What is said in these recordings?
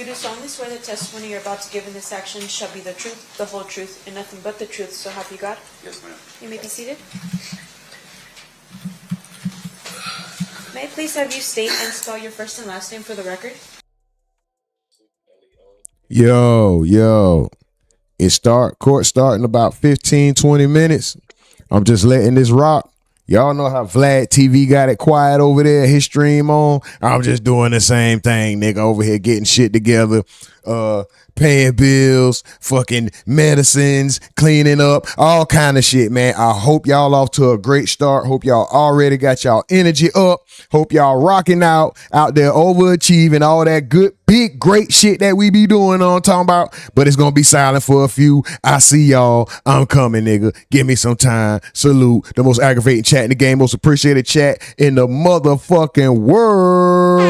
You do solemnly swear the testimony you're about to give in this action shall be the truth, the whole truth, and nothing but the truth, so help you God? Yes, ma'am. You may be seated. May I please have you state and spell your first and last name for the record? Yo. Court start in about 15, 20 minutes. I'm just letting this rock. Y'all know how Vlad TV got it quiet over there, his stream on. I'm just doing the same thing, nigga, over here getting shit together, paying bills, fucking medicines, cleaning up, all kind of shit, man. I hope y'all off to a great start. Hope y'all already got y'all energy up. Hope y'all rocking out there overachieving all that good, big, great shit that we be doing on talking about. But it's gonna be silent for a few. I see y'all. I'm coming, nigga. Give me some time. Salute. The most aggravating chat in the game, most appreciated chat in the motherfucking world.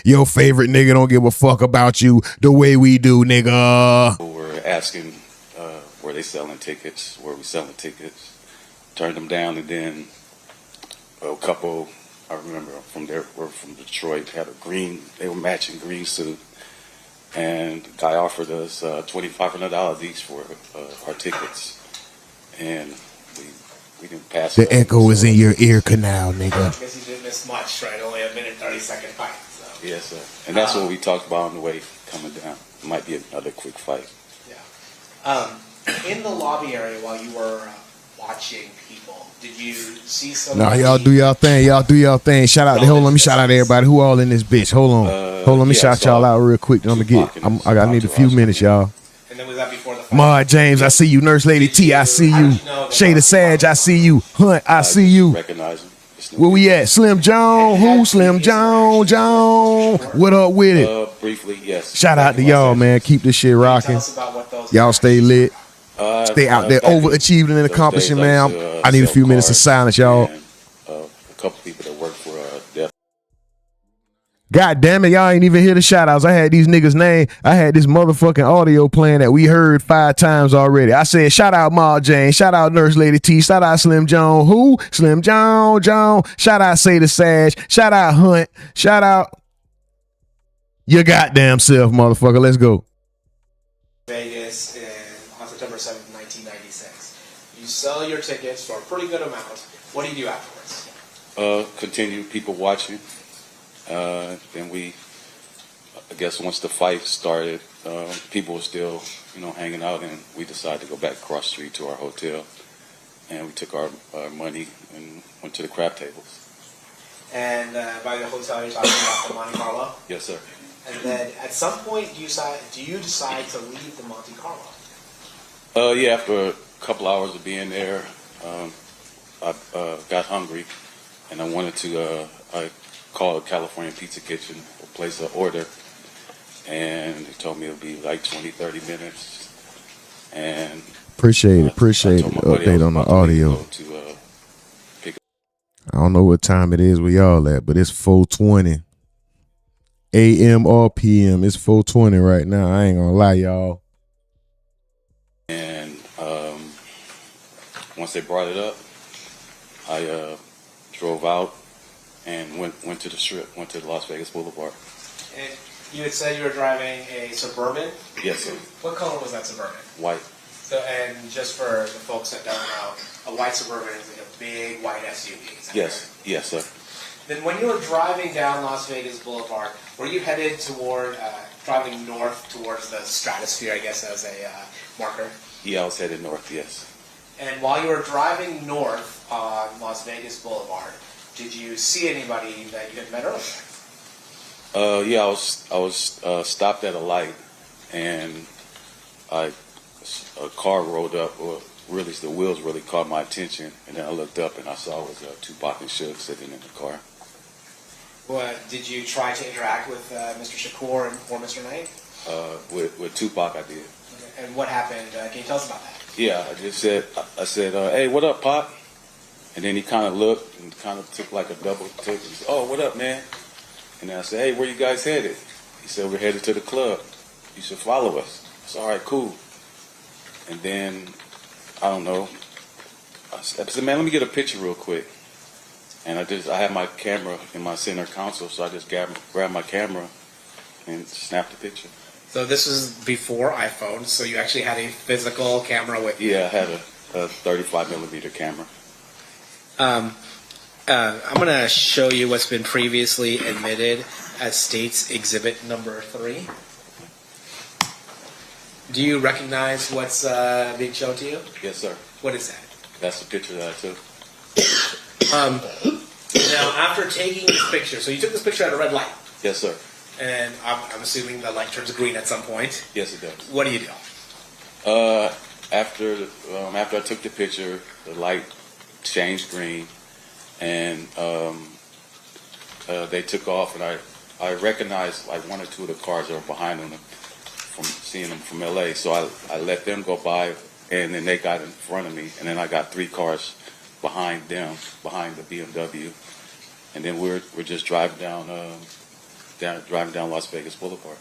Your favorite nigga don't give a fuck about you the way we do, nigga. We're asking where they selling tickets, where we selling tickets. Turned them down, and then a couple, I remember from there, were from Detroit, had a green, they were matching green suit, and the guy offered us $2,500 each for our tickets, and we didn't pass. The echo is in your ear canal, nigga. I guess you didn't miss much, right? Only a minute 30-second fight. So. Yes, sir. And that's what we talked about on the way coming down. It might be another quick fight. Yeah. In the lobby area while you were watching people, did you see somebody? Nah, y'all do y'all thing. Y'all do y'all thing. Shout out. Hold on, let me shout out everybody who all in this bitch. Hold on. Let me shout y'all out real quick. I need a few minutes, y'all. And then was that before the fight? Ma James, I see you. Nurse Lady T, I see you. Shada Sag, I see you. Hunt, I see you. Recognize him. Where we at? Slim John? Who? Slim John? What up with it? Briefly, yes. Shout out to y'all, man. Keep this shit rocking. Y'all stay lit. Stay out there overachieving and accomplishing, man. I need a few minutes of silence, y'all. A couple people that work for Death. God damn it, y'all ain't even hear the shout outs. I had these niggas' name. I had this motherfucking audio playing that we heard 5 times already. I said, shout out Ma Jane, shout out Nurse Lady T, shout out Slim John. Who? Slim John. Shout out Say the Sag. Shout out Hunt. Shout out your goddamn self, motherfucker. Let's go. Vegas on September 7th, 1996. You sell your tickets for a pretty good amount. What do you do afterwards? Continue people watching. Then I guess once the fight started, people were still, hanging out, and we decided to go back across the street to our hotel, and we took our money and went to the crab tables. And by the hotel, you're talking about the Monte Carlo? Yes, sir. And then at some point, do you decide to leave the Monte Carlo? Yeah, after a couple hours of being there, I got hungry, and I wanted to. I called California Pizza Kitchen to place an order, and they told me it would be like 20-30 minutes. And appreciate it. Update on the audio. I don't know what time it is where y'all at, but it's 4:20 a.m. or p.m. It's 4:20 right now. I ain't gonna lie, y'all. And once they brought it up, I drove out and went to the strip, went to the Las Vegas Boulevard. And you had said you were driving a Suburban? Yes, sir. What color was that Suburban? White. So, and just for the folks that don't know, a white Suburban is like a big white SUV. Yes, right? yes, sir. Then when you were driving down Las Vegas Boulevard, were you headed toward, driving north towards the stratosphere, I guess, as a marker? Yeah, I was headed north, yes. And while you were driving north on Las Vegas Boulevard, did you see anybody that you had met earlier? Yeah, I was stopped at a light, and a car rolled up. Or really, the wheels really caught my attention, and then I looked up and I saw it was Tupac and Suge sitting in the car. Well, did you try to interact with Mr. Shakur or Mr. Knight? With Tupac, I did. Okay. And what happened? Can you tell us about that? Yeah, I said, hey, what up, Pop? And then he kind of looked and kind of took like a double take. He said, oh, what up, man? And then I said, hey, where you guys headed? He said, we're headed to the club. You should follow us. I said, all right, cool. And then, I don't know. I said, man, let me get a picture real quick. And I had my camera in my center console, so I just grabbed my camera and snapped the picture. So this is before iPhone, so you actually had a physical camera with you. Yeah, I had a 35 millimeter camera. I'm going to show you what's been previously admitted as State's Exhibit Number 3. Do you recognize what's being shown to you? Yes, sir. What is that? That's the picture that I took. Now, after taking this picture, so you took this picture at a red light, Yes, sir. and I'm assuming the light turns green at some point. Yes, it does. What do you do? After I took the picture, the light changed green, and they took off, and I recognized like one or two of the cars that were behind them from seeing them from LA. So I let them go by, and then they got in front of me, and then I got 3 cars behind them, behind the BMW, and then we're just driving down Las Vegas Boulevard.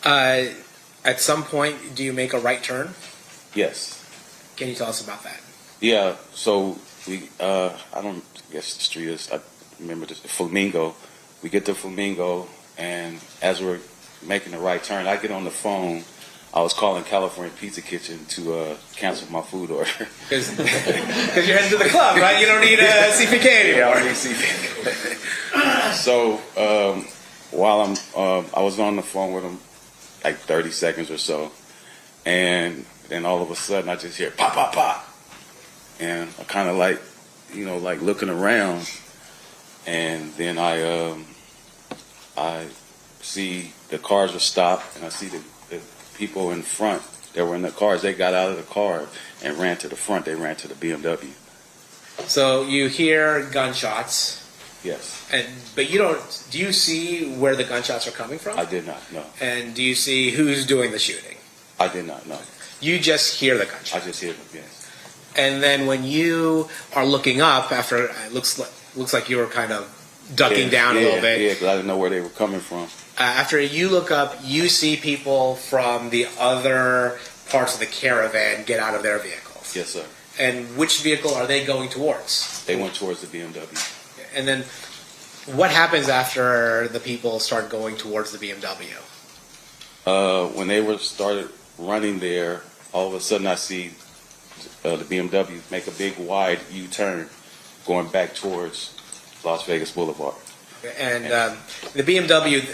At some point, do you make a right turn? Yes. Can you tell us about that? Yeah. So we I don't guess the street is, I remember this, Flamingo. We get to Flamingo, and as we're making the right turn, I get on the phone. I was calling California Pizza Kitchen to cancel my food order. Because you're heading to the club, right? You don't need a CPK anymore. Yeah, I don't need CPK. So while I was on the phone with him like 30 seconds or so, and then all of a sudden I just hear pop, pop, pop, and I kind of like, like looking around, and then I see the cars were stopped, and I see the people in front that were in the cars. They got out of the car and ran to the front. They ran to the BMW. So you hear gunshots. Yes. But you don't. Do you see where the gunshots are coming from? I did not know. And do you see who's doing the shooting? I did not know. You just hear the gunshots. I just hear them. Yes. And then when you are looking up, after it looks like you were kind of ducking down a little bit. Yeah, because I didn't know where they were coming from. After you look up, you see people from the other parts of the caravan get out of their vehicles. Yes, sir. And which vehicle are they going towards? They went towards the BMW. And then what happens after the people start going towards the BMW? When they started running there, all of a sudden I see the BMW make a big wide U-turn going back towards Las Vegas Boulevard. And the BMW,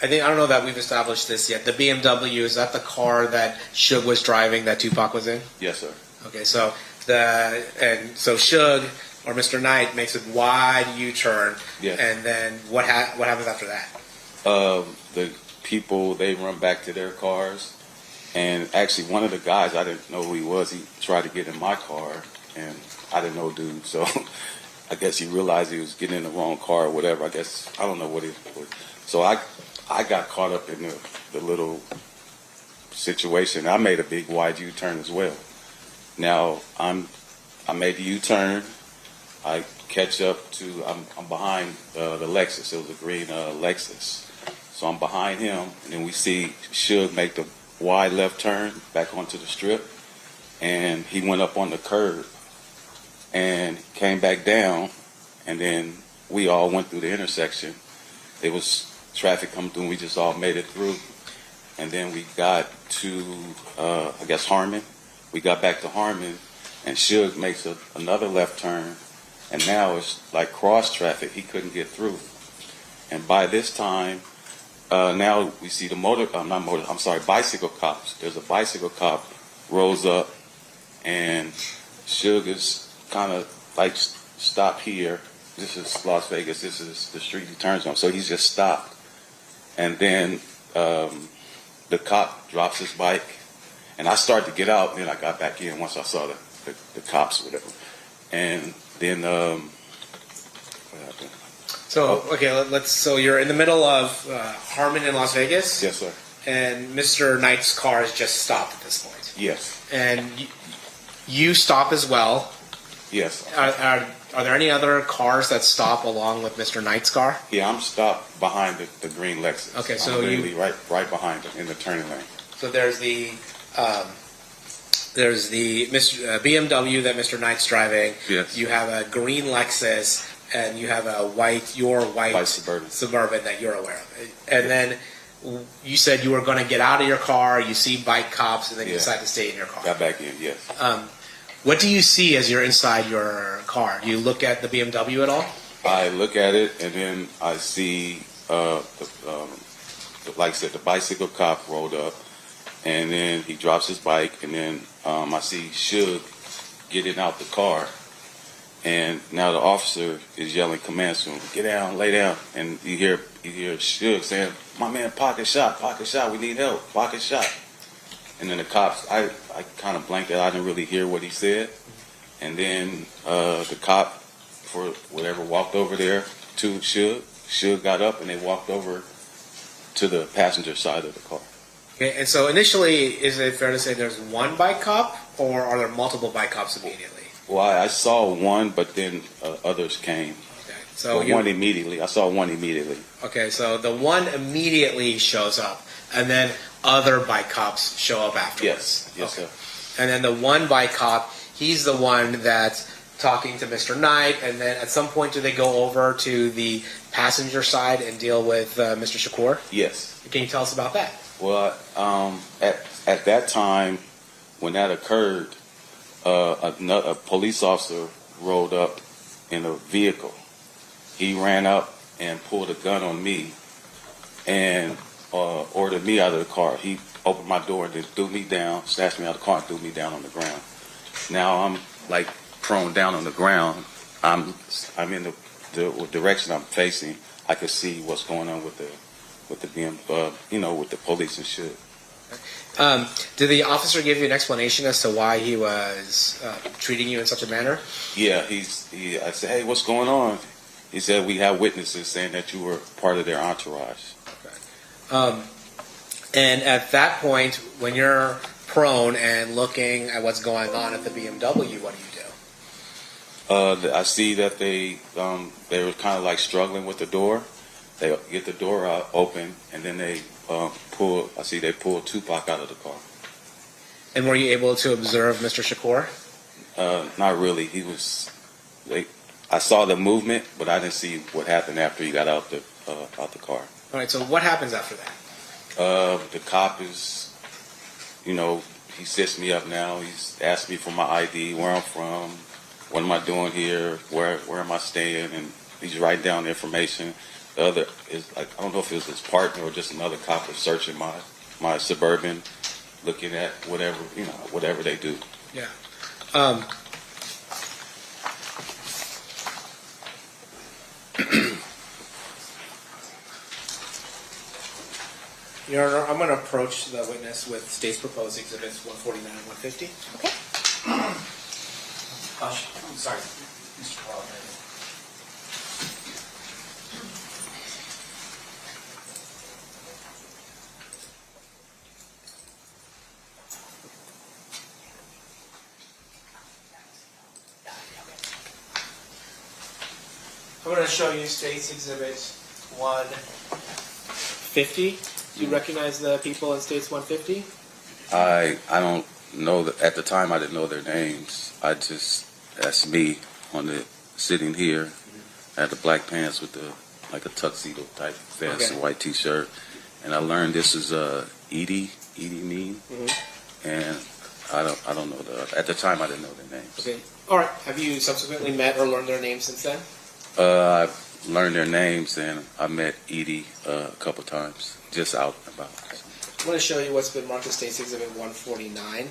I don't know that we've established this yet. The BMW, is that the car that Suge was driving that Tupac was in? Yes, sir. Okay, so Suge or Mr. Knight makes a wide U-turn. Yes. And then what happens after that? The people, they run back to their cars, and actually one of the guys, I didn't know who he was. He tried to get in my car, and I didn't know dude, so I guess he realized he was getting in the wrong car or whatever. I don't know what it was. So I got caught up in the little situation. I made a big wide U-turn as well. Now I made the U-turn. I catch up to, I'm behind the Lexus. It was a green Lexus. So I'm behind him, and then we see Suge make the wide left turn back onto the strip, and he went up on the curb and came back down, and then we all went through the intersection. There was traffic coming through, and we just all made it through. And then we got to, Harmon. We got back to Harmon, and Suge makes another left turn, and now it's like cross traffic. He couldn't get through. And by this time, now we see the bicycle cops. There's a bicycle cop rolls up, and Suge is kind of like, stop here. This is Las Vegas. This is the street he turns on. So he's just stopped. And then the cop drops his bike, and I started to get out, and then I got back in once I saw the cops or whatever. And then what happened? So, so you're in the middle of Harmon in Las Vegas? Yes, sir. And Mr. Knight's car has just stopped at this point. Yes. And you stop as well. Yes. Are there any other cars that stop along with Mr. Knight's car? Yeah, I'm stopped behind the green Lexus. Okay, so I'm literally right behind him in the turning lane. So there's the BMW that Mr. Knight's driving. Yes. You have a green Lexus. and you have your white White Suburban. Suburban that you're aware of. And then you said you were going to get out of your car, you see bike cops, and then you Yeah. decide to stay in your car. Got back in, yes. What do you see as you're inside your car? Do you look at the BMW at all? I look at it, and then I see, like I said, the bicycle cop rolled up, and then he drops his bike, and then I see Suge getting out the car, and now the officer is yelling commands to him, get down, lay down, and you hear Suge saying, my man, pocket shot, we need help, pocket shot. And then the cops, I kind of blanked out, I didn't really hear what he said, and then the cop, for whatever, walked over there to Suge. Suge got up, and they walked over to the passenger side of the car. Okay, and so initially, is it fair to say there's one bike cop, or are there multiple bike cops immediately? Well, I saw one, but then others came. Okay, so one immediately. I saw one immediately. Okay, so the one immediately shows up, and then other bike cops show up afterwards. Yes, okay. sir. And then the one bike cop, he's the one that's talking to Mr. Knight, and then at some point do they go over to the passenger side and deal with Mr. Shakur? Yes. Can you tell us about that? Well, at that time, when that occurred, a police officer rolled up in a vehicle. He ran up and pulled a gun on me and ordered me out of the car. He opened my door and then threw me down, snatched me out of the car and threw me down on the ground. Now I'm like prone down on the ground. I'm in the direction I'm facing. I could see what's going on with the with the police and shit. Did the officer give you an explanation as to why he was treating you in such a manner? Yeah, I said, hey, what's going on? He said, we have witnesses saying that you were part of their entourage. Okay. And at that point, when you're prone and looking at what's going on at the BMW, what do you do? I see that they were kind of like struggling with the door. They get the door open, and then they pull Tupac out of the car. And were you able to observe Mr. Shakur? Not really. I saw the movement, but I didn't see what happened after he got out the car. All right, so what happens after that? The cop is, he sets me up now. He's asked me for my ID, where I'm from, what am I doing here, where am I staying, and he's writing down the information. The other is, I don't know if it was his partner or just another cop was searching my Suburban, looking at whatever they do. Yeah. Your Honor, I'm going to approach the witness with state's proposed exhibits 149 and 150. Okay. I'm sorry, Mr. Paul. I'm going to show you state's exhibit 150. Do you recognize the people in states 150? I don't know that at the time. I didn't know their names. That's me sitting here. I had the black pants with like a tuxedo type vest, Okay. a white T-shirt, and I learned this is Edie Mean, and I don't know at the time I didn't know their names. Okay. All right. Have you subsequently met or learned their names since then? I've learned their names, and I met Edie a couple times, just out and about. I'm going to show you what's been marked as State's Exhibit 149.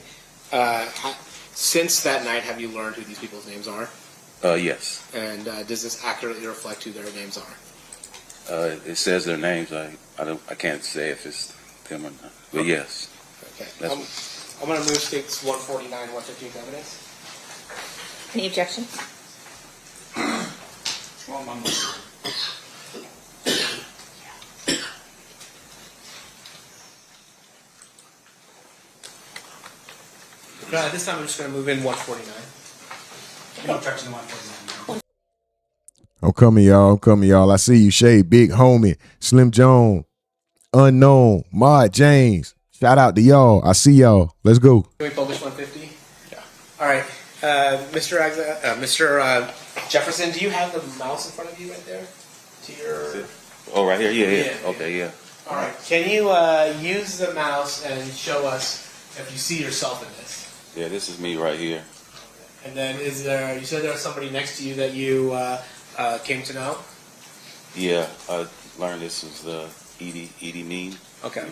Since that night, have you learned who these people's names are? Yes. And does this accurately reflect who their names are? It says their names. I can't say if it's them or not. But yes. Okay. That's I'm going to move States 149, 150 evidence. Any objection? At this time, I'm just going to move in 149. No objection to 149. I'm coming, y'all. I see you, Shay, Big Homie, Slim Jones, Unknown, Mod James. Shout out to y'all. I see y'all. Let's go. Can we publish 150? Yeah. All right. Mr. Jefferson, do you have the mouse in front of you right there? To your. Oh, right here. Yeah. Yeah. Okay. Yeah. All right. Can you use the mouse and show us if you see yourself in this? Yeah. This is me right here. And then is there? You said there's somebody next to you that you came to know. Yeah. I learned this was Edie Mean. Okay.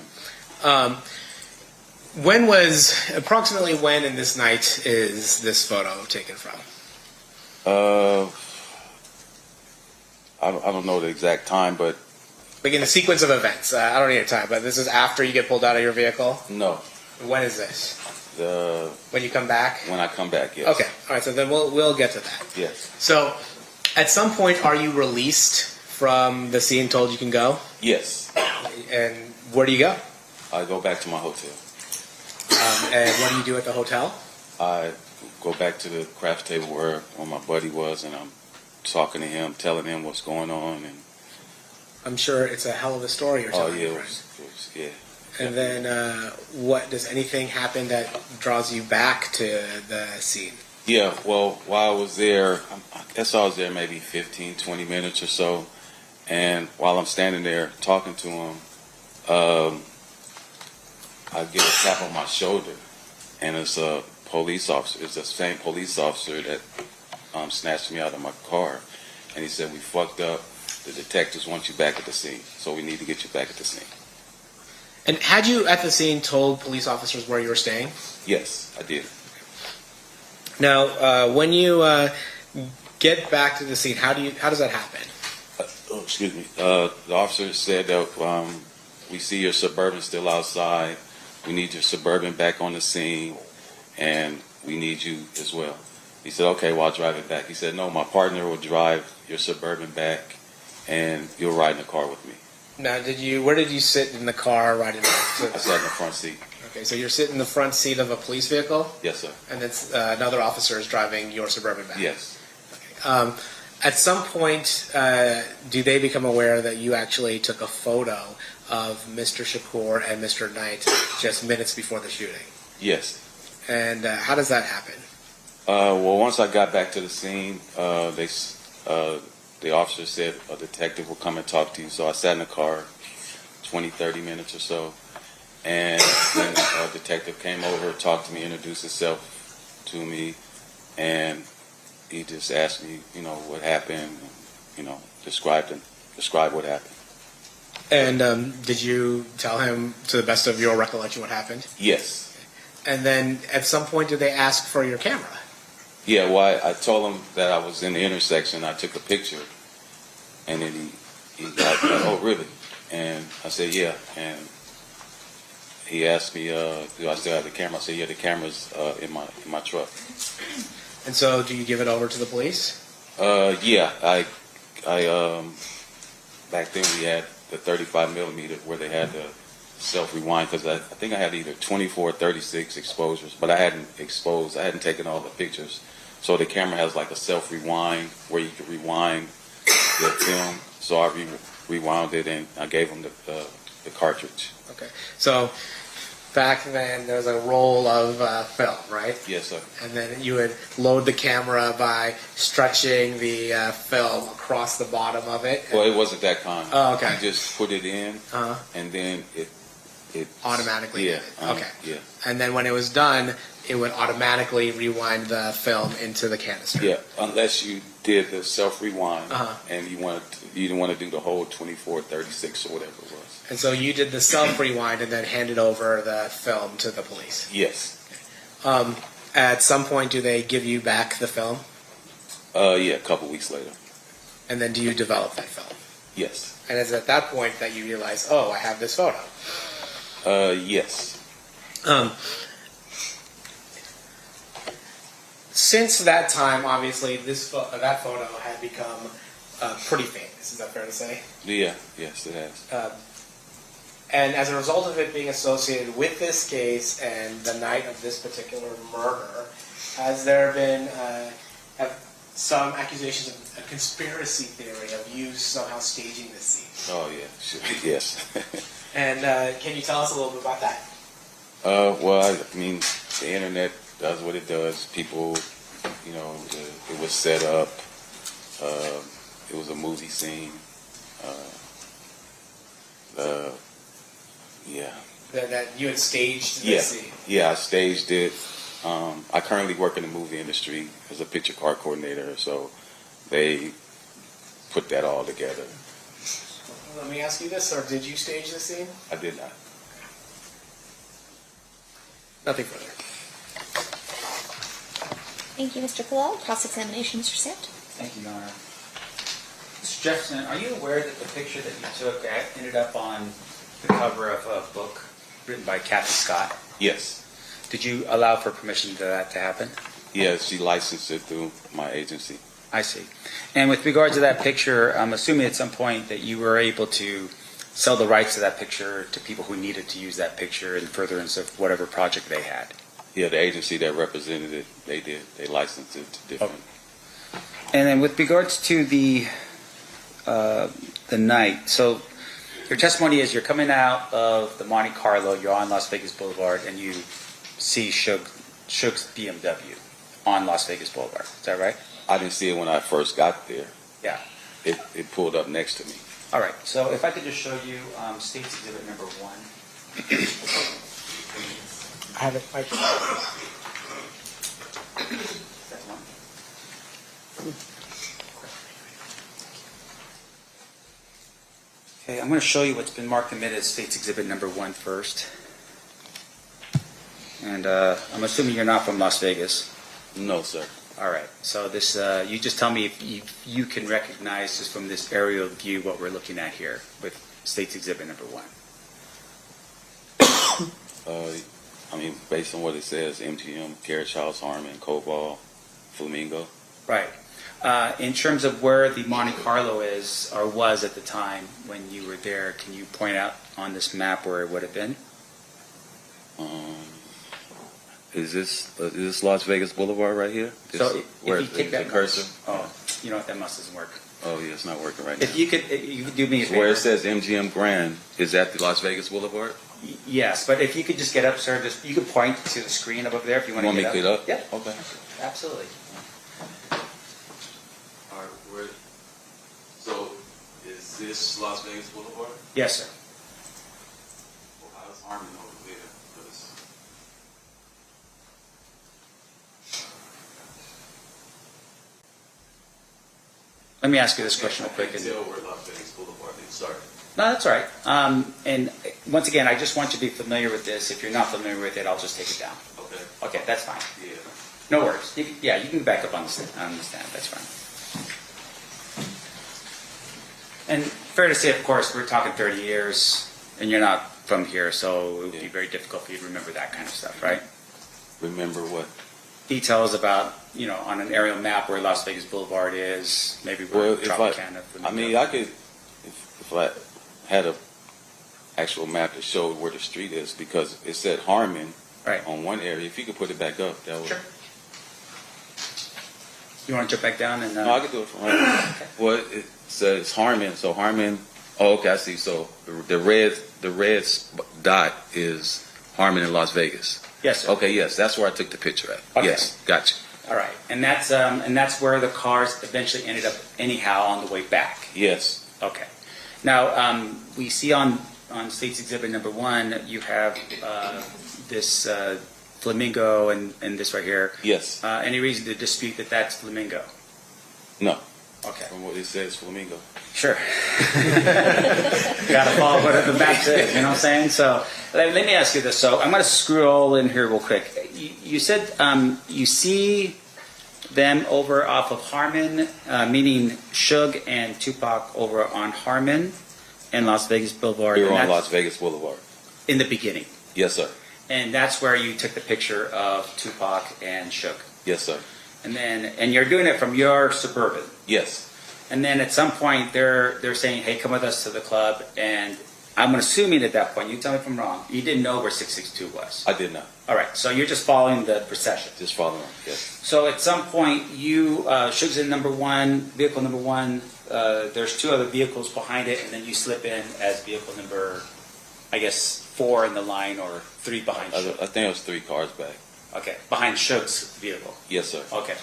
Approximately when in this night is this photo taken from? I don't know the exact time, but Like in the sequence of events. I don't need a time, but this is after you get pulled out of your vehicle. no. When is this? When you come back? When I come back, yes. Okay. All right. So then we'll get to that. Yes. So, at some point, are you released from the scene, told you can go? Yes. And where do you go? I go back to my hotel. And what do you do at the hotel? I go back to the craft table where my buddy was, and I'm talking to him, telling him what's going on, and I'm sure it's a hell of a story you're telling me, right? yeah. And then, what does anything happen that draws you back to the scene? Yeah, well, while I was there, I guess I was there maybe 15, 20 minutes or so, and while I'm standing there talking to him, I get a tap on my shoulder, and it's a police officer. It's the same police officer that snatched me out of my car, and he said, "We fucked up. The detectives want you back at the scene, so we need to get you back at the scene." And had you at the scene told police officers where you were staying? Yes, I did. Now, when you get back to the scene, how does that happen? Excuse me. The officer said that we see your Suburban still outside. We need your Suburban back on the scene, and we need you as well. He said, "Okay, well, I'll drive it back." He said, "No, my partner will drive your Suburban back, and you'll ride in the car with me." Now, where did you sit in the car riding back? I sat in the front seat. Okay, so you're sitting in the front seat of a police vehicle? Yes, sir. And then another officer is driving your Suburban back? Yes. At some point, do they become aware that you actually took a photo of Mr. Shakur and Mr. Knight just minutes before the shooting? Yes. And how does that happen? Well, once I got back to the scene, the officer said a detective will come and talk to you. So I sat in the car 20, 30 minutes or so. And then a detective came over, talked to me, introduced himself to me. And he just asked me, what happened, describe what happened. And did you tell him, to the best of your recollection, what happened? Yes. And then at some point, did they ask for your camera? Yeah, well, I told him that I was in the intersection. I took a picture, and then he got, "Oh, really?" And I said, "Yeah." And he asked me, "Do I still have the camera?" I said, "Yeah, the camera's in my truck." And so, do you give it over to the police? Yeah, I back then we had the 35 millimeter where they had the self rewind, because I think I had either 24 or 36 exposures, but I hadn't taken all the pictures. So the camera has like a self rewind where you can rewind the film. So I rewound it, and I gave them the cartridge. Okay. So back then there was a roll of film, right? Yes, sir. And then you would load the camera by stretching the film across the bottom of it. Well, it wasn't that kind. Oh, okay. I just put it in, and then it Automatically. Yeah. Okay. Yeah. And then when it was done, it would automatically rewind the film into the canister. Yeah, unless you did the self rewind, and you didn't want to do the whole 24, 36 or whatever it was. And so you did the self rewind and then handed over the film to the police. Yes. At some point, do they give you back the film? Yeah, a couple weeks later. And then do you develop that film? Yes. And it's at that point that you realize, oh, I have this photo. Yes. Since that time, obviously, that photo had become pretty famous. Is that fair to say? Yeah. Yes, it has. And as a result of it being associated with this case and the night of this particular murder, has there been some accusations of a conspiracy theory of you somehow staging this scene? Oh yeah. Sure. Yes. And can you tell us a little bit about that? Well, I mean, the internet does what it does. People, it was set up. It was a movie scene. Yeah. That you had staged Yeah. this scene. Yeah, I staged it. I currently work in the movie industry as a picture car coordinator, so they put that all together. Let me ask you this, sir. Did you stage the scene? I did not. Nothing further. Thank you, Mr. Colal. Cross-examination, Mr. Sant. Thank you, Your Honor. Mr. Jefferson, are you aware that the picture that you took ended up on the cover of a book written by Kathy Scott? Yes. Did you allow for permission for that to happen? Yeah, she licensed it through my agency. I see. And with regard to that picture, I'm assuming at some point that you were able to sell the rights to that picture to people who needed to use that picture in furtherance of whatever project they had. Yeah, the agency that represented it, they did. They licensed it to different. And then with regards to the night, so your testimony is you're coming out of the Monte Carlo, you're on Las Vegas Boulevard, and you see Suge's BMW on Las Vegas Boulevard. Is that right? I didn't see it when I first got there. Yeah. It pulled up next to me. All right. So if I could just show you State's Exhibit number 1. I have it. That one. Okay, I'm going to show you what's been marked admitted as State's Exhibit number 1 first. And I'm assuming you're not from Las Vegas. No, sir. All right. So this, you just tell me if you can recognize just from this aerial view what we're looking at here with State's Exhibit number 1. I mean, based on what it says, MGM, Carriage House, Harmon, Cobalt, Flamingo. Right. In terms of where the Monte Carlo is or was at the time when you were there, can you point out on this map where it would have been? Is this Las Vegas Boulevard right here? So This- if where you take is that the cursor? Oh, you know what? That doesn't work. Oh, yeah, it's not working right now. If you could do me a So favor. where it says MGM Grand, is that the Las Vegas Boulevard? Yes, but if you could just get up, sir, just you could point to the screen up there if you want You to want me get to up. get up? Yeah, Okay. absolutely. All right, so is this Las Vegas Boulevard? Yes, sir. Well, how's Harmon over there? 'Cause Let me ask you this question real quick. I can't tell where Las Vegas Boulevard is. Sorry. No, that's all right. And once again, I just want you to be familiar with this. If you're not familiar with it, I'll just take it down. Okay. Okay, that's fine. Yeah. No worries. You can back up on the stand. That's fine. And fair to say, of course, we're talking 30 years, and you're not from here, so it would be very difficult for you to remember that kind of stuff, right? Remember what? Details about, on an aerial map where Las Vegas Boulevard is, maybe where Well, if Tropicana. I could, if I had a actual map that showed where the street is, because it said Harmon Right. on one area. If you could put it back up, that would. Sure. You want to jump back down and? No, I could do it from right now. Well, it says Harmon, so Harmon. Oh, okay, I see. So the red dot is Harmon in Las Vegas. Yes, sir. Okay, yes, that's where I took the picture at. Okay. Yes, gotcha. All right, and that's where the cars eventually ended up anyhow on the way back. Yes. Okay. Now we see on State's Exhibit number 1, you have this Flamingo and this right here. Yes. Any reason to dispute that that's Flamingo? No. Okay. From what it says, Flamingo. Sure. Got to follow what the map says, you know what I'm saying? So let me ask you this. So I'm going to scroll in here real quick. You said you see them over off of Harmon, meaning Suge and Tupac over on Harmon and Las Vegas Boulevard. Here and on that's Las Vegas Boulevard. in the beginning. Yes, sir. And that's where you took the picture of Tupac and Suge. Yes, sir. And you're doing it from your Suburban. Yes. And then at some point they're saying, "Hey, come with us to the club." And I'm assuming at that point, you tell me if I'm wrong, you didn't know where 662 was. I did not. All right, so you're just following the procession. Just following. Yes. So at some point, you Suge's in vehicle number 1. There's 2 other vehicles behind it, and then you slip in as vehicle number, I guess, 4 in the line or 3 behind I Suge. think it was 3 cars back. Okay, behind Suge's vehicle. Yes, sir. Okay.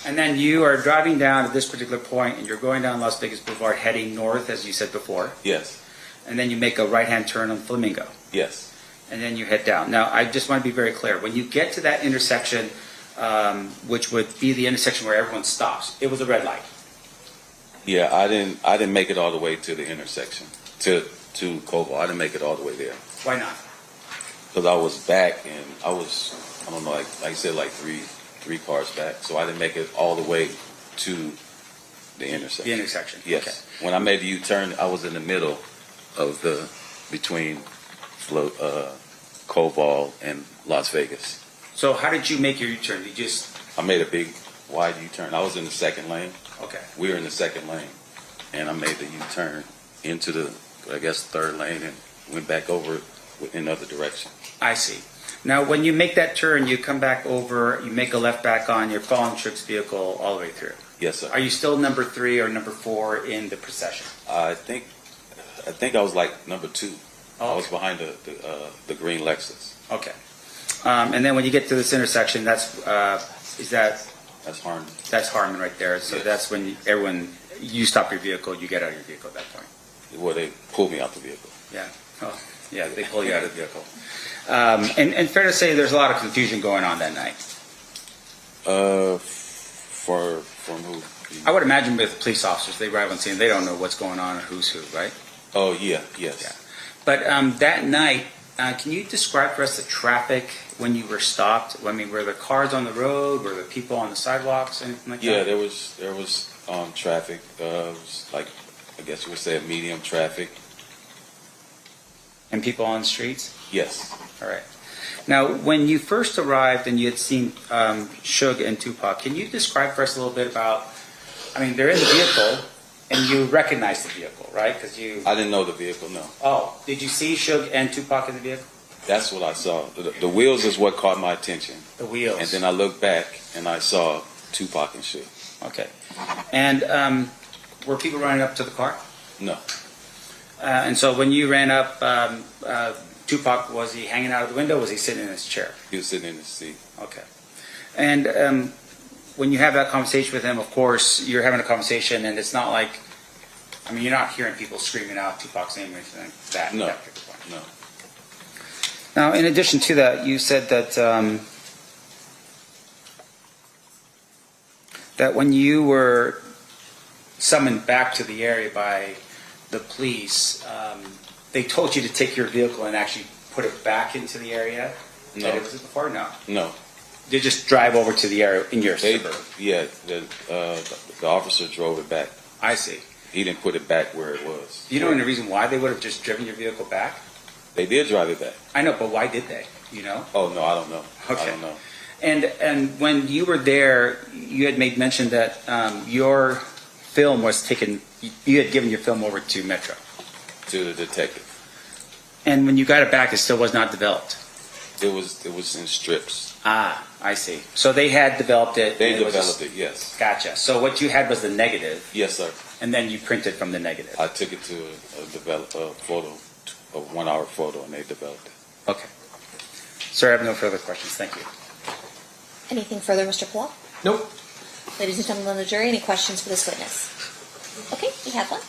And then you are driving down to this particular point, and you're going down Las Vegas Boulevard, heading north, as you said before. Yes. And then you make a right-hand turn on Flamingo. Yes. And then you head down. Now, I just want to be very clear. When you get to that intersection, which would be the intersection where everyone stops, it was a red light. Yeah, I didn't make it all the way to the intersection to Koval. I didn't make it all the way there Why not? because I was back and I don't know, like I said, like three cars back. So I didn't make it all the way to the intersection. The intersection. Yes. Okay. When I made the U-turn, I was in the middle of between Koval and Las Vegas. So how did you make your U-turn? You just I made a big wide U-turn. I was in the second lane. okay. We were in the second lane, and I made the U-turn into the, I guess, third lane and went back over in the other direction. I see. Now, when you make that turn, you come back over, you make a left back on, you're following Trick's vehicle all the way through. Yes, sir. Are you still number 3 or number 4 in the procession? I think I was like number 2. Oh, I was behind the green Lexus. Okay. And then when you get to this intersection, that's That's Harmon. that's Harmon right there. So Yes. that's when you stop your vehicle, you get out of your vehicle at that point. Where they pulled me out the vehicle. Yeah. Oh, yeah. They pull you out of the vehicle. And fair to say, there's a lot of confusion going on that night. From who? I would imagine with police officers, they arrive on scene, they don't know what's going on or who's who, right? Oh yeah, yes. Yeah. But that night, can you describe for us the traffic when you were stopped? I mean, were there cars on the road? Were there people on the sidewalks? Anything like Yeah, that? there was traffic. It was like, I guess you would say, a medium traffic. And people on the streets? Yes. All right. Now, when you first arrived and you had seen Suge and Tupac, can you describe for us a little bit about, I mean, they're in the vehicle and you recognize the vehicle, right? Because I didn't know the vehicle, no. Oh, did you see Suge and Tupac in the vehicle? That's what I saw. The wheels is what caught my attention. The wheels. And then I looked back and I saw Tupac and shit. Okay. And were people running up to the car? No. And so when you ran up, Tupac, was he hanging out of the window? Was he sitting in his chair? He was sitting in his seat. Okay. And when you have that conversation with him, of course, you're having a conversation, and it's not like, I mean, you're not hearing people screaming out Tupac's name or anything like that. No. That particular point. No. Now, in addition to that, you said that that when you were summoned back to the area by the police, they told you to take your vehicle and actually put it back into the area No. that it was before? No. No. They just drive over to the area in your They, suburb. yeah, the officer drove it back. I see. He didn't put it back where it was. Do you know any reason why they would have just driven your vehicle back? They did drive it back. I know, but why did they? You know? Oh, no, I don't know. Okay. I don't know. And when you were there, you had made mention that your film was taken. You had given your film over to Metro, To the detective. and when you got it back, it still was not developed. It was in strips. Ah, I see. So they had developed it. They and it was developed it, yes. Gotcha. So what you had was the negative, Yes, sir. and then you printed from the negative. I took it to a photo, a 1 hour photo, and they developed it. Okay. Sir, I have no further questions. Thank you. Anything further, Mr. Palal? Nope. Ladies and gentlemen of the jury, any questions for this witness? Okay, we have one.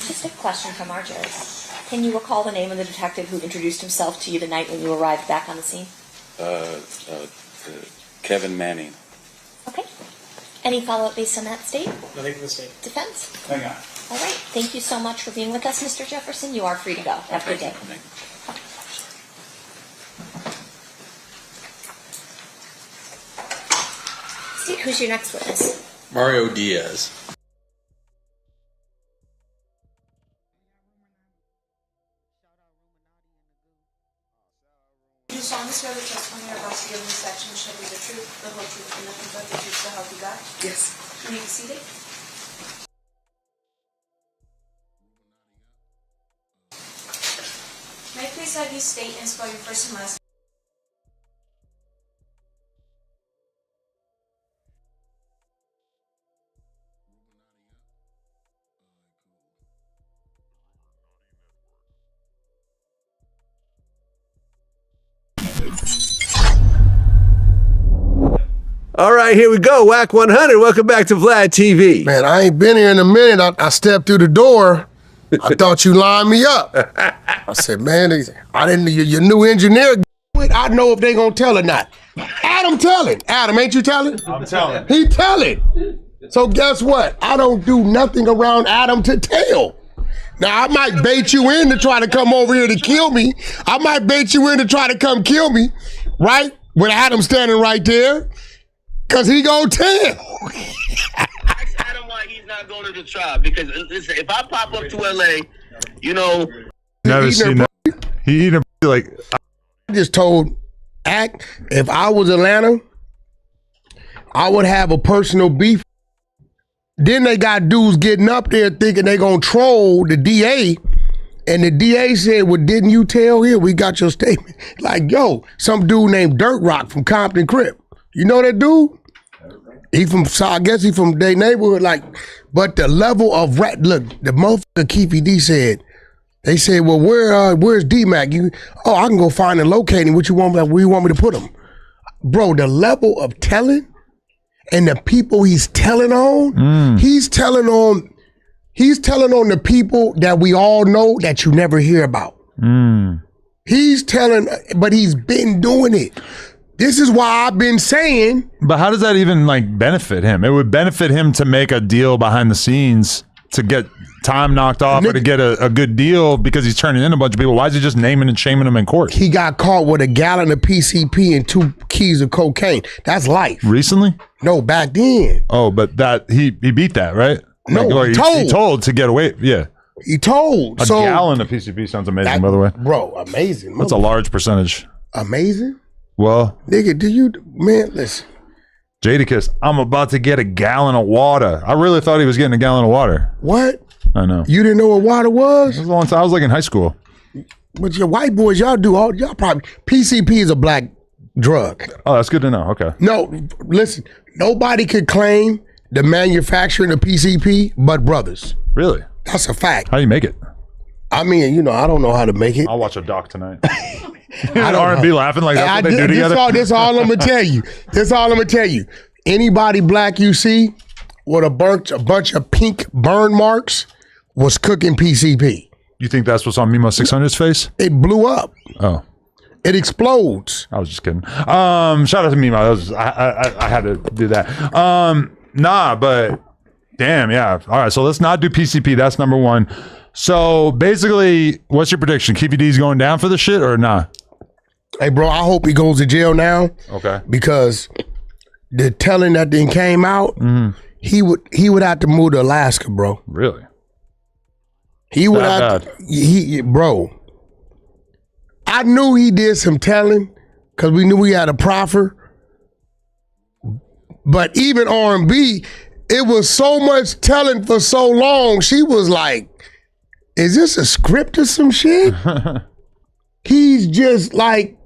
Just a question from our jury. Can you recall the name of the detective who introduced himself to you the night when you arrived back on the scene? Kevin Manning. Okay. Any follow-up based on that state? Nothing from the state. Defense? Hang on. All right. Thank you so much for being with us, Mr. Jefferson. You are free to go. Have a good day. Thank you. Steve, who's your next witness? Mario Diaz. You solemnly swear the testimony you're about to give in this section shall be the truth, the whole truth, and nothing but the truth, so help you God? Yes. You may be seated. May I please have you state and spell your first and last? All right, here we go. Whack 100. Welcome back to Vlad TV. Man, I ain't been here in a minute. I stepped through the door. I thought you lined me up. I said, man, I didn't. Your new engineer. I know if they gonna tell or not. Adam telling. Adam, ain't you telling? I'm telling. He telling. So guess what? I don't do nothing around Adam to tell. Now I might bait you in to try to come over here to kill me. I might bait you in to try to come kill me, right? With Adam standing right there. Cause he gonna tell. Ask Adam why he's not going to the trial. Because listen, if I pop up to LA, you know, Never seen that. He eat like. I just told Act if I was Atlanta, I would have a personal beef. Then they got dudes getting up there thinking they gonna troll the DA, and the DA said, "Well, didn't you tell here? We got your statement." Like, yo, some dude named Dirt Rock from Compton Crip. You know that dude? He from, I guess he from their neighborhood. Like, but the level of look, the motherfucker Keefe D said. They said, "Well, where's D-Mac? I can go find and locate him. Where you want me to put him?" Bro, the level of telling and the people he's telling on, he's telling on the people that we all know that you never hear about. He's telling, but he's been doing it. This is why I've been saying. But how does that even like benefit him? It would benefit him to make a deal behind the scenes to get time knocked off or to get a good deal because he's turning in a bunch of people. Why is he just naming and shaming them in court? He got caught with a gallon of PCP and 2 keys of cocaine. That's life. Recently? No, back then. Oh, but that he beat that, right? No, like, he told to get away. Yeah. He told. A gallon of PCP sounds amazing, by the way. Bro, amazing. That's a large percentage. Amazing? Well, nigga, man, listen. Jadakiss, I'm about to get a gallon of water. I really thought he was getting a gallon of water. What? I know. You didn't know what water was? It was a long time. I was like in high school. But your white boys, y'all probably, PCP is a black drug. Oh, that's good to know. Okay. No, listen, nobody could claim the manufacturing of PCP but brothers. Really? That's a fact. How do you make it? I mean, I don't know how to make it. I'll watch a doc tonight. R&B laughing like that's what they do together. This all I'm gonna tell you. This all I'm gonna tell you. Anybody black you see with a bunch of pink burn marks was cooking PCP. You think that's what's on Mimo 600's face? It blew up. Oh. It explodes. I was just kidding. Shout out to Mimo. I had to do that. Nah, but damn, yeah. All right, so let's not do PCP. That's number one. So basically, what's your prediction? Keefe D's going down for the shit or nah? Hey, bro, I hope he goes to jail now. Okay. Because the telling that thing came out, he would have to move to Alaska, bro. Really? He would have bro. I knew he did some telling because we knew we had a proffer. But even R&B, it was so much telling for so long. She was like, is this a script or some shit? He's just like,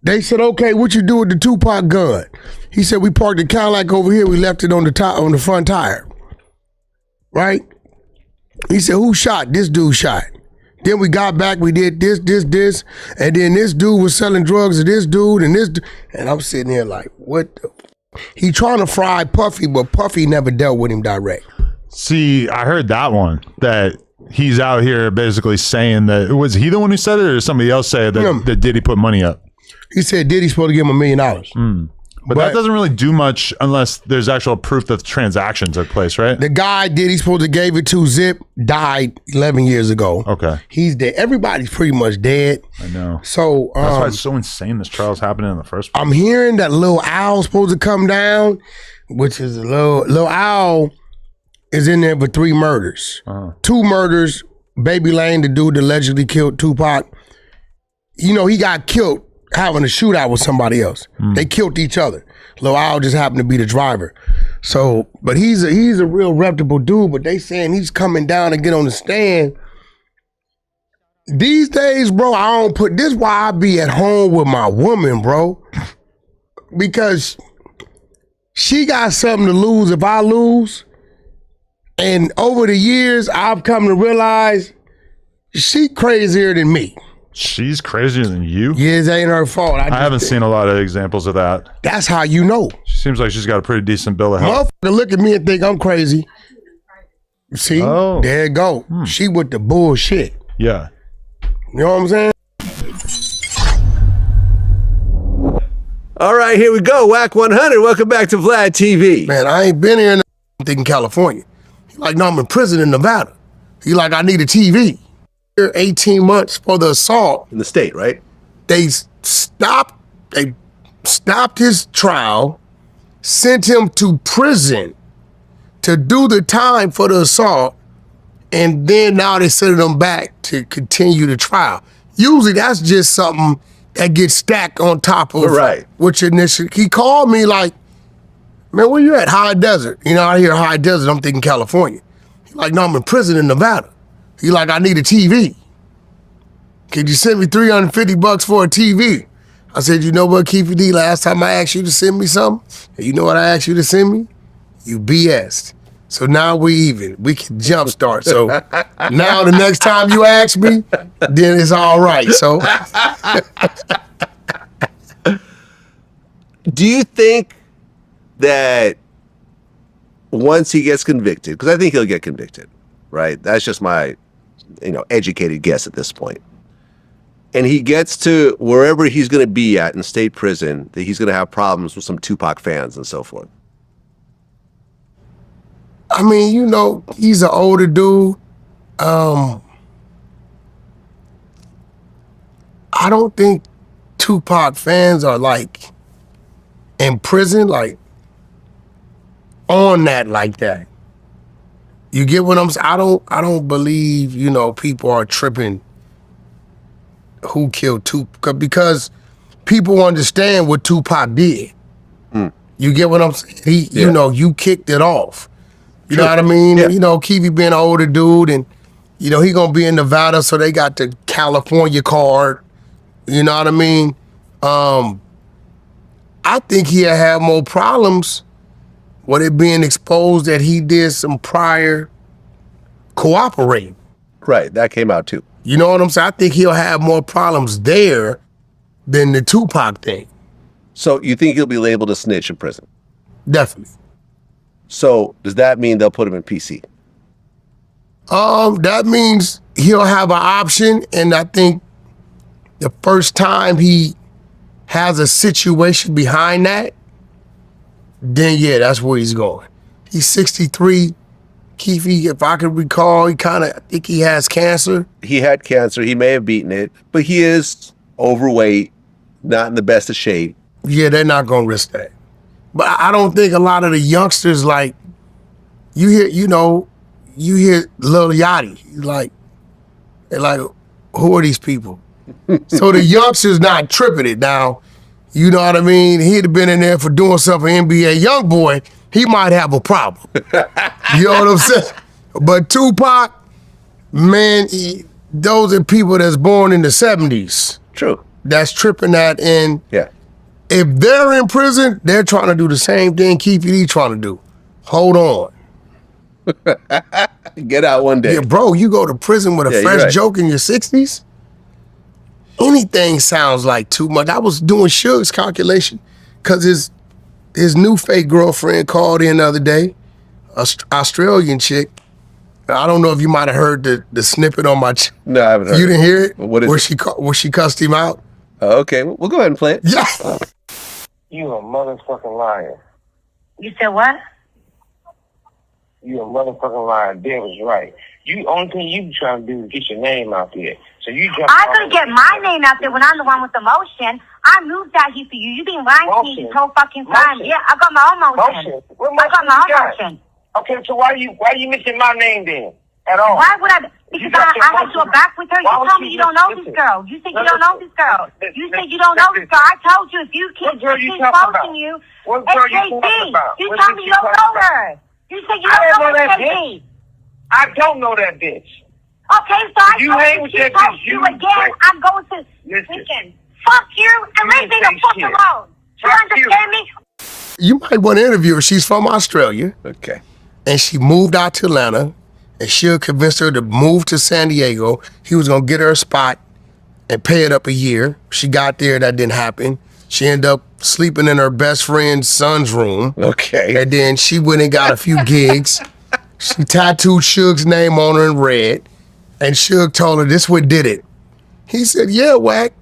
they said, okay, what you do with the Tupac gun? He said, we parked the Cadillac over here. We left it on the front tire. Right? He said, who shot? This dude shot. Then we got back, we did this, and then this dude was selling drugs to this dude and this, and I'm sitting here like, what the? He trying to fry Puffy, but Puffy never dealt with him direct. See, I heard that one, that he's out here basically saying that, was he the one who said it or somebody else said that Diddy put money up? He said Diddy's supposed to give him $1 million. But that doesn't really do much unless there's actual proof that the transaction took place, right? The guy Diddy supposed to gave it to Zip died 11 years ago. Okay. He's dead. Everybody's pretty much dead. I know. So that's why it's so insane this trial's happening in the first place. I'm hearing that Lil Al's supposed to come down, which is Lil Al is in there for 3 murders. 2 murders, Baby Lane, the dude that allegedly killed Tupac. You know, he got killed having a shootout with somebody else. They killed each other. Lil just happened to be the driver. So, but he's a real reputable dude, but they saying he's coming down to get on the stand. These days, bro, I don't put this why I be at home with my woman, bro. Because she got something to lose if I lose. And over the years, I've come to realize she crazier than me. She's crazier than you? Yeah, it ain't her fault. I haven't seen a lot of examples of that. That's how you know. She seems like she's got a pretty decent bill of health. Motherfucker look at me and think I'm crazy. See? Oh. There it go. She with the bullshit. Yeah. You know what I'm saying? All right, here we go. Whack 100. Welcome back to Vlad TV. Man, I ain't been here in thinking California. He like, no, I'm in prison in Nevada. He like, I need a TV. 18 months for the assault. In the state, right? They stopped his trial, sent him to prison to do the time for the assault, and then now they sending him back to continue the trial. Usually that's just something that gets stacked on top of which initially. He called me like, man, where you at? High Desert. You know, I hear High Desert, I'm thinking California. He like, no, I'm in prison in Nevada. He like, I need a TV. Could you send me $350 for a TV? I said, you know what, Keefe D, last time I asked you to send me something, and you know what I asked you to send me? You BS'd. So now we even. We can jumpstart. So now the next time you ask me, then it's all right. So do you think that once he gets convicted, because I think he'll get convicted, right? That's just my, educated guess at this point. And he gets to wherever he's going to be at in state prison, that he's going to have problems with some Tupac fans and so forth. I mean, he's an older dude. I don't think Tupac fans are like in prison, like on that like that. You get what I'm saying? I don't believe, people are tripping who killed Tupac because people understand what Tupac did. You get what I'm saying? You kicked it off. You know what I mean? Yeah. Keefe being an older dude and, he gonna be in Nevada, so they got the California card. You know what I mean? I think he'll have more problems with it being exposed that he did some prior cooperating. Right, that came out too. You know what I'm saying? I think he'll have more problems there than the Tupac thing. So you think he'll be labeled a snitch in prison? Definitely. So does that mean they'll put him in PC? That means he'll have an option, and I think the first time he has a situation behind that, then yeah, that's where he's going. He's 63. Keefe, if I can recall, I think he has cancer. He had cancer. He may have beaten it, but he is overweight, not in the best of shape. Yeah, they're not going to risk that. But I don't think a lot of the youngsters, like, you hear Lil Yachty, they're like, who are these people? So the youngsters not tripping it now. You know what I mean? He'd have been in there for doing something for NBA Youngboy, he might have a problem. You know what I'm saying? But Tupac, man, those are people that's born in the 70s. True. That's tripping that, and if they're in prison, they're trying to do the same thing Keefe D trying to do. Hold on. Get out one day. Yeah, bro, you go to prison with a fresh joke in your 60s? Anything sounds like too much. I was doing Suge's calculation because his new fake girlfriend called in the other day, Australian chick. I don't know if you might have heard the snippet on my. No, I haven't heard. You didn't hear it? What is it? Where she cussed him out? Oh, okay, we'll go ahead and play it. Yeah. You a motherfucking liar. You said what? You a motherfucking liar. Dad was right. Only thing you trying to do is get your name out there. So you jump. I'm gonna get my name out there when I'm the one with the motion. I moved out here for you. You've been lying to me this whole fucking time. Yeah, I got my own motion. What I got my own motion. Okay, so why you missing my name then? At all? Why would I? Because I had your back with her. You told me you don't know this girl. You said you don't know this girl. You said you don't know this girl. I told you if you keep posting you, it's KD. You told me you don't know her. You said you don't know KD. I don't know that bitch. Okay, so I told you, she posts you again, I'm going to listen. Fuck you and leave me the fuck alone. You understand me? You might want to interview her. She's from Australia. Okay. And she moved out to Atlanta. And Suge convinced her to move to San Diego. He was going to get her a spot and pay it up a year. She got there. That didn't happen. She ended up sleeping in her best friend's son's room. Okay. And then she went and got a few gigs. She tattooed Suge's name on her in red. And Suge told her this what did it. He said, yeah, Wack.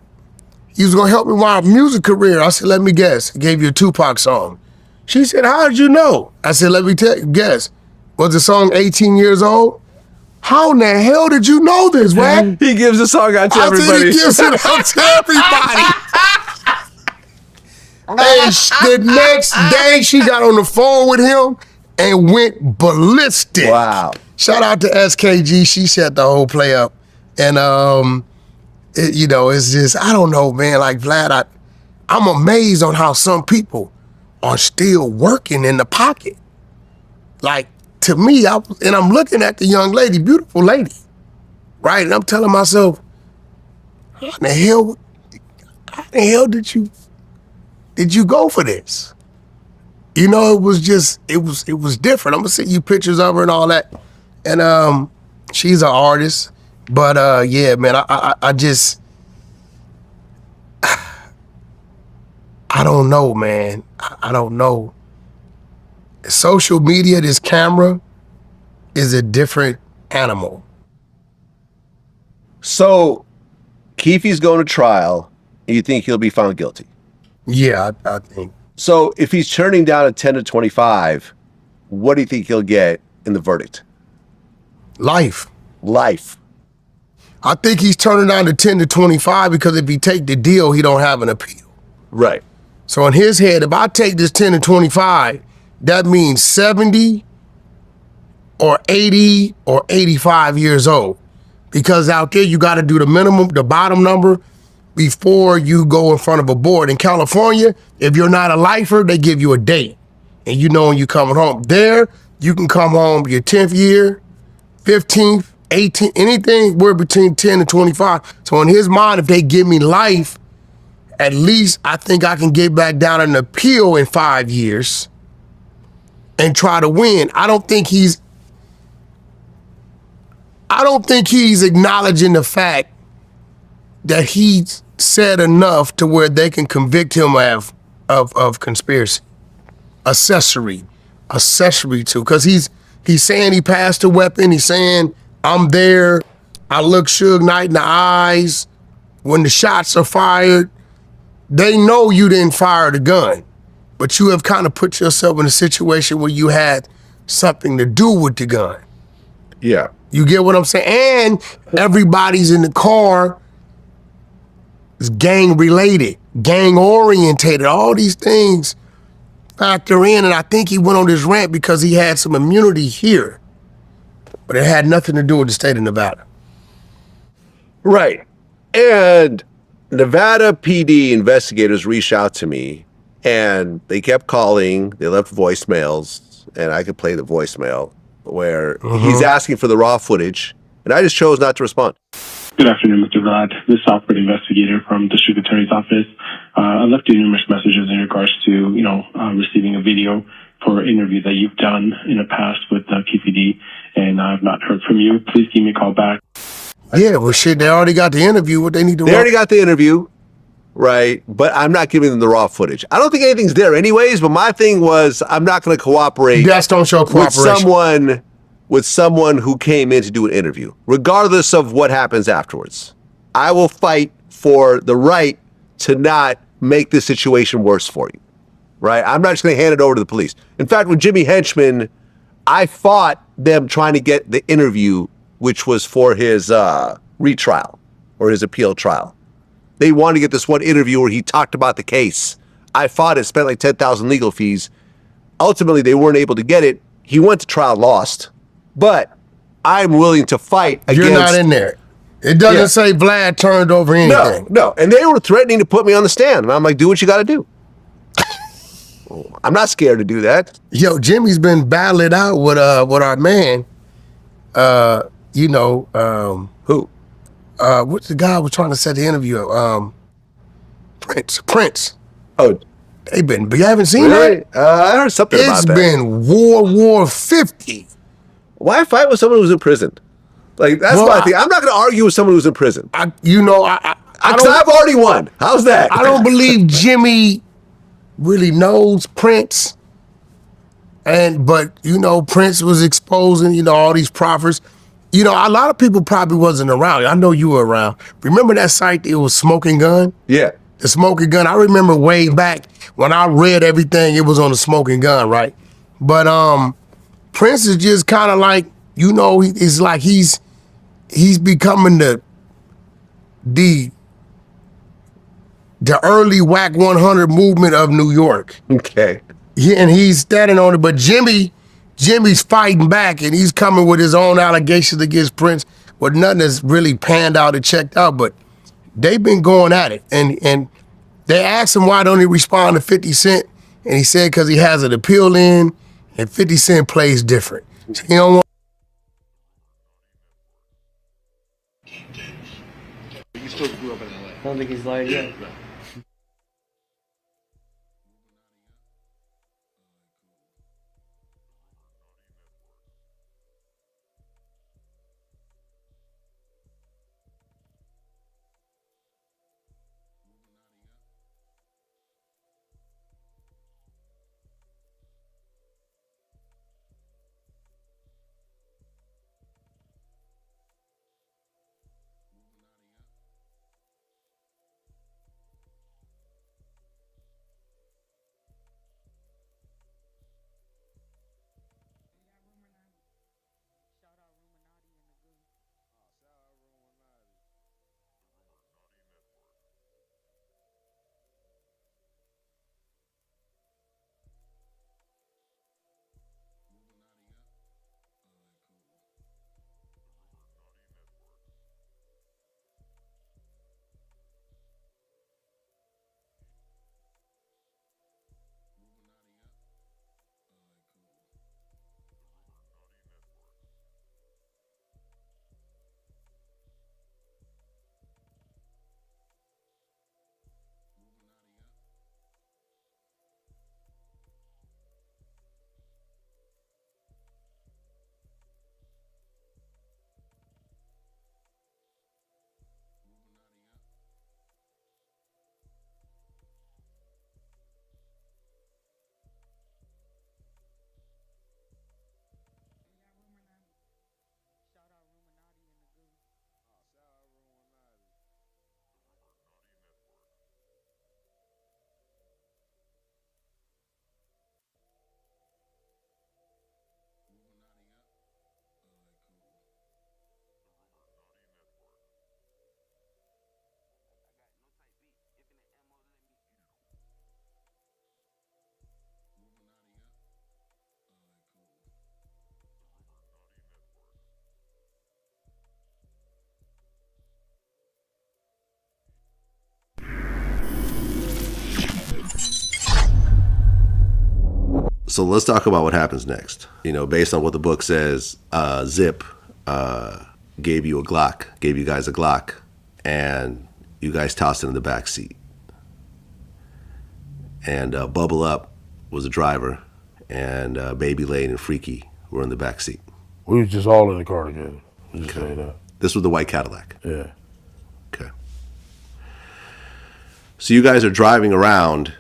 He was going to help me with my music career. I said, let me guess. He gave you a Tupac song. She said, how did you know? I said, let me guess. Was the song 18 years old? How in the hell did you know this, Wack? He gives the song out to everybody. I said he gives it out to everybody. And the next day, she got on the phone with him and went ballistic. Wow. Shout out to SKG. She set the whole play up. And, it's just, I don't know, man. Like, Vlad, I'm amazed on how some people are still working in the pocket. Like, to me, I'm looking at the young lady, beautiful lady, right? And I'm telling myself, how the hell did you go for this? You know, it was different. I'm gonna send you pictures of her and all that. And she's an artist, but yeah, man, I just I don't know, man. I don't know. Social media, this camera, is a different animal. So, Keefe's going to trial, and you think he'll be found guilty? Yeah, I think. So, if he's turning down a 10 to 25, what do you think he'll get in the verdict? Life. Life. I think he's turning down to 10 to 25 because if he take the deal, he don't have an appeal. Right. So in his head, if I take this 10 to 25, that means 70 or 80 or 85 years old. Because out there, you got to do the minimum, the bottom number, before you go in front of a board. In California, if you're not a lifer, they give you a date. And you know when you're coming home. There, you can come home your 10th year, 15th, 18th, anything, we're between 10 and 25. So in his mind, if they give me life, at least I think I can get back down an appeal in 5 years and try to win. I don't think he's acknowledging the fact that he's said enough to where they can convict him of conspiracy. Accessory to, because he's saying he passed a weapon. He's saying, I'm there. I look Suge Knight in the eyes when the shots are fired. They know you didn't fire the gun, but you have kind of put yourself in a situation where you had something to do with the gun. Yeah. You get what I'm saying? And everybody's in the car is gang related, gang orientated. All these things factor in, and I think he went on this rant because he had some immunity here, but it had nothing to do with the state of Nevada. Right. And Nevada PD investigators reached out to me, and they kept calling. They left voicemails, and I could play the voicemail where he's asking for the raw footage, and I just chose not to respond. Good afternoon, Mr. Vlad. This is Alfred investigator from District Attorney's Office. I left you numerous messages in regards to, receiving a video for an interview that you've done in the past with Keefe, and I've not heard from you. Please give me a call back. Yeah, well, shit, they already got the interview. What they need to They already got the interview, right? But I'm not giving them the raw footage. I don't think anything's there anyways, but my thing was I'm not going to cooperate. That's don't show cooperation. With someone who came in to do an interview, regardless of what happens afterwards. I will fight for the right to not make this situation worse for you, right? I'm not just going to hand it over to the police. In fact, with Jimmy Henchman, I fought them trying to get the interview, which was for his retrial or his appeal trial. They wanted to get this one interview where he talked about the case. I fought it, spent like $10,000 legal fees. Ultimately, they weren't able to get it. He went to trial, lost. But I'm willing to fight against. You're not in there. It doesn't Yeah. say Vlad turned over anything. No. And they were threatening to put me on the stand. And I'm like, do what you got to do. I'm not scared to do that. Yo, Jimmy's been battling out with our man. Who? What's the guy who was trying to set the interview up? Prince. Oh, you haven't seen really? that? I heard something about that. It's been War 50. Why fight with someone who's in prison? Like, that's Well, my thing. I'm not going to argue with someone who's in prison. I've already won. How's that? I don't believe Jimmy really knows Prince. But Prince was exposing, all these prophets. A lot of people probably wasn't around. I know you were around. Remember that site, it was Smoking Gun? Yeah. The Smoking Gun. I remember way back when I read everything, it was on the Smoking Gun, right? But Prince is just kind of like, it's like he's becoming the early WAC 100 movement of New York. Okay. Yeah, and he's standing on it. But Jimmy's fighting back, and he's coming with his own allegations against Prince. But nothing has really panned out and checked out. But they've been going at it, and they asked him why don't he respond to 50 Cent, and he said because he has an appeal in, and 50 Cent plays different. So he don't want. You still grew up in LA. I don't think he's lying yet. So let's talk about what happens next. Based on what the book says, Zip gave you guys a Glock, and you guys tossed it in the back seat. And Bubble Up was a driver, and Baby Lane and Freaky were in the back seat. We was just all in the car together. Just say that. This was the white Cadillac. Yeah. Okay. So you guys are driving around,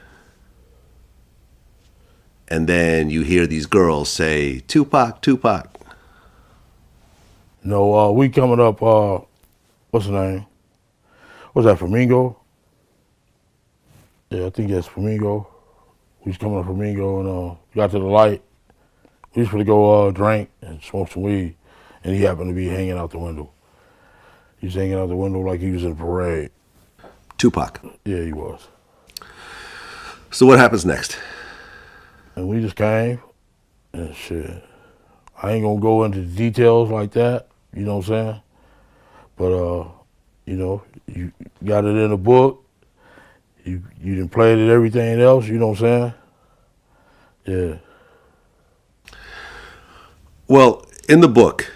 and then you hear these girls say, "Tupac, Tupac." No, we coming up, what's the name? What's that, Flamingo? Yeah, I think that's Flamingo. We was coming up Flamingo and got to the light. We was going to go drink and smoke some weed, and he happened to be hanging out the window. He was hanging out the window like he was in a parade. Tupac. Yeah, he was. So what happens next? And we just came and shit. I ain't gonna go into details like that, you know what I'm saying? But you know, you got it in the book. You done played it, everything else, you know what I'm saying? Yeah. Well, in the book,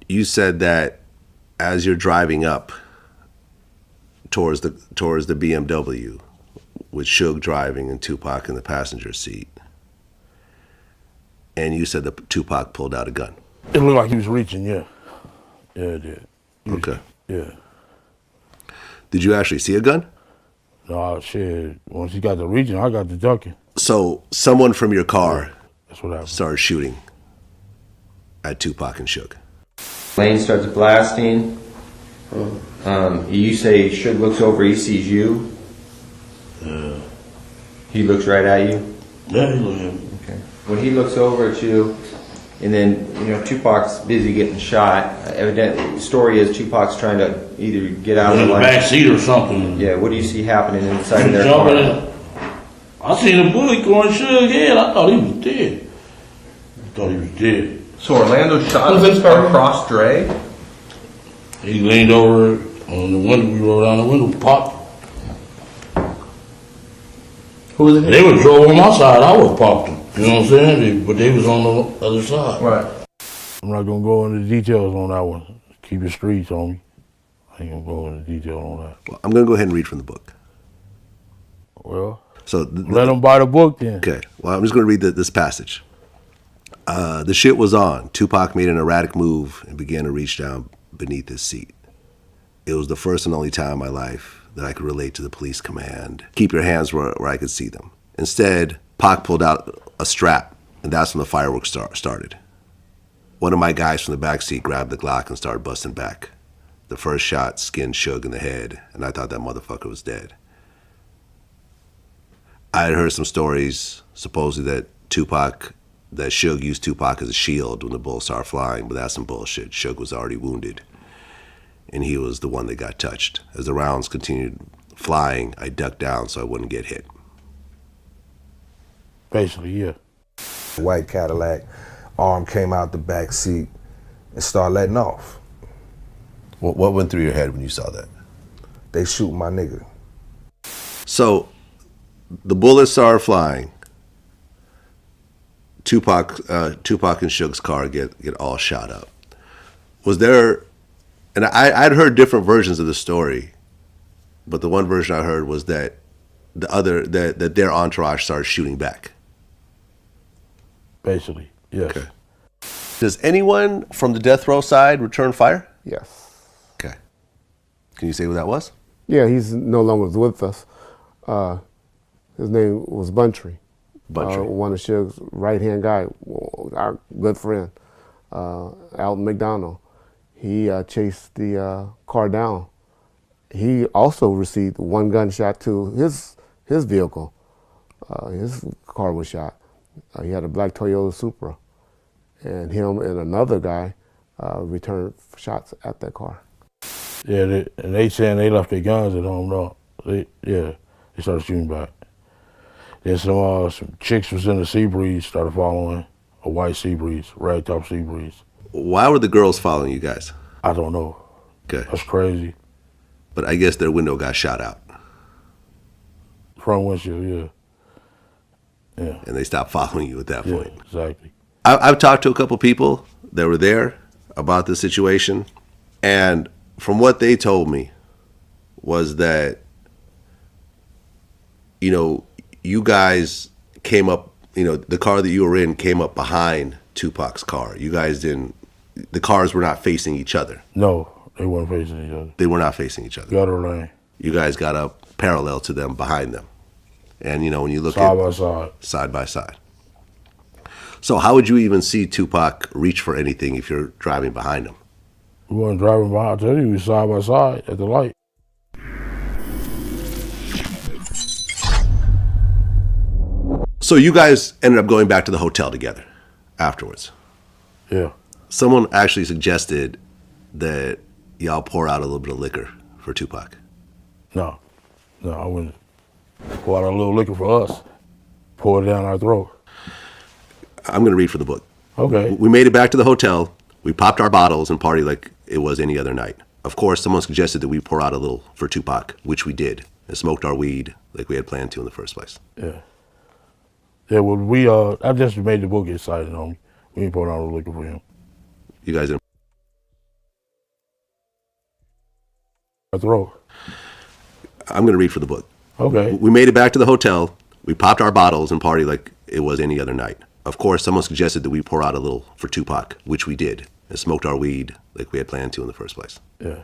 you said that as you're driving up towards the BMW, with Suge driving and Tupac in the passenger seat, and you said that Tupac pulled out a gun. It looked like he was reaching, yeah. Yeah, it did. Okay. Yeah. Did you actually see a gun? No, shit. Once he got the reaching, I got the ducking. So someone from your car That's what happened. started shooting at Tupac and Suge. Lane starts blasting. You say Suge looks over, he sees you. He looks right at you. Yeah, he looked at me. Okay. When he looks over at you, and then Tupac's busy getting shot. Evidently, the story is Tupac's trying to either get out In of the line. back seat or something. Yeah. What do you see happening inside of their Jumping car? in. I seen a bullet going Suge's head. I thought he was dead. So Orlando shot across Dre? He leaned over on the window. We rolled down the window, popped. Who was it? They was drove on my side. I was popped them. You know what I'm saying? But they was on the other side. Right. I'm not gonna go into details on that one. Keep it streets, homie. I ain't gonna go into detail on that. Well, I'm going to go ahead and read from the book. Well, so let them buy the book then. Okay. Well, I'm just going to read this passage. The shit was on. Tupac made an erratic move and began to reach down beneath his seat. It was the first and only time in my life that I could relate to the police command. Keep your hands where I could see them. Instead, Pac pulled out a strap, and that's when the fireworks started. One of my guys from the back seat grabbed the Glock and started busting back. The first shot skinned Suge in the head, and I thought that motherfucker was dead. I had heard some stories, supposedly that Suge used Tupac as a shield when the bullets started flying, but that's some bullshit. Suge was already wounded, and he was the one that got touched. As the rounds continued flying, I ducked down so I wouldn't get hit. Basically, yeah. White Cadillac, arm came out the back seat and started letting off. What went through your head when you saw that? They shoot my nigga. So the bullets started flying. Tupac and Suge's car get all shot up. Was there, and I'd heard different versions of the story, but the one version I heard was that that their entourage started shooting back. Basically, yes. Okay. Does anyone from the death row side return fire? Yes. Okay. Can you say who that was? Yeah, he's no longer with us. His name was Buntry. Buntry. One of Suge's right-hand guy, our good friend, Alton McDonald. He chased the car down. He also received one gunshot to his vehicle. His car was shot. He had a black Toyota Supra. And him and another guy returned shots at that car. Yeah, they saying they left their guns at home, though. They started shooting back. Then some chicks was in the sea breeze, started following a white sea breeze, ragtop sea breeze. Why were the girls following you guys? I don't know. Okay. That's crazy. But I guess their window got shot out. Front windshield, yeah. Yeah. And they stopped following you at that point. Exactly. I've talked to a couple people that were there about this situation, and from what they told me was that, you guys came up, the car that you were in came up behind Tupac's car. You guys the cars were not facing each other. No, they weren't facing each other. They were not facing each other. Gutter lane. You guys got up parallel to them, behind them. And, when you look side by side. So how would you even see Tupac reach for anything if you're driving behind him? We weren't driving behind. I tell you, we were side by side at the light. So you guys ended up going back to the hotel together afterwards. Yeah. Someone actually suggested that y'all pour out a little bit of liquor for Tupac. No, I wouldn't. Pour out a little liquor for us. Pour it down our throat. I'm going to read from the book. Okay. We made it back to the hotel. We popped our bottles and partied like it was any other night. Of course, someone suggested that we pour out a little for Tupac, which we did, and smoked our weed like we had planned to in the first place. Yeah. Yeah, well, I just made the book excited, homie. We ain't putting out no liquor for him. You guys didn't. I'm going to read for the book. Okay. We made it back to the hotel. We popped our bottles and partied like it was any other night. Of course, someone suggested that we pour out a little for Tupac, which we did, and smoked our weed like we had planned to in the first place. Yeah.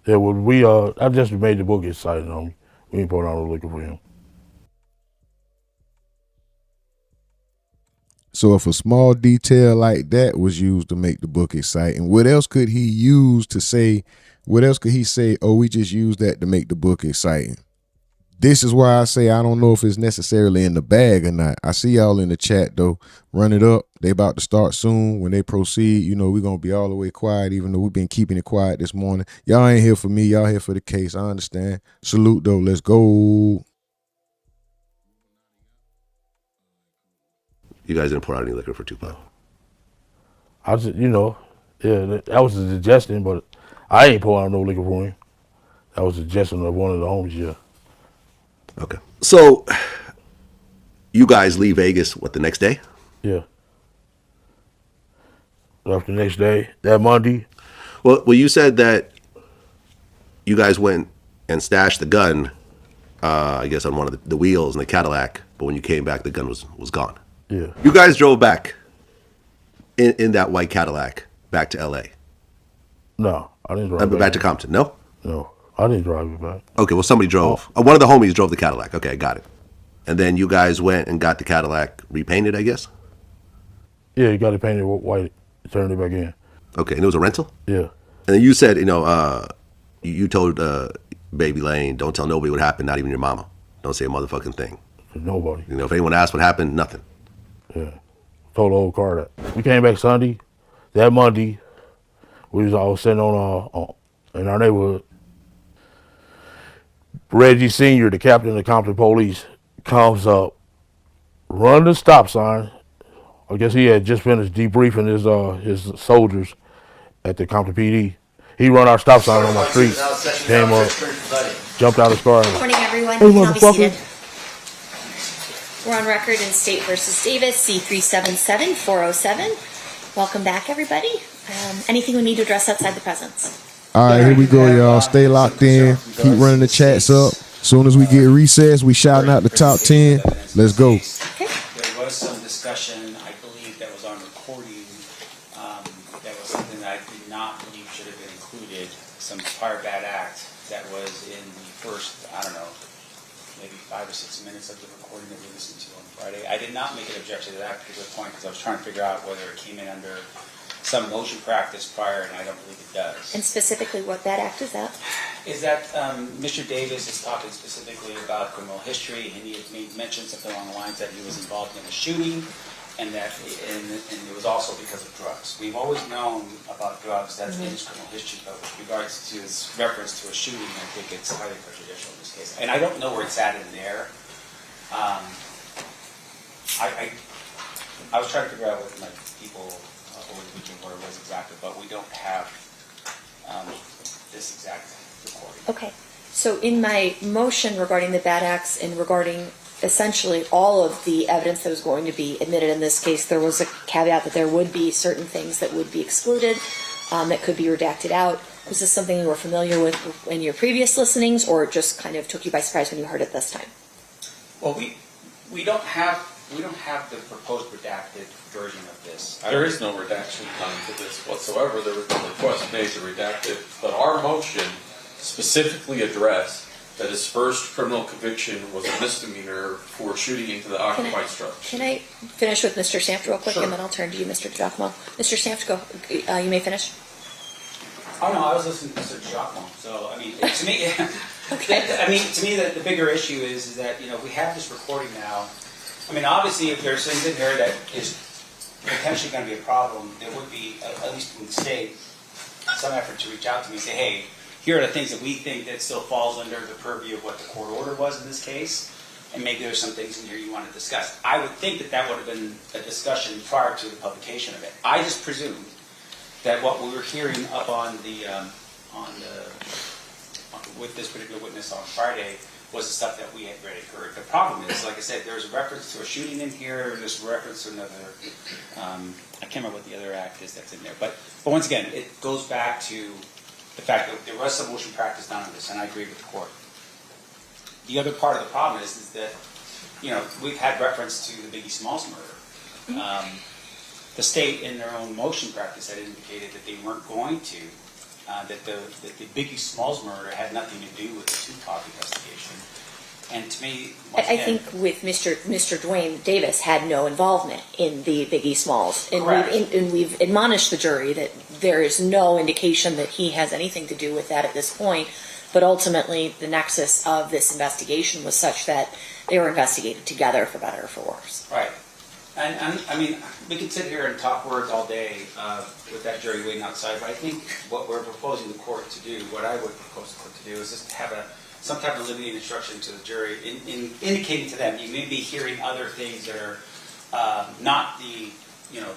Yeah, well, I just made the book excited, homie. We ain't putting out no liquor for him. So if a small detail like that was used to make the book exciting, what else could he use to say? What else could he say? Oh, we just used that to make the book exciting. This is why I say I don't know if it's necessarily in the bag or not. I see y'all in the chat though. Run it up. They about to start soon. When they proceed, you know, we're going to be all the way quiet, even though we've been keeping it quiet this morning. Y'all ain't here for me. Y'all here for the case. I understand. Salute though. Let's go. You guys didn't pour out any liquor for Tupac. I just, that was a suggestion, but I ain't pouring out no liquor for him. That was a suggestion of one of the homies, yeah. Okay. So, you guys leave Vegas, the next day? Yeah. Left the next day, that Monday. Well, you said that you guys went and stashed the gun, I guess, on one of the wheels in the Cadillac, but when you came back, the gun was gone. Yeah. You guys drove back in that white Cadillac back to L.A. No, I didn't drive back to Compton, no? No, I didn't drive it back. Okay, well, somebody drove. One of the homies drove the Cadillac. Okay, I got it. And then you guys went and got the Cadillac repainted, I guess? Yeah, you got it painted white, turned it back in. Okay, and it was a rental? Yeah. And then you said, you told Baby Lane, don't tell nobody what happened, not even your mama. Don't say a motherfucking thing. Nobody. If anyone asked what happened, nothing. Yeah. Told the whole car that. We came back Sunday. That Monday, we was all sitting in our neighborhood. Reggie Sr., the captain of the Compton Police, comes up, run the stop sign. I guess he had just finished debriefing his soldiers at the Compton PD. He run our stop sign on my street, came up, jumped out of his car. Good morning, everyone. Hey, You can all be motherfucker. seated. We're on record in State versus Davis, C377407. Welcome back, everybody. Anything we need to address outside the presence? All right, here we go, y'all. Stay locked in. Keep running the chats up. Soon as we get recessed, we shouting out the top 10. Let's go. There was some discussion, I believe, that was on recording. That was something that I did not believe should have been included. Some prior bad act that was in the first, I don't know, maybe 5 or 6 minutes of the recording that we listened to on Friday. I did not make an objection to that particular point because I was trying to figure out whether it came in under some motion practice prior, and I don't believe it does. And specifically, what that act is that? Is that Mr. Davis is talking specifically about criminal history, and he had mentioned something along the lines that he was involved in a shooting, and that and it was also because of drugs. We've always known about drugs, that's in his criminal history, but with regards to his reference to a shooting, I think it's highly prejudicial in this case. And I don't know where it's at in there. I was trying to figure out with my people over the weekend where it was exactly, but we don't have this exact recording. Okay. So in my motion regarding the bad acts and regarding essentially all of the evidence that was going to be admitted in this case, there was a caveat that there would be certain things that would be excluded, that could be redacted out. Was this something you were familiar with in your previous listenings, or it just kind of took you by surprise when you heard it this time? Well, we don't have the proposed redacted version of this. There is no redaction done to this whatsoever. There was no request made to redact it, but our motion specifically addressed that his first criminal conviction was a misdemeanor for shooting into the occupied structure. Can I finish with Mr. Samft real quick, Sure. and then I'll turn to you, Mr. DiGiacomo. Mr. Samft, go. You may finish. Oh no, I was listening to Mr. Giacomo. So I mean, to me, to me, the bigger issue is that we have this recording now. I mean, obviously, if there's things in here that is potentially going to be a problem, there would be, at least from the state, some effort to reach out to me and say, hey, here are the things that we think that still falls under the purview of what the court order was in this case. and maybe there's some things in here you want to discuss. I would think that that would have been a discussion prior to the publication of it. I just presumed that what we were hearing up on with this particular witness on Friday was the stuff that we had already heard. The problem is, like I said, there's a reference to a shooting in here, there's a reference to another, I can't remember what the other act is that's in there. But once again, it goes back to the fact that there was some motion practice done on this, and I agree with the court. The other part of the problem is that, you know, we've had reference to the Biggie Smalls murder. The state, in their own motion practice, had indicated that they weren't going to, that the Biggie Smalls murder had nothing to do with the Tupac investigation. And to me, I think with Mr. Dwayne Davis had no involvement in the Biggie Smalls, and we've admonished the jury that there is no indication that he has anything to do with that at this point. But ultimately, the nexus of this investigation was such that they were investigated together, for better or for worse. Right. And I mean, we could sit here and talk words all day with that jury waiting outside, but I think what we're proposing the court to do, what I would propose the court to do, is just have some type of limiting instruction to the jury, in indicating to them you may be hearing other things that are not the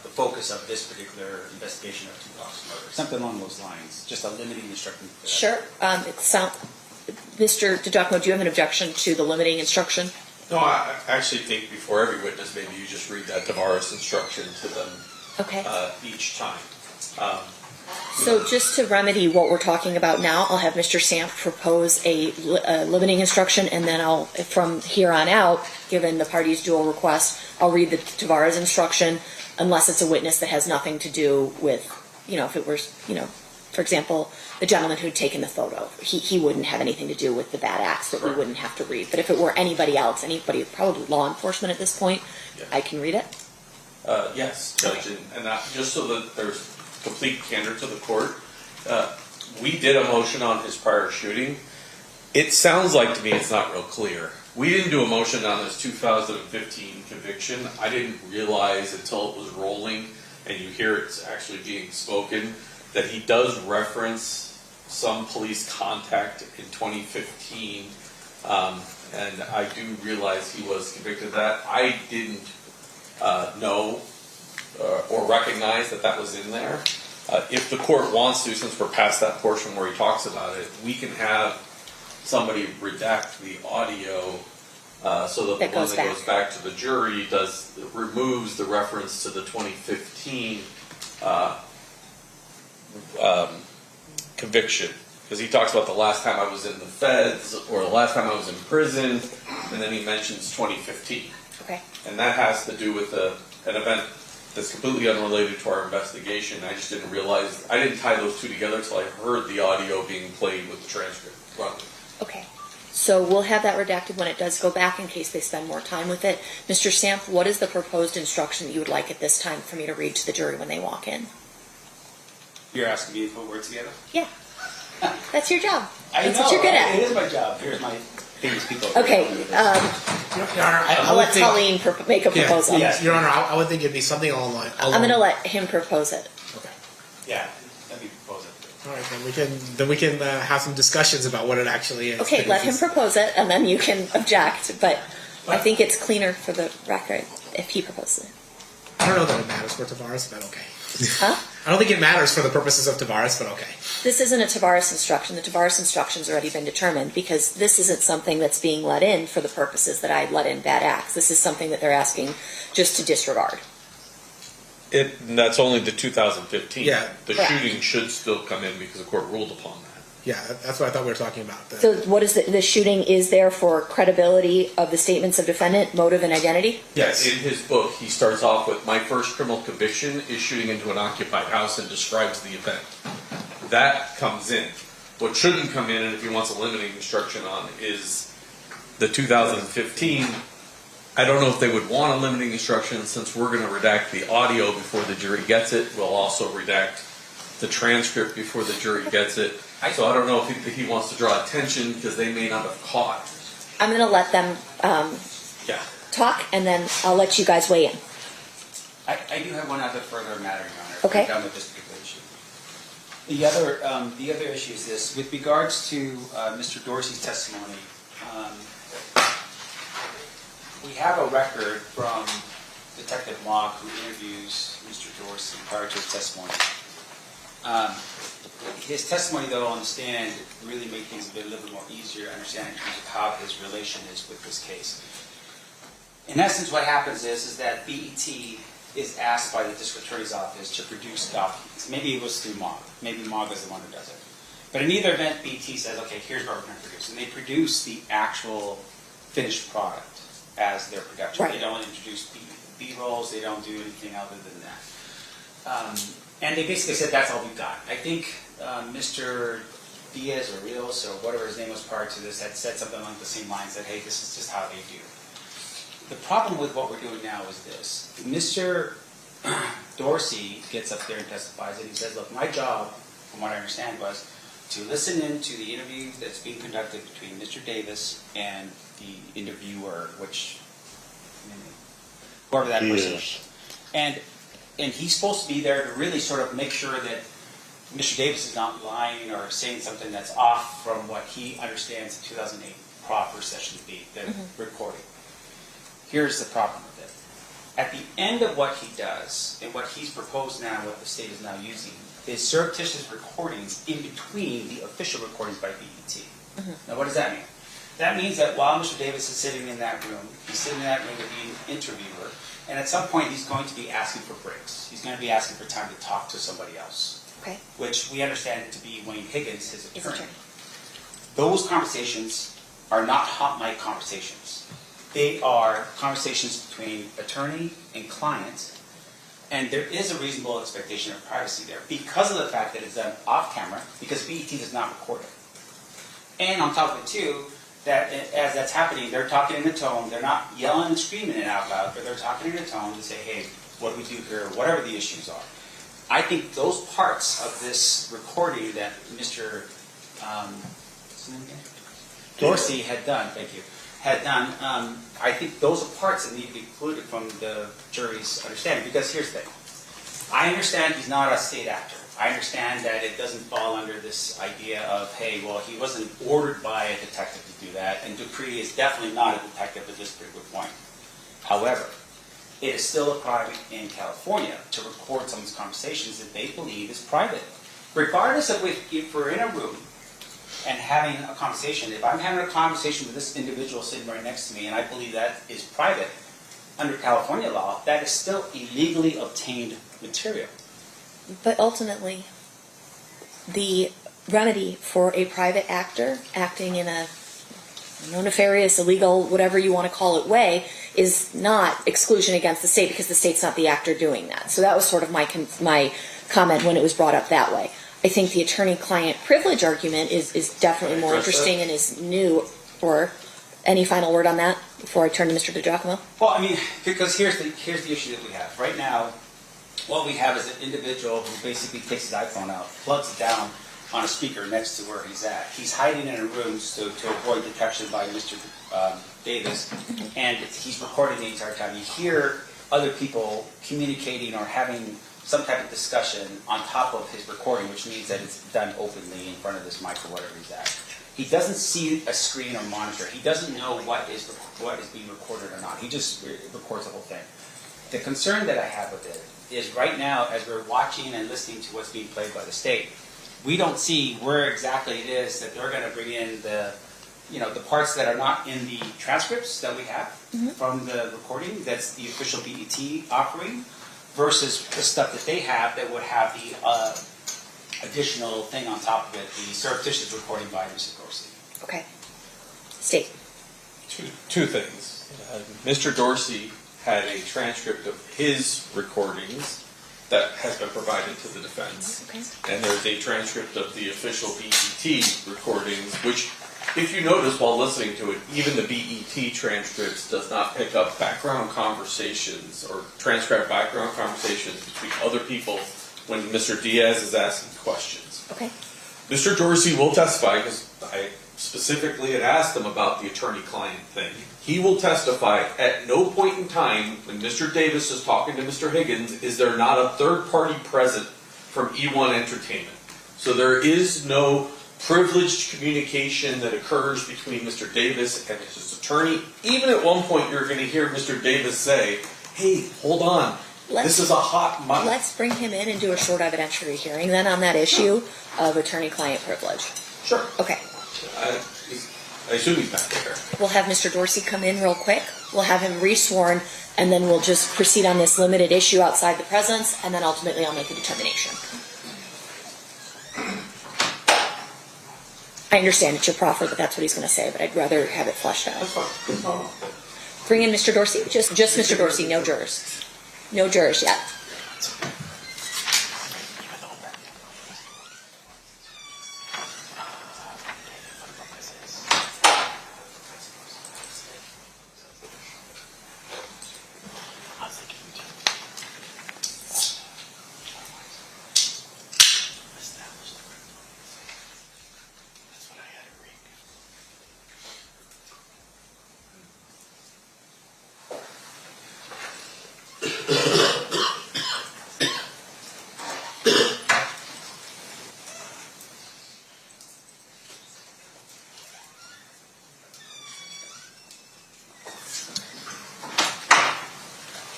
focus of this particular investigation of Tupac's murder. Something along those lines. Just a limiting instruction. Sure. Mr. DiGiacomo, do you have an objection to the limiting instruction? No, I actually think before every witness, maybe you just read that Tavares instruction to them each time. So just to remedy what we're talking about now, I'll have Mr. Samp propose a limiting instruction, and then I'll, from here on out, given the party's dual request, I'll read the Tavares instruction, unless it's a witness that has nothing to do with, if it were, for example, the gentleman who'd taken the photo, he wouldn't have anything to do with the bad acts that we wouldn't have to read. But if it were anybody else, anybody, probably law enforcement at this point, I can read it? Yes, Judge, and just so that there's complete candor to the court, we did a motion on his prior shooting. It sounds like to me it's not real clear. We didn't do a motion on his 2015 conviction. I didn't realize until it was rolling and you hear it's actually being spoken that he does reference some police contact in 2015, and I do realize he was convicted of that. I didn't know or recognize that was in there. If the court wants to, since we're past that portion where he talks about it, we can have somebody redact the audio so that the one that goes back to the jury removes the reference to the 2015 conviction, because he talks about the last time I was in the feds or the last time I was in prison, and then he mentions 2015. Okay. And that has to do with an event that's completely unrelated to our investigation. I just didn't realize, I didn't tie those two together until I heard the audio being played with the transcript running. Okay. So we'll have that redacted when it does go back in case they spend more time with it. Mr. Samp, what is the proposed instruction that you would like at this time for me to read to the jury when they walk in? You're asking me to put words together? Yeah. That's your job. That's what you're good at. It is my job. Here's my famous people. Okay. Your Honor, I'll let Colleen make a proposal. Yes, Your Honor, I would think it'd be something along the line. I'm going to let him propose it. Okay. Yeah, let me propose it. All right, then we can have some discussions about what it actually is. Okay, let him propose it, and then you can object. But I think it's cleaner for the record if he proposes it. I don't know that it matters for Tavares, but okay. Huh? I don't think it matters for the purposes of Tavares, but okay. This isn't a Tavares instruction. The Tavares instruction's already been determined because this isn't something that's being let in for the purposes that I let in bad acts. This is something that they're asking just to disregard. That's only the 2015. Yeah. The shooting should still come in because the court ruled upon that. Yeah, that's what I thought we were talking about. So what is the shooting is there for credibility of the statements of defendant, motive, and identity? Yes. In his book, he starts off with, my first criminal conviction is shooting into an occupied house, and describes the event. That comes in. What shouldn't come in, and if he wants a limiting instruction on, is the 2015. I don't know if they would want a limiting instruction, since we're going to redact the audio before the jury gets it. We'll also redact the transcript before the jury gets it. So I don't know if he wants to draw attention because they may not have caught. I'm going to let them talk, and then I'll let you guys weigh in. I do have one other further matter, Your Honor. Okay. We're done with this particular issue. The other issue is this. With regards to Mr. Dorsey's testimony, we have a record from Detective Mock, who interviews Mr. Dorsey prior to his testimony. His testimony, though, on the stand really made things a little bit more easier to understand in terms of how his relation is with this case. In essence, what happens is that BET is asked by the district attorney's office to produce documents. Maybe it was through MOG. Maybe MOG is the one who does it. But in either event, BET says, okay, here's what we're going to produce. And they produce the actual finished product as their production. Right. They don't introduce B-rolls. They don't do anything other than that. And they basically said, that's all we've got. I think Mr. Diaz or Rios or whatever his name was prior to this had said something along the same lines that, hey, this is just how they do. The problem with what we're doing now is this. Mr. Dorsey gets up there and testifies and he says, look, my job, from what I understand, was to listen in to the interview that's being conducted between Mr. Davis and the interviewer, whoever that person is. And he's supposed to be there to really sort of make sure that Mr. Davis is not lying or saying something that's off from what he understands the 2008 proper session to be, the recording. Here's the problem with it. At the end of what he does, and what he's proposed now, what the state is now using, is surreptitious recordings in between the official recordings by BET. Now, what does that mean? That means that while Mr. Davis is sitting in that room, he's sitting in that room with the interviewer, and at some point he's going to be asking for breaks. He's going to be asking for time to talk to somebody else. Okay. Which we understand to be Wayne Higgins, his attorney. Those conversations are not hot mic conversations. They are conversations between attorney and client, and there is a reasonable expectation of privacy there because of the fact that it's done off camera, because BET does not record it. And on top of it too, that as that's happening, they're talking in a tone, they're not yelling and screaming it out loud, but they're talking in a tone to say, hey, what do we do here, whatever the issues are. I think those parts of this recording that Mr. Dorsey had done, I think those are parts that need to be included from the jury's understanding, because here's the thing. I understand he's not a state actor. I understand that it doesn't fall under this idea of, hey, well, he wasn't ordered by a detective to do that, and Dupree is definitely not a detective at this particular point. However, it is still a crime in California to record someone's conversations that they believe is private. Regardless of if we're in a room and having a conversation, if I'm having a conversation with this individual sitting right next to me and I believe that is private, under California law, that is still illegally obtained material. But ultimately, the remedy for a private actor acting in a nefarious, illegal, whatever you want to call it way, is not exclusion against the state, because the state's not the actor doing that. So that was sort of my comment when it was brought up that way. I think the attorney-client privilege argument is definitely more interesting and is new. Or any final word on that before I turn to Mr. DiGiacomo? Well, I mean, because here's the issue that we have. Right now, what we have is an individual who basically takes his iPhone out, plugs it down on a speaker next to where he's at. He's hiding in a room to avoid detection by Mr. Davis, and he's recording the entire time. You hear other people communicating or having some type of discussion on top of his recording, which means that it's done openly in front of this mic or whatever he's at. He doesn't see a screen or monitor. He doesn't know what is being recorded or not. He just records the whole thing. The concern that I have with it is right now, as we're watching and listening to what's being played by the state, we don't see where exactly it is that they're going to bring in the parts that are not in the transcripts that we have from the recording, that's the official BET offering, versus the stuff that they have that would have the additional thing on top of it, the surreptitious recording by Mr. Dorsey. Okay. State. Two things. Mr. Dorsey had a transcript of his recordings that has been provided to the defense. Okay. And there's a transcript of the official BET recordings, which, if you notice while listening to it, even the BET transcripts does not pick up background conversations or transcribe background conversations between other people when Mr. Diaz is asking questions. Okay. Mr. Dorsey will testify, because I specifically had asked him about the attorney-client thing. He will testify at no point in time when Mr. Davis is talking to Mr. Higgins is there not a third party present from E1 Entertainment. So there is no privileged communication that occurs between Mr. Davis and his attorney. Even at one point, you're going to hear Mr. Davis say, "Hey, hold on. This is a hot mic." Let's bring him in and do a short evidentiary hearing then on that issue of attorney-client privilege. Sure. Okay. I assume he's not there. We'll have Mr. Dorsey come in real quick. We'll have him resworn, and then we'll just proceed on this limited issue outside the presence, and then ultimately I'll make a determination. I understand it's your proffer that that's what he's going to say, but I'd rather have it fleshed out. That's fine. Bring in Mr. Dorsey. Just Mr. Dorsey, no jurors. No jurors yet.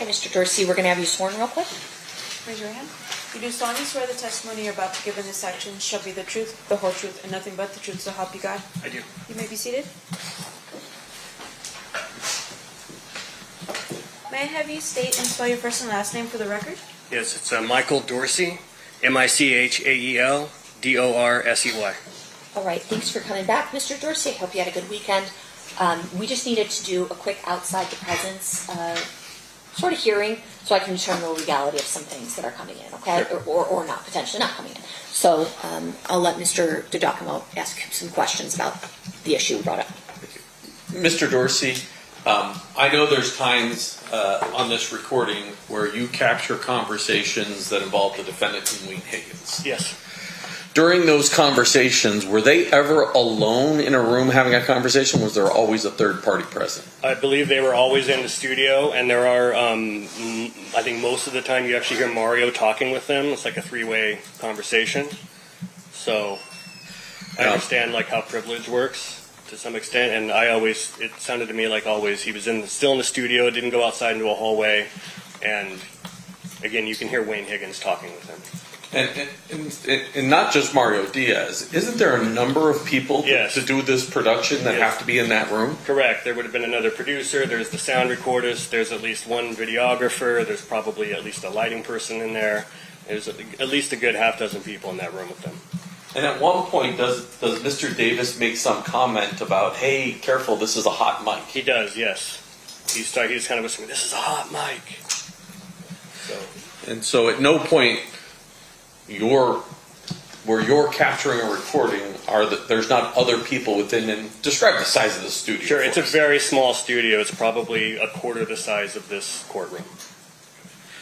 Okay, Mr. Dorsey, we're going to have you sworn real quick. Raise your hand. You do solemnly swear the testimony you're about to give in this action shall be the truth, the whole truth, and nothing but the truth, so help you God? I do. You may be seated. May I have you state and spell your first and last name for the record? Yes, it's Michael Dorsey, Michael Dorsey. All right, thanks for coming back, Mr. Dorsey. I hope you had a good weekend. We just needed to do a quick outside the presence sort of hearing so I can determine the legality of some things that are coming in, okay? Sure. Or not, potentially not coming in. So I'll let Mr. DiGiacomo ask some questions about the issue we brought up. Mr. Dorsey, I know there's times on this recording where you capture conversations that involve the defendant and Wayne Higgins. Yes. During those conversations, were they ever alone in a room having a conversation? Was there always a third party present? I believe they were always in the studio, and there are, I think most of the time you actually hear Mario talking with them. It's like a three-way conversation. So I understand like how privilege works to some extent, and it sounded to me like always he was still in the studio, didn't go outside into a hallway, and again, you can hear Wayne Higgins talking with him. And not just Mario Diaz. Isn't there a number of people to do this production that have to be in that room? Correct. There would have been another producer. There's the sound recordist. There's at least one videographer. There's probably at least a lighting person in there. There's at least a good half dozen people in that room with them. And at one point, does Mr. Davis make some comment about, "Hey, careful, this is a hot mic"? He does, yes. He's kind of whispering, "This is a hot mic." So at no point where you're capturing or recording there's not other people within, and describe the size of the studio. Sure, it's a very small studio. It's probably a quarter the size of this courtroom.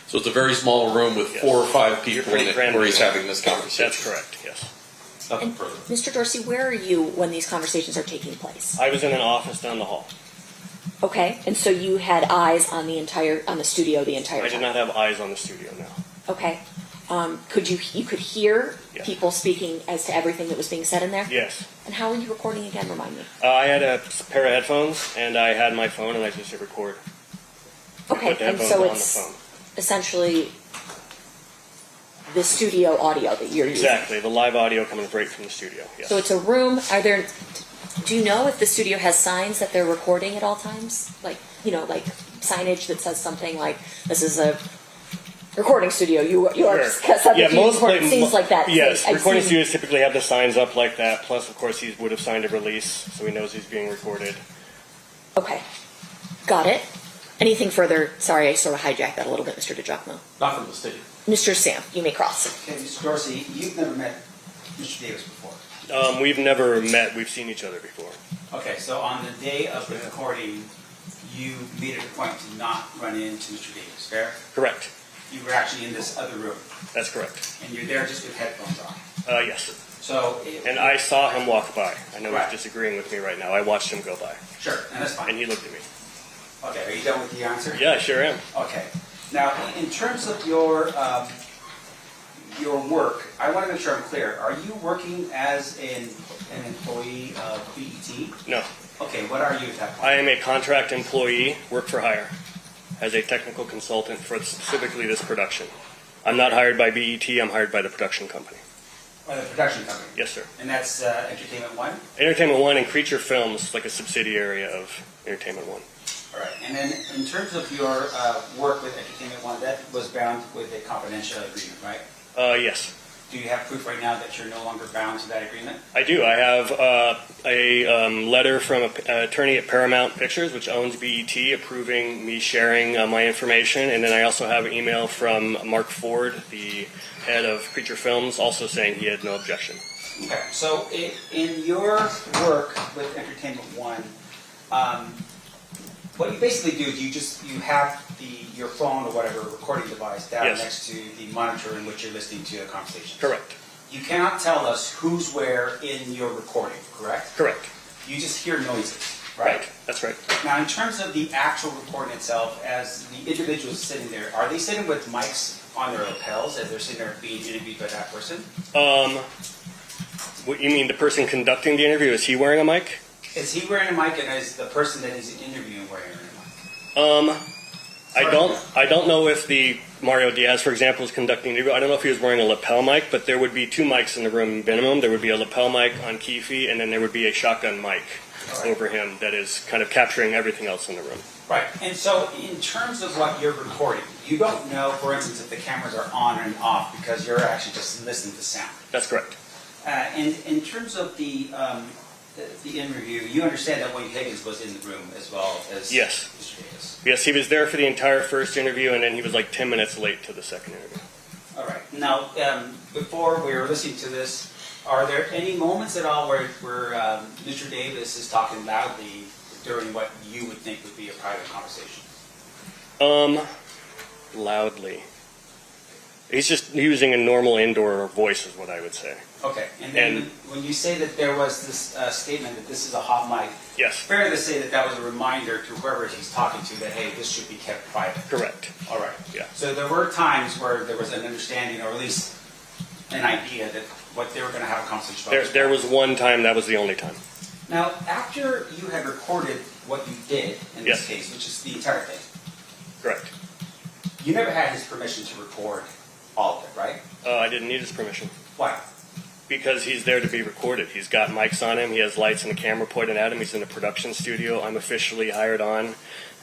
So it's a very small room with 4 or 5 people in it where he's having this conversation. That's correct, yes. Nothing further. Mr. Dorsey, where are you when these conversations are taking place? I was in an office down the hall. Okay, and so you had eyes on the studio the entire time? I did not have eyes on the studio, no. Okay. You could hear people speaking as to everything that was being said in there? Yes. And how were you recording again? Remind me. I had a pair of headphones, and I had my phone, and I just hit record. Okay, and so it's essentially the studio audio that you're using. Exactly, the live audio coming right from the studio. Yes. So it's a room. Do you know if the studio has signs that they're recording at all times? Like signage that says something like, "This is a recording studio. You are subject to recording." Things like that. Yes, recording studios typically have the signs up like that. Plus, of course, he would have signed a release, so he knows he's being recorded. Okay, got it. Anything further? Sorry, I sort of hijacked that a little bit, Mr. DiGiacomo. Not from the state. Mr. Sam, you may cross. Okay, Mr. Dorsey, you've never met Mr. Davis before. We've never met. We've seen each other before. Okay, so on the day of the recording, you made it a point to not run into Mr. Davis, fair? Correct. You were actually in this other room. That's correct. And you're there just with headphones on. Yes. So. And I saw him walk by. I know he's disagreeing with me right now. I watched him go by. Sure, and that's fine. And he looked at me. Okay, are you done with the answer? Yeah, I sure am. Okay. Now, in terms of your your work, I want to make sure I'm clear. Are you working as an employee of BET? No. Okay, what are you at that point? I am a contract employee, work for hire, as a technical consultant for specifically this production. I'm not hired by BET, I'm hired by the production company. By the production company? Yes, sir. And that's Entertainment One? Entertainment One and Creature Films, like a subsidiary of Entertainment One. All right. And then in terms of your work with Entertainment One, that was bound with a confidential agreement, right? Yes. Do you have proof right now that you're no longer bound to that agreement? I do. I have a letter from an attorney at Paramount Pictures, which owns BET, approving me sharing my information. And then I also have an email from Mark Ford, the head of Creature Films, also saying he had no objection. Okay. So in your work with Entertainment One, what you basically do is you have your phone or whatever recording device down next to the monitor in which you're listening to a conversation. Correct. You cannot tell us who's where in your recording, correct? Correct. You just hear noises, right? That's right. Now, in terms of the actual recording itself, as the individuals sitting there, are they sitting with mics on their lapels as they're sitting there being interviewed by that person? What you mean, the person conducting the interview, is he wearing a mic? Is he wearing a mic, and is the person that he's interviewing wearing a mic? I don't know if the Mario Diaz, for example, is conducting the interview. I don't know if he was wearing a lapel mic, but there would be 2 mics in the room minimum. There would be a lapel mic on Keefe, and then there would be a shotgun mic over him that is kind of capturing everything else in the room. Right. And so in terms of what you're recording, you don't know, for instance, if the cameras are on and off because you're actually just listening to sound. That's correct. And in terms of the interview, you understand that Wayne Higgins was in the room as well as Yes. Mr. Davis. Yes, he was there for the entire first interview, and then he was like 10 minutes late to the second interview. All right. Now, before we were listening to this, are there any moments at all where Mr. Davis is talking loudly during what you would think would be a private conversation? Loudly. He's just using a normal indoor voice is what I would say. Okay. And then when you say that there was this statement that this is a hot mic, yes, fair to say that that was a reminder to whoever he's talking to that, hey, this should be kept private. Correct. All right. Yeah. So there were times where there was an understanding, or at least an idea that what they were going to have a conversation about. There was one time, that was the only time. Now, after you had recorded what you did in this case, which is the entire thing. Correct. You never had his permission to record all of it, right? I didn't need his permission. Why? Because he's there to be recorded. He's got mics on him. He has lights and a camera pointed at him. He's in a production studio. I'm officially hired on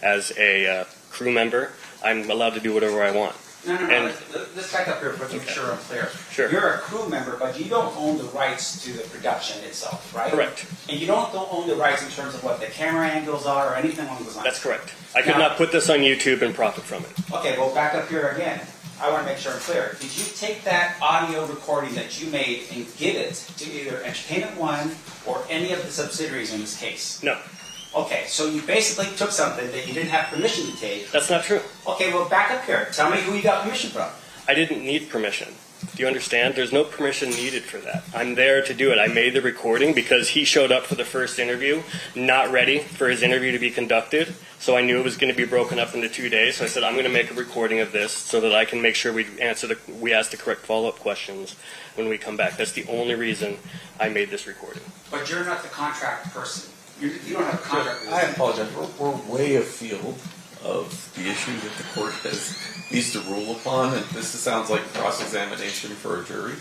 as a crew member. I'm allowed to do whatever I want. No. Let's back up here to make sure I'm clear. Sure. You're a crew member, but you don't own the rights to the production itself, right? Correct. And you don't own the rights in terms of what the camera angles are or anything along those lines. That's correct. I could not put this on YouTube and profit from it. Okay, well, back up here again. I want to make sure I'm clear. Did you take that audio recording that you made and give it to either Entertainment One or any of the subsidiaries in this case? No. Okay, so you basically took something that you didn't have permission to take. That's not true. Okay, well, back up here. Tell me who you got permission from. I didn't need permission. Do you understand? There's no permission needed for that. I'm there to do it. I made the recording because he showed up for the first interview, not ready for his interview to be conducted. So I knew it was going to be broken up into 2 days. So I said, I'm going to make a recording of this so that I can make sure we ask the correct follow-up questions when we come back. That's the only reason I made this recording. But you're not the contract person. You don't have a contract with I apologize. We're way afield of the issue that the court needs to rule upon, and this sounds like cross-examination for a jury.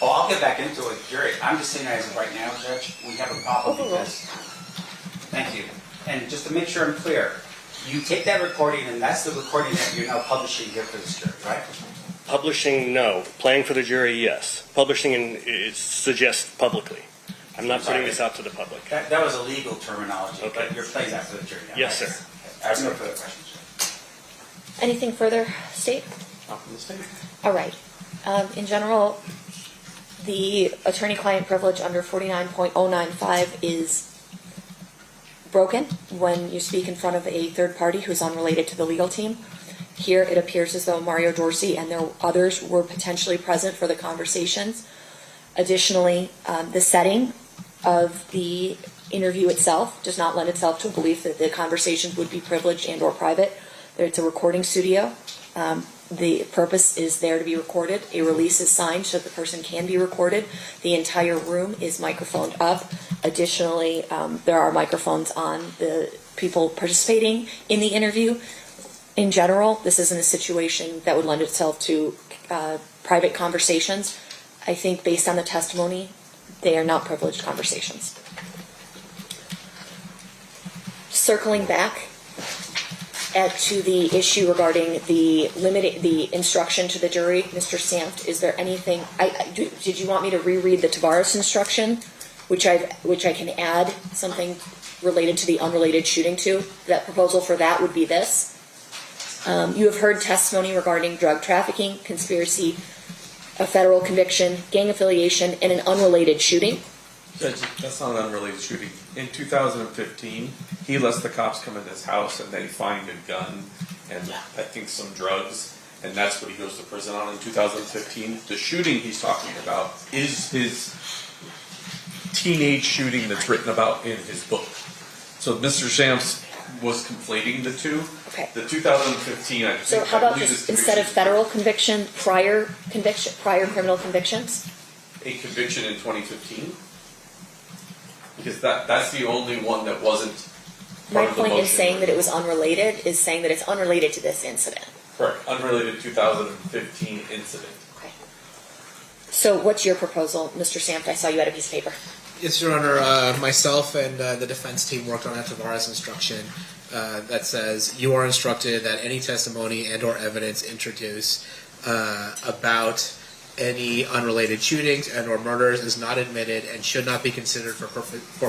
Oh, I'll get back into it, jury. I'm just saying as of right now, Judge, we have a problem because... Thank you. And just to make sure I'm clear, you take that recording, and that's the recording that you're now publishing here for this jury, right? Publishing, no. Playing for the jury, yes. Publishing it suggests publicly. I'm not putting this out to the public. That was a legal terminology, okay. But you're playing that for the jury now. Yes, right? sir. I have no further questions. Anything further, State? Not from the state. All right. In general, the attorney-client privilege under 49.095 is broken when you speak in front of a third party who's unrelated to the legal team. Here, it appears as though Mario Dorsey and there others were potentially present for the conversations. Additionally, the setting of the interview itself does not lend itself to a belief that the conversations would be privileged and or private. It's a recording studio The purpose is there to be recorded. A release is signed so that the person can be recorded. The entire room is microphoned up. Additionally, there are microphones on the people participating in the interview. In general, this isn't a situation that would lend itself to private conversations. I think based on the testimony, they are not privileged conversations. Circling back to the issue regarding the instruction to the jury, Mr. Sanft, is there anything? Did you want me to reread the Tavares instruction, which I can add something related to the unrelated shooting to? That proposal for that would be this. You have heard testimony regarding drug trafficking, conspiracy, a federal conviction, gang affiliation, and an unrelated shooting. Judge, that's not an unrelated shooting. In 2015, he lets the cops come in his house and they find a gun and I think some drugs, and that's what he goes to prison on in 2015. The shooting he's talking about is his teenage shooting that's written about in his book. So Mr. Shams was conflating the two. Okay. The 2015, I think. So how about just instead of federal conviction, prior criminal convictions? A conviction in 2015? Because that's the only one that wasn't My part of the point in motion. saying that it was unrelated is saying that it's unrelated to this incident. Correct. Unrelated 2015 incident. So what's your proposal, Mr. Sanft? I saw you had a piece of paper. Yes, Your Honor. Myself and the defense team worked on a Tavares instruction that says you are instructed that any testimony and or evidence introduced about any unrelated shootings and or murders is not admitted and should not be considered for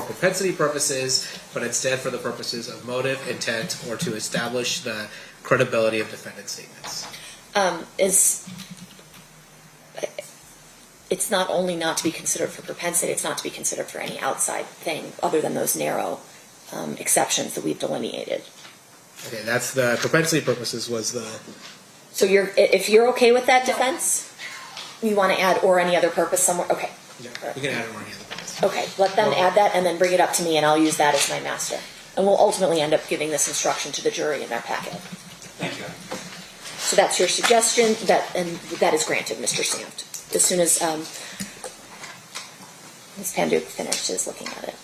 propensity purposes, but instead for the purposes of motive, intent, or to establish the credibility of defendant's statements. It's not only not to be considered for propensity, it's not to be considered for any outside thing other than those narrow exceptions that we've delineated. Okay, that's the propensity purposes was the... So if you're okay with that defense, you want to add or any other purpose somewhere? Okay. Yeah, we can add or any other purpose. Okay, let them add that and then bring it up to me and I'll use that as my master. And we'll ultimately end up giving this instruction to the jury in their packet. Thank you. So that's your suggestion, and that is granted, Mr. Sanft. As soon as Ms. Panduk finishes looking at it.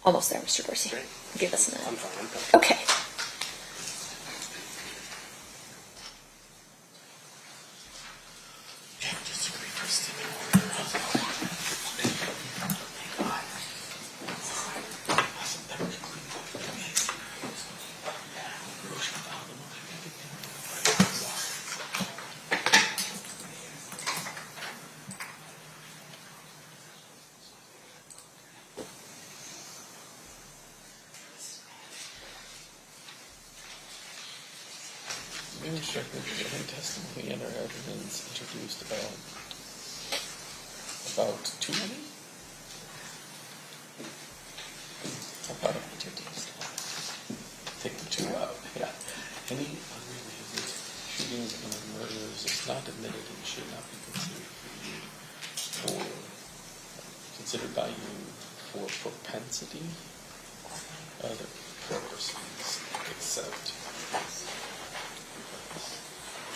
Almost there, Mr. Dorsey. Give us a minute. I'm fine. Okay. Instructed to get testimony and or evidence introduced about too many? About introduced. Take the two out. Yeah. Any unrelated shootings and murders is not admitted and should not be considered by you for propensity, other purposes,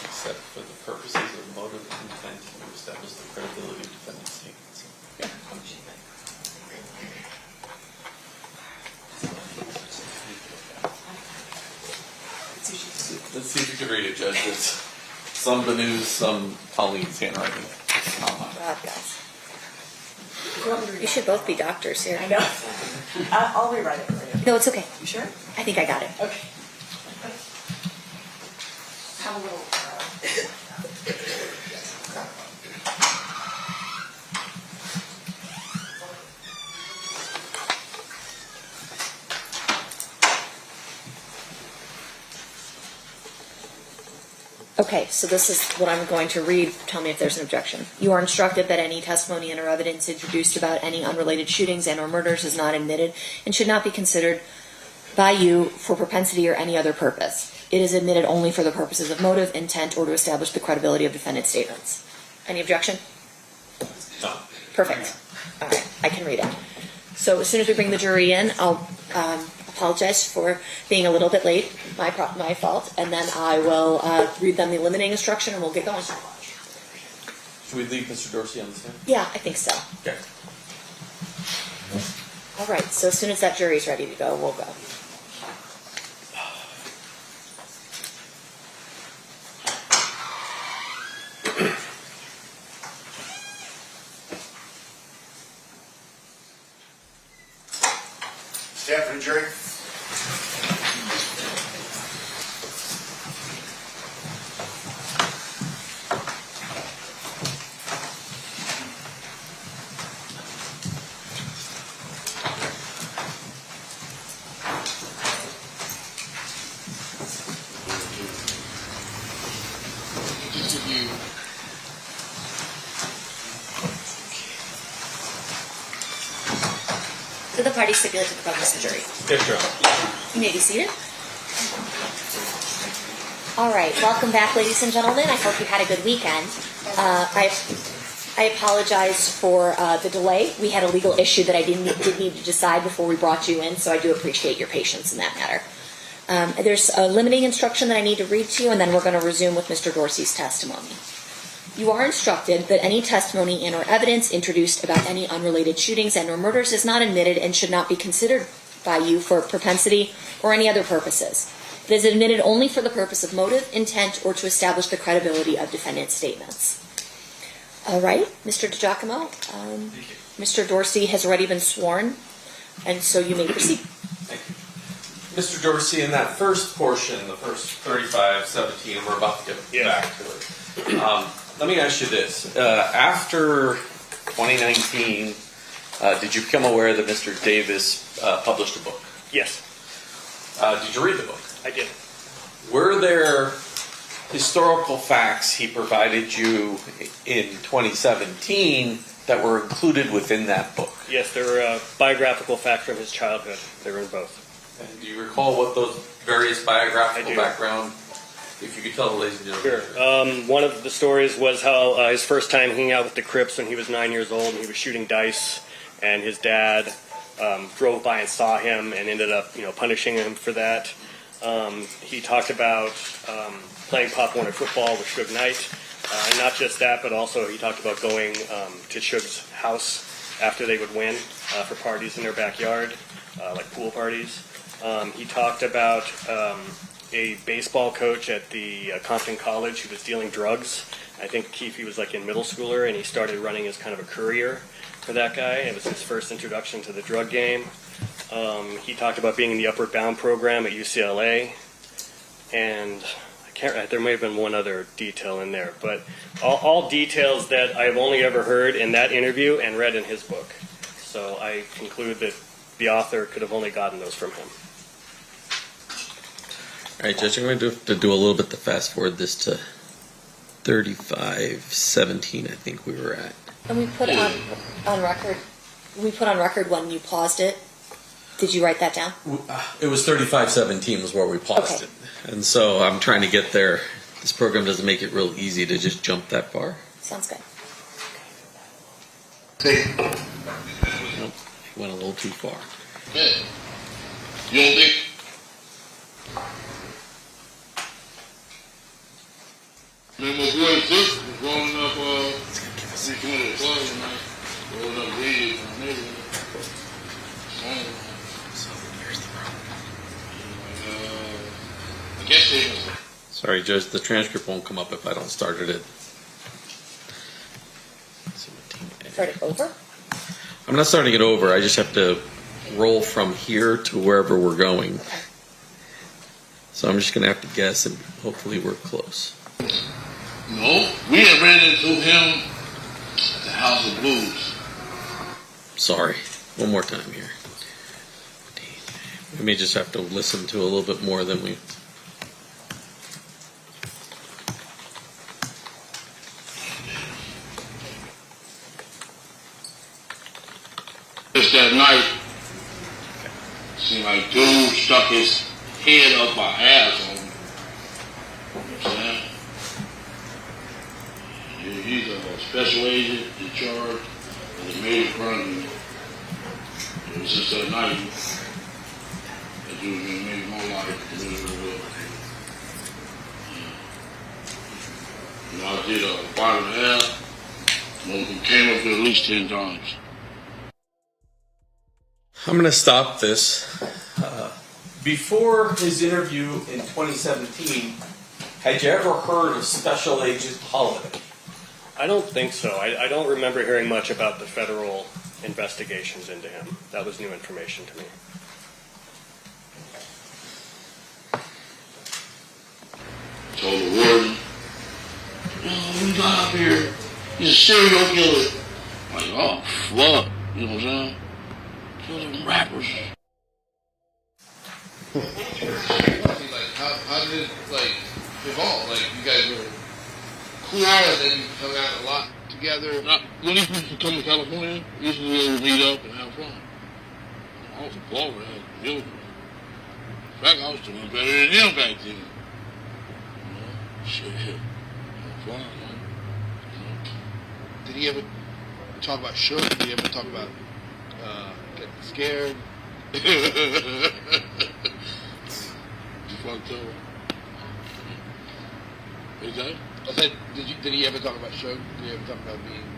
except for the purposes of motive and intent to establish the credibility of defendant's statements. Yeah. Let's see if you can read it, Judge. It's some Banu's, some Colleen's handwriting. God, guys. You should both be doctors here. I know. I'll rewrite it for you. No, it's okay. You sure? I think I got it. Okay. Have a little... Okay, so this is what I'm going to read. Tell me if there's an objection. You are instructed that any testimony and or evidence introduced about any unrelated shootings and or murders is not admitted and should not be considered by you for propensity or any other purpose. It is admitted only for the purposes of motive, intent, or to establish the credibility of defendant's statements. Any objection? No. Perfect. All right, I can read it. So as soon as we bring the jury in, I'll apologize for being a little bit late, my fault, and then I will read them the limiting instruction and we'll get going. Should we leave Mr. Dorsey on the stand? Yeah, I think so. Okay. All right, so as soon as that jury's ready to go, we'll go. Stand for the jury. Did the party stipulate to the presence of the jury? Yes, Your Honor. You may be seated. All right, welcome back, ladies and gentlemen. I hope you had a good weekend. I apologize for the delay. We had a legal issue that I did need to decide before we brought you in, so I do appreciate your patience in that matter. There's a limiting instruction that I need to read to you, and then we're going to resume with Mr. Dorsey's testimony. You are instructed that any testimony and or evidence introduced about any unrelated shootings and or murders is not admitted and should not be considered by you for propensity or any other purposes. It is admitted only for the purpose of motive, intent, or to establish the credibility of defendant's statements. All right, Mr. DiGiacomo, Mr. Dorsey has already been sworn, and so you may proceed. Thank you. Mr. Dorsey, in that first portion, the first 35-17, and we're about to get back to it. Let me ask you this. After 2019, did you become aware that Mr. Davis published a book? Yes. Did you read the book? I did. Were there historical facts he provided you in 2017 that were included within that book? Yes, there were biographical facts from his childhood. They were in both. And do you recall what those various biographical background? If you could tell the ladies and gentlemen. Sure. One of the stories was how his first time hanging out with the Crips when he was 9 years old, and he was shooting dice, and his dad drove by and saw him and ended up, punishing him for that. He talked about playing Pop Warner football with Suge Knight, and not just that, but also he talked about going to Suge's house after they would win for parties in their backyard, like pool parties. He talked about a baseball coach at the Compton College who was dealing drugs. I think Keefe was like in middle schooler, and he started running as kind of a courier for that guy. It was his first introduction to the drug game. He talked about being in the Upward Bound program at UCLA, and there may have been one other detail in there, but all details that I've only ever heard in that interview and read in his book. So I conclude that the author could have only gotten those from him. All right, Judge, I'm going to have to do a little bit to fast forward this to 35-17, I think we were at. And we put on record. We put on record when you paused it. Did you write that down? It was 35-17 was where we paused it. And so I'm trying to get there. This program doesn't make it real easy to just jump that far. Sounds good. Nope, he went a little too far. Yeah. You don't think? Man, my boy Vic was rolling up, doing a club tonight. Rolling up weed in the neighborhood. I guess they was. Sorry, Judge, the transcript won't come up if I don't start it. Start it over? I'm not starting it over. I just have to roll from here to wherever we're going. Okay. So I'm just going to have to guess, and hopefully we're close. No, we had ran into him at the House of Blues. Sorry. One more time here. We may just have to listen to a little bit more than we... Just that night, seemed like dude stuck his head up my ass on me. You know what I'm saying? He's a special agent in charge It made it front of me. It was just that night that you was gonna make more life than it was. You know, I did a 5.5. It came up here at least 10 times. I'm going to stop this. Before his interview in 2017, had you ever heard of Special Agent Holiday? I don't think so. I don't remember hearing much about the federal investigations into him. That was new information to me. Told the warden, we got out here, he's a serial killer. I'm like, oh, fuck. You know what I'm saying? Kill them rappers. Like, how did it, like, evolve? Like, you guys were cool, and then you hung out a lot together? When these people come to California, usually we meet up and have fun. I was a baller, I had in fact, I was doing better than him back then. Shit. Fun, man. Did he ever talk about Shook? Did he ever talk about getting scared? You fucked up. What is that? I said, did he ever talk about Shook? Did he ever talk about being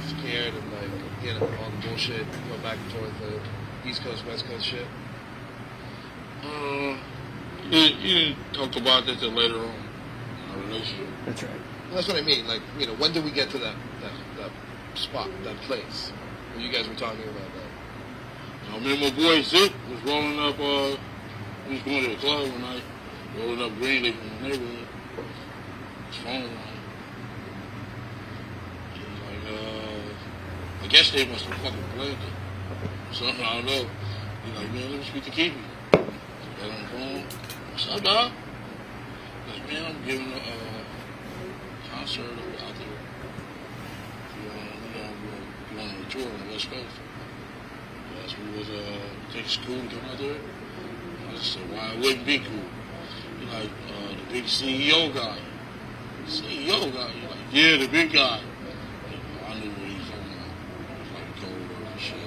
scared and like getting all the bullshit, going back and forth, the East Coast, West Coast shit? You talked about that later on in our relationship. That's right. Well, that's what I mean. Like, you know, when did we get to that spot, that place where you guys were talking about that? I remember my boy Zip was rolling up, he was going to the club one night, rolling up green leaf in the neighborhood. His phone rang. He was like, I guess they must have fucking played it. Something, I don't know. He's like, man, let me speak to Keefe. So got on the phone. What's up, dog? He's like, man, I'm giving a concert out there. We're on a tour on the West Coast. That's what was, think it's cool to come out there? I just said, why it wouldn't be cool? He's like, the big CEO guy. CEO guy? He's like, yeah, the big guy. I knew what he was talking about. It was like a cold word for shit.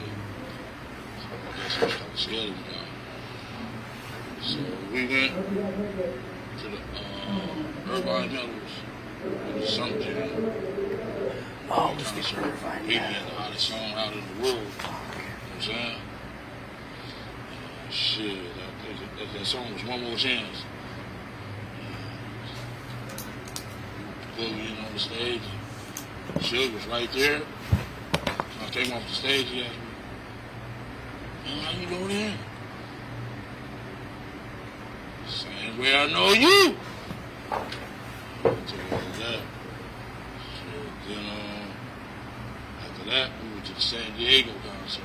I guess I was kind of scared of the guy. So we went to the Irvine Meadows. It was some jam. Oh, this is Irvine. He had the hottest song out in the world. You know what I'm saying? Shit, that song was One More Chance. Boogie on the stage. Suge was right there. So I came off the stage, he asked me, man, how you know that? Same way I know you. I told him that. So then, after that, we went to the San Diego concert.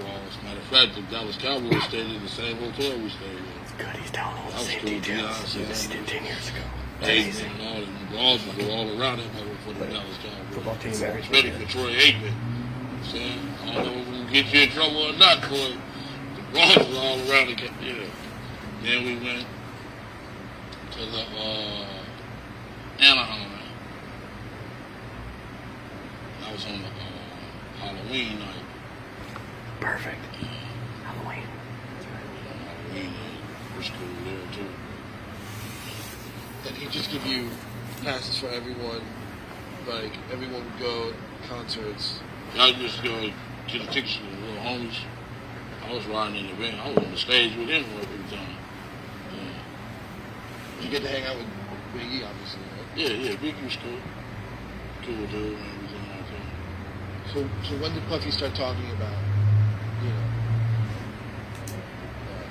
As a matter of fact, the Dallas Cowboys stayed in the same hotel we stayed in. It's good, he's telling all the same details. He did 10 years ago. Amazing. And all the balls would go all around him for the Dallas Cowboys. Football team, ready for Troy Aikman. You know what I'm saying? I don't know if we're going to get you in trouble or not, boy. The balls were all around the game. Yeah. Then we went to the Anaheim. That was on the Halloween night. Perfect. Halloween. Halloween was cool there too. Did he just give you passes for everyone? Like, everyone would go to concerts? I just go get the tickets with the little homies. I was riding in the van. I was on the stage with him every time. Yeah. You get to hang out with Biggie, obviously, right? Yeah, Biggie was cool. Cool dude and everything like that. So when did Puffy start talking about, you know,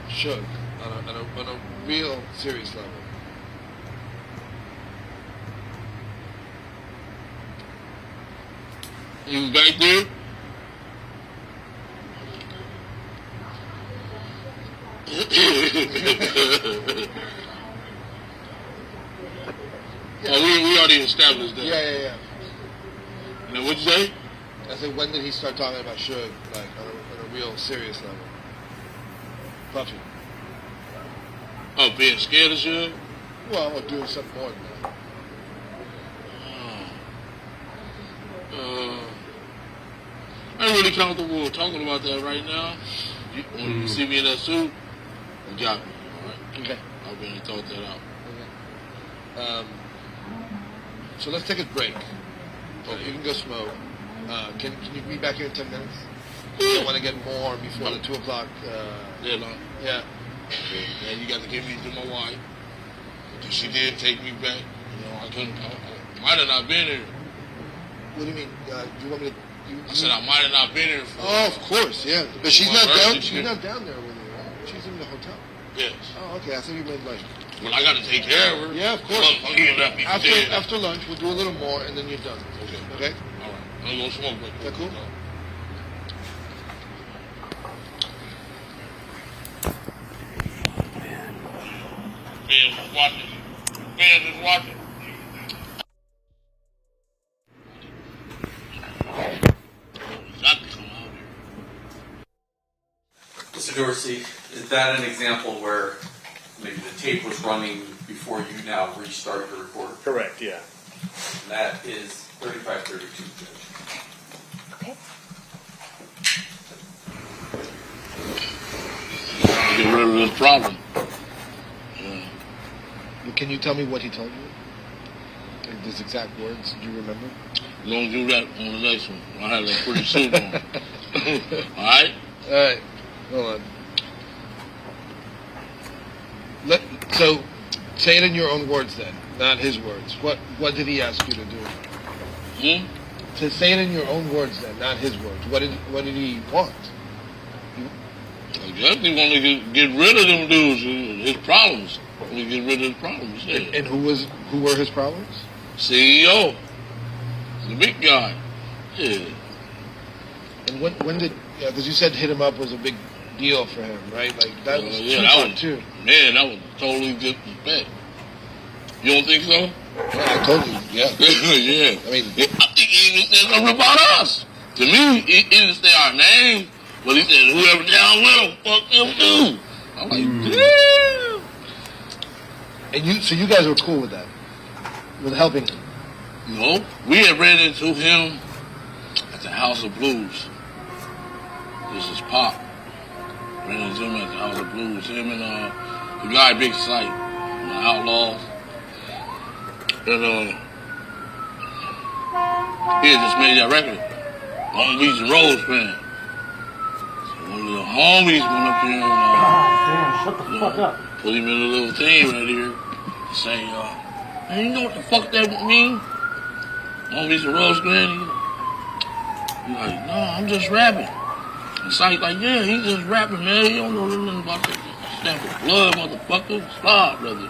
Suge on a real serious level? You was back there? Oh, we already established that. Yeah. You know, what'd you say? I said, when did he start talking about Suge, like, on a real serious level? Puffy. Oh, being scared of Suge? Well, or doing something more than that. I ain't really comfortable talking about that right now. When you see me in that suit, you got me. All right? Okay. I've really thought that out. Okay. So let's take a break. You can go smoke. Can you be back here in 10 minutes? You don't want to get more before the 2 o'clock. Deadline. Yeah. Okay. Yeah, you got to give me to my wife. Because she did take me back. You know, I couldn't. I might have not been here. What do you mean? Do you want me to? I said I might have not been here. Oh, of course, yeah. But she's not down. She's not down there with you, right? She's in the hotel. Yes. Oh, okay. I thought you meant like. Well, I got to take care of her. Yeah, of course. Well, After lunch, we'll do a little more, and then you're done. Okay. Okay. All right. I'm gonna smoke with you. That cool? Ben is watching. Ben is watching. Mr. Dorsey, is that an example where maybe the tape was running before you now restart the recorder? Correct, yeah. And that is 3532. Okay. Get rid of this problem. Can you tell me what he told you? Like his exact words? Do you remember? Don't do that on the next one. I have a pretty suit on. All right? All right. Hold on. So, say it in your own words then, not his words. What did he ask you to do? To say it in your own words then, not his words. What did he want? I guess he wanted to get rid of them dudes, his problems. He get rid of his problems. Yeah. And who were his problems? CEO, the big guy. Yeah. And when did? Yeah, because you said hit him up was a big deal for him, right? Like that was that was too. Man, that was totally disrespect. You don't think so? Yeah, I told you. Yeah. Yeah. I mean, I think he even said something about us. To me, he didn't say our name, but he said whoever down with him, fuck them too. I'm like, damn. And you guys were cool with that, with helping him. No, we had ran into him at the House of Blues. This is Pop. Ran into him at the House of Blues. Him and the guy Big Sight, the Outlaws. And he had just made that record. Long Beach and Rosecrans. So one of the homies went up here and damn, shut the fuck up. Put him in a little thing right here. Say, man, you know what the fuck that mean? Long Beach and Rosecrans. He's like, no, I'm just rapping. And Sight's like, yeah, he's just rapping, man. He don't know nothing about that stamp of blood, motherfucker. Stop, brother.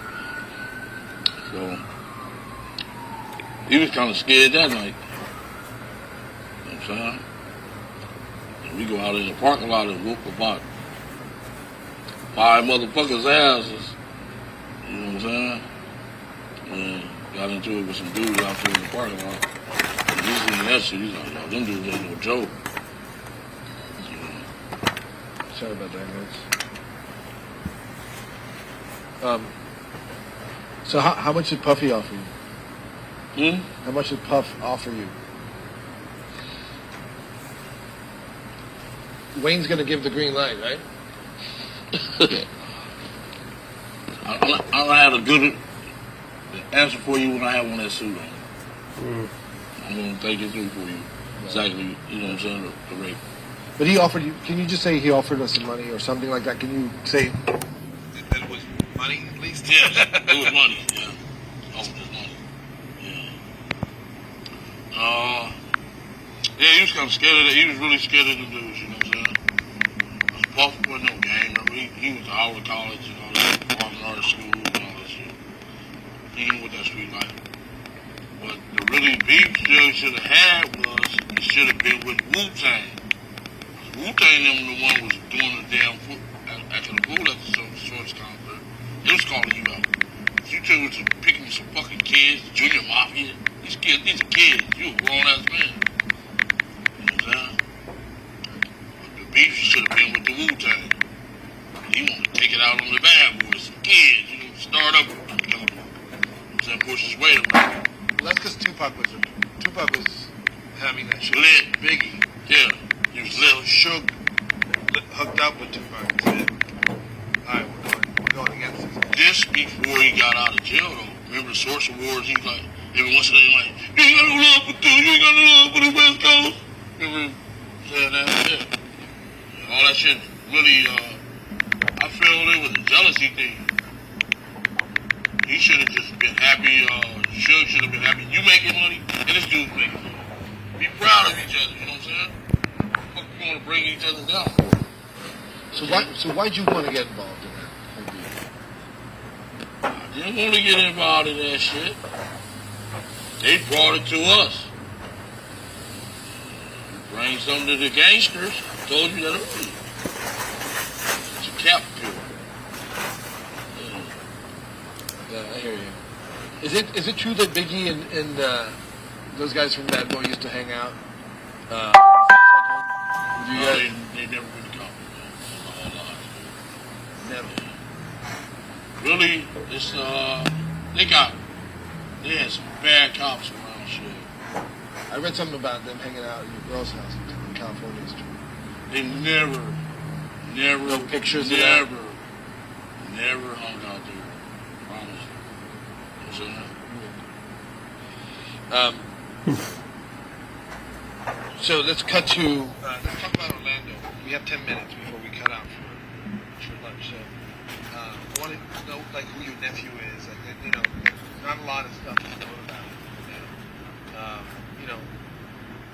So he was kind of scared that night. You know what I'm saying? And we go out in the parking lot and whoop about 5 motherfuckers' asses. You know what I'm saying? And got into it with some dudes out there in the parking lot. And he's seeing that shit. He's like, yo, them dudes ain't no joke. Sorry about that, guys. So how much did Puffy offer you? How much did Puff offer you? Wayne's gonna give the green light, right? I'll have a good answer for you when I have one that suit on. I'm gonna take it through for you. Exactly, you know what I'm saying, the rate. But he offered you, can you just say he offered us some money or something like that? Can you say that it was money at least? Yes, it was money, yeah. Offered us money. Yeah. Yeah, he was kind of scared of that. He was really scared of the dudes, you know what I'm saying? Puff wasn't no game. I mean, he went to Howard College and all that, performing arts school and all that shit. He ain't with that street life. But the really beef Judge should have had was, it should have been with Wu-Tang. Wu-Tang them the one was doing the damn after the pool at the Shorts concert. They was calling you out. You two was picking some fucking kids, Junior Mafia. These are kids. You a grown ass man. You know what I'm saying? But the beef should have been with the Wu-Tang. He wanted to take it out on the bad boys, some kids, you know, start up, you know, push his weight around. Well, that's because Tupac was having that shit. Lit Biggie. Yeah. He was Lil Suge hooked up with Tupac. Alright, we're going against this. This before he got out of jail though. Remember the Source Awards? He's like, every once in a while, like, you ain't got no love for two, you ain't got no love for the West Coast. Remember saying that? Yeah. And all that shit really, I feel it was a jealousy thing. He should have just been happy, Suge should have been happy. You making money, and this dude's making money. Be proud of each other, you know what I'm saying? Fuck, you want to bring each other down for? So why'd you want to get involved in that? I didn't want to get involved in that shit. They brought it to us. Bring something to the gangsters. I told you that earlier. It's a cap pill. Yeah, I hear you. Is it true that Biggie and those guys from Bad Boy used to hang out? You guys, they never really come. Never. Really, it's they had some bad cops around shit. I read something about them hanging out at your girl's house in California. They never no pictures of that? never hung out there. Promise. You know what I'm saying? So let's cut to let's talk about Orlando. We have 10 minutes before we cut out for lunch. So I want to know like who your nephew is. Like, you know, not a lot of stuff to know about him. You know,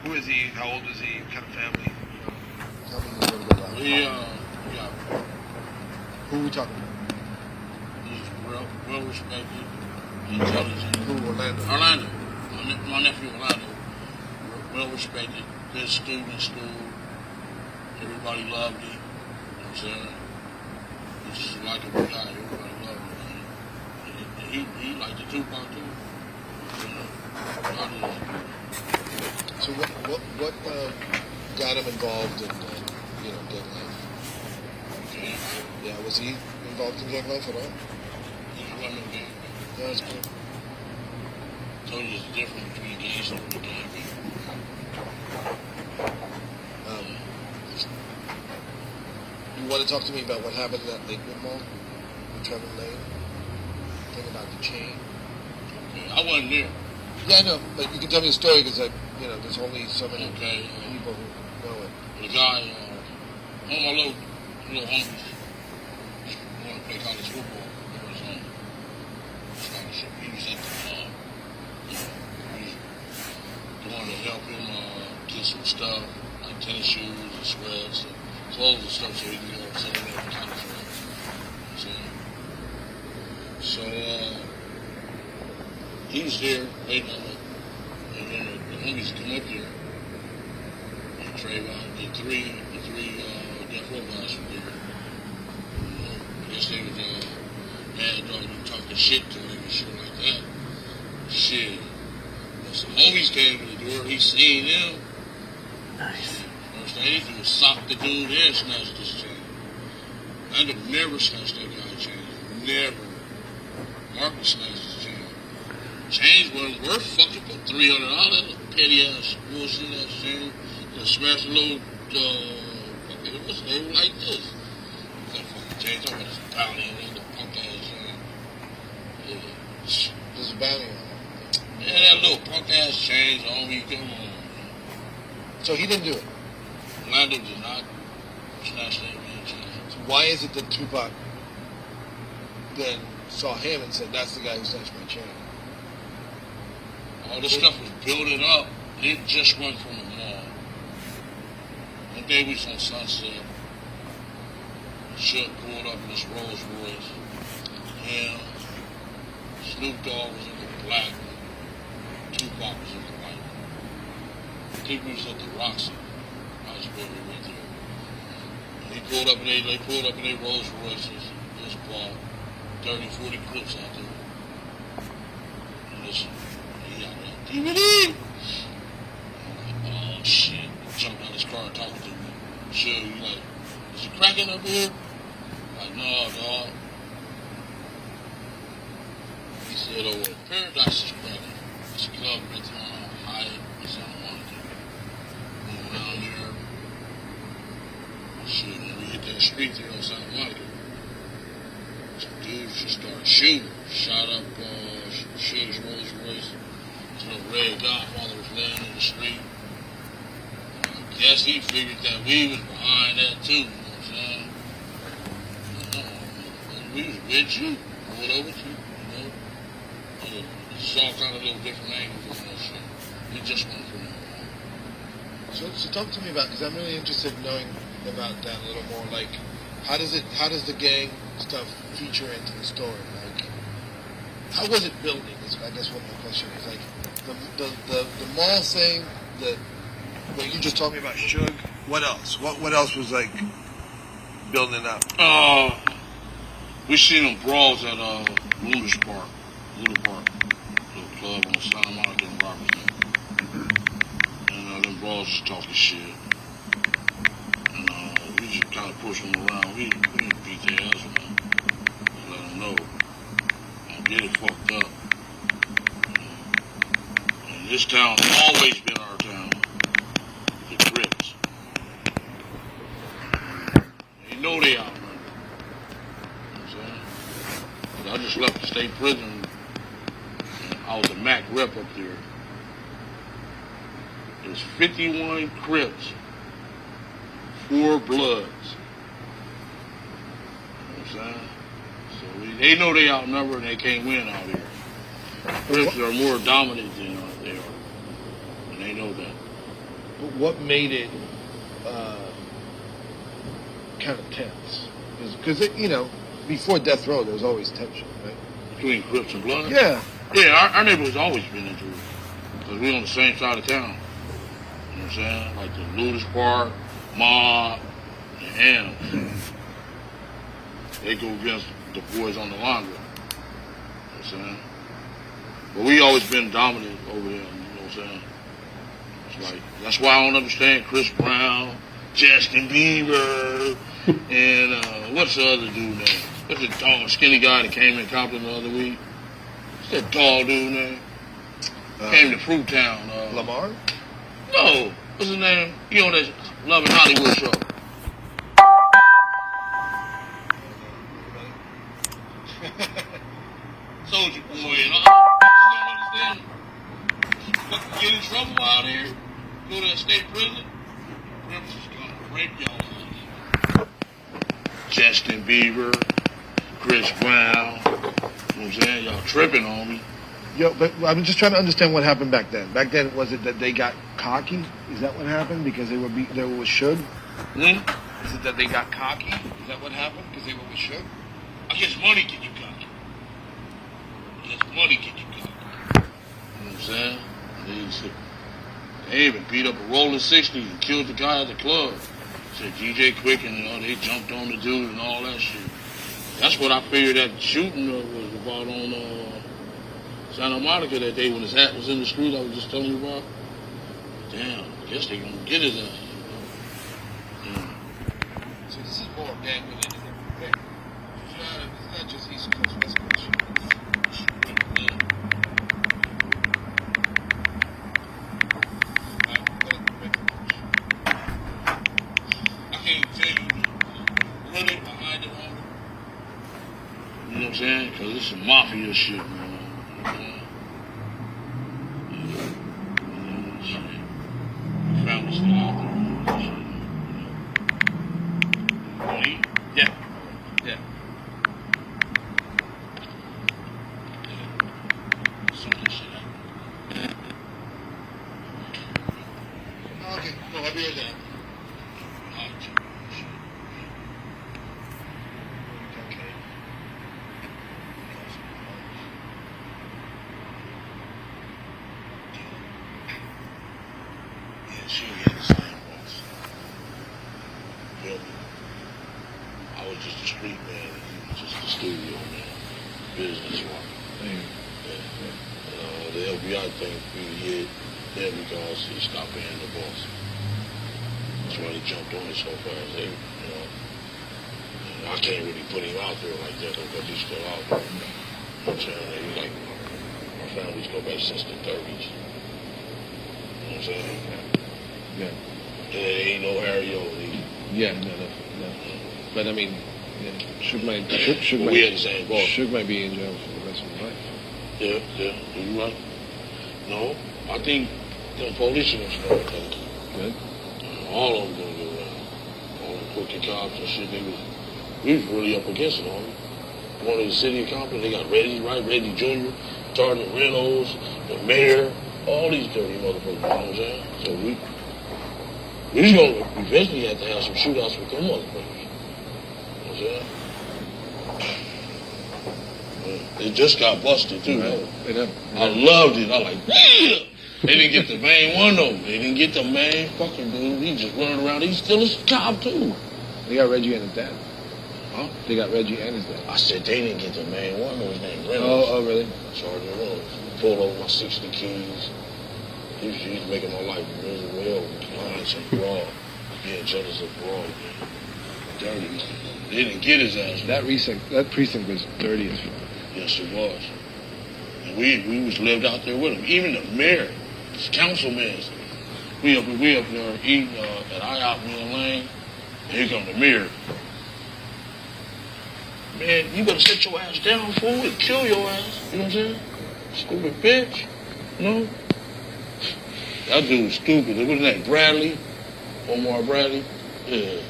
who is he? How old is he? What kind of family? Tell me a little bit about him. Yeah. Who are we talking about? He's well respected, intelligent. Who, Orlando? Orlando. My nephew Orlando. Well respected, good student in school. Everybody loved him. You know what I'm saying? He's just a likable guy. Everybody loved him. And he liked the Tupac too. You know, so what got him involved in gang life? Yeah, was he involved in gang life at all? He wasn't no gang. Yeah, that's cool. So there's a difference between gangster and gang. You want to talk to me about what happened at that Lakewood Mall with Trevor Lane? Thing about the chain? I wasn't there. Yeah, I know, but you can tell me the story because there's only so many people who know it. The guy, one of my little homies, wanted to play college football. There was scholarship. He was at the they wanted to help him get some stuff, like tennis shoes and sweats and clothes and stuff so he can go send them to college. So he was there waiting on it. And then the homies come up there. And Trayvon, the three death row guys were there. I guess they was mad dog and talking shit to him and shit like that. Shit. But some homies came to the door, he seen them. Nice. First thing he did was sock the dude and snatch this chain. I'd have never snatched that guy's chain. Never. Marcus snatched his chain. Chains wasn't worth fucking for $300. Petty ass bullshit ass chain. Just smash a little fucking it was like this. That fucking chain talking about this bounty and the punk ass chain. Yeah. There's a bounty on it. Yeah, that little punk ass chains on me, come on. So he didn't do it. Orlando did not snatch that man's chain. So why is it that Tupac then saw him and said, "That's the guy who snatched my chain"? All this stuff was building up. It just went from the mall. One day we was on Sunset. Shook pulled up in this Rolls Royce. Him, Snoop Dogg was in the black one. Tupac was in the white one. I think we was at the Roxy. That's where we went there. And he pulled up in their Rolls Royces. Just bought 30, 40 clips out there. And listen, he got that DVD. I'm like, oh shit. Jumped out of his car and talking to me. Sure, you like, is it cracking up here? Like, no, dog. He said, oh, well, Paradise is cracking. It's a club in Hyatt in Santa Monica. Shit, when we hit that street there on Santa Monica, some dudes just started shooting. Shot up Sugar's Rolls Royce to the red dot while it was laying in the street. I guess he figured that we was behind that too, you know what I'm saying? We was with you, whatever with you, you know? It's all kind of little different angles on that shit. We just went from there. So talk to me about, because I'm really interested in knowing about that a little more. Like, how does the gang stuff feature into the story? Like, how was it building? Is I guess what my question is. Like, the mall thing, what you just told me about Suge. What else? What else was like building up? We seen them brawls at Luna Park, little club on Santa Monica and Robertson. And them brawls just talking shit. And we just kind of push them around. We didn't beat their ass, man. Just let them know. Get it fucked up. And this town has always been our town. The Crips. They know they out. I just left the state prison, and I was a MAC rep up there. There's 51 Crips, 4 Bloods. You know what I'm saying? So they know they outnumbered and they can't win out here. Crips are more dominant than they are, and they know that. But what made it kind of tense? Because you know, before Death Row, there was always tension, right? Between Crips and Bloods? Yeah. Yeah, our neighborhood's always been into it. Because we on the same side of town. You know what I'm saying? Like the Ludus Park, Mob, and Hams. They go against the boys on the laundry. You know what I'm saying? But we always been dominant over there, you know what I'm saying? It's like, that's why I don't understand Chris Brown, Justin Bieber, and what's the other dude name? What's the tall, skinny guy that came in Compton the other week? What's that tall dude name? Came to Fruit Town. Lamar? No. What's his name? You on that Loving Hollywood show. Soldier Boy and all. You don't understand. Get in trouble out here. Go to a state prison. Crips is gonna rape y'all. Justin Bieber, Chris Brown. You know what I'm saying? Y'all tripping on me. Yo, but I'm just trying to understand what happened back then. Back then, was it that they got cocky? Is that what happened? Because they were with Suge? Is it that they got cocky? Is that what happened? Because they were with Suge? I guess money get you cocky. I guess money get you cocky. You know what I'm saying? They even beat up a rolling 60 and killed the guy at the club. Said DJ Quick and they jumped on the dude and all that shit. That's what I figured that shooting was about on Santa Monica that day when his hat was in the street I was just telling you about. Damn, I guess they gonna get his ass. So this is more gang related than okay. It's not just East Coast, West Coast shit. I can't tell you really behind it all. You know what I'm saying? Because it's some mafia shit, man. Family still out there. Yeah. Yeah. Some of that shit out. Okay, no, I'll be right there. She had the same voice. Feel me? I was just a street man, and he was just a studio man, business one. The FBI thing hit him because he stopped being the boss. That's why he jumped on it so fast. You know, and I can't really put him out there like that because he's still out there. You know what I'm saying? He's like, my family's go back since the 30s. You know what I'm saying? Yeah. There ain't no Harry O. Yeah, no. But I mean, yeah, Suge might We in the same boat. Suge might be in jail for the rest of his life. Yeah, you right. No, I think the police should have started thinking. Good. All of them gonna get around. All them crooked cops and shit, we was really up against it on them. One of the city accomplices, they got Reggie, right? Reggie Jr., Sergeant Reynolds, the mayor, all these dirty motherfuckers, you know what I'm saying? So we just gonna eventually have to have some shootouts with them motherfuckers. You know what I'm saying? It just got busted too, right? I loved it. I like, yeah! They didn't get the main one though. They didn't get the main fucking dude. He just running around. He's still a cop too. They got Reggie and his dad. Huh? They got Reggie and his dad. I said they didn't get the main one. His name Reynolds. Oh, really? Sergeant Reynolds. Pulled over my 60 keys. He's making my life miserable. Clients abroad. Being jealous abroad, man. Dirty. They didn't get his ass. That precinct was dirty as fuck. Yes, it was. And we was lived out there with him. Even the mayor, his councilman. We up there eating at IHOP in Lane. Here come the mayor. Man, you better sit your ass down, fool, and kill your ass. You know what I'm saying? Stupid bitch. You know? That dude was stupid. What's his name? Bradley? Omar Bradley? Yeah.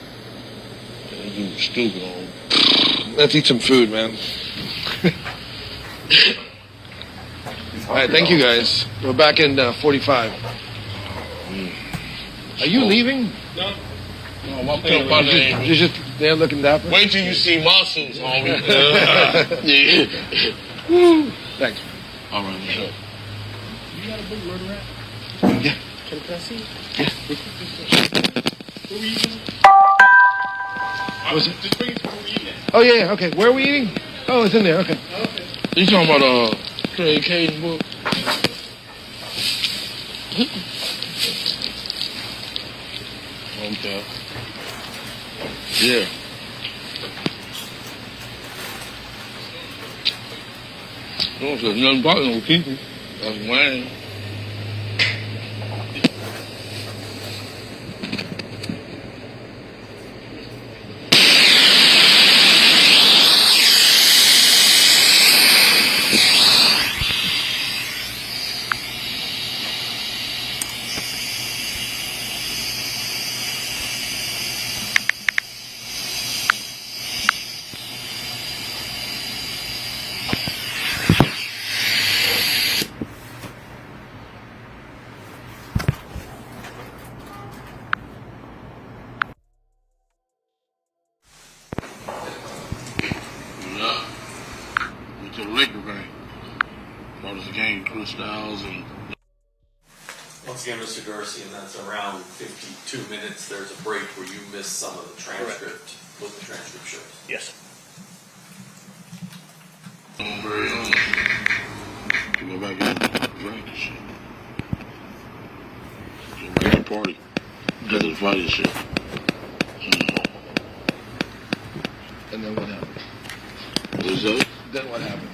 That dude was stupid on him. Let's eat some food, man. All right, thank you guys. We're back in 45. Are you leaving? No, my pimp You're just there looking dapper? Wait till you see muscles, homie. Yeah. Thanks. All right, what's up? You got a big murder rap? Yeah. Can I see it? Yeah. Where were you eating? Just bring it to where we eating. Oh, yeah, okay. Where are we eating? Oh, it's in there, okay. You talking about Craig Caden's book? Okay. Yeah. Don't say nothing about no people. That's Wayne. To the liquor bank. Brought us a game, Crystals, and Once again, Mr. Dorsey, and that's around 52 minutes. There's a break where you missed some of the transcript. What the transcript shows. Yes. I'm very to go back in and drink and shit. Go back to the party. Get to the fight and shit. And then what happened? What's that? Then what happened?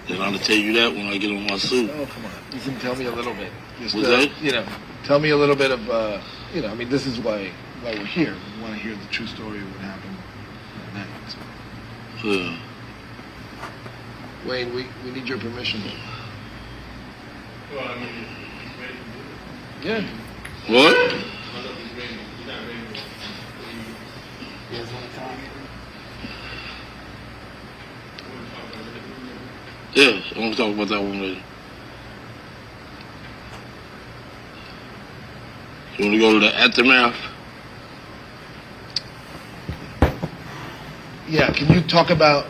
Then I'll tell you that when I get on my suit. Oh, come on. You can tell me a little bit. Just, What's that? You know, tell me a little bit of, you know, I mean, this is why we're here. We want to hear the true story of what happened that night. So. Yeah. Wayne, we need your permission. Well, I mean, he's ready to do it. Yeah. What? I don't know if he's ready. He's not ready to You guys want to talk? Yeah, I want to talk about that one later. You want to go to the aftermath? Yeah, can you talk about,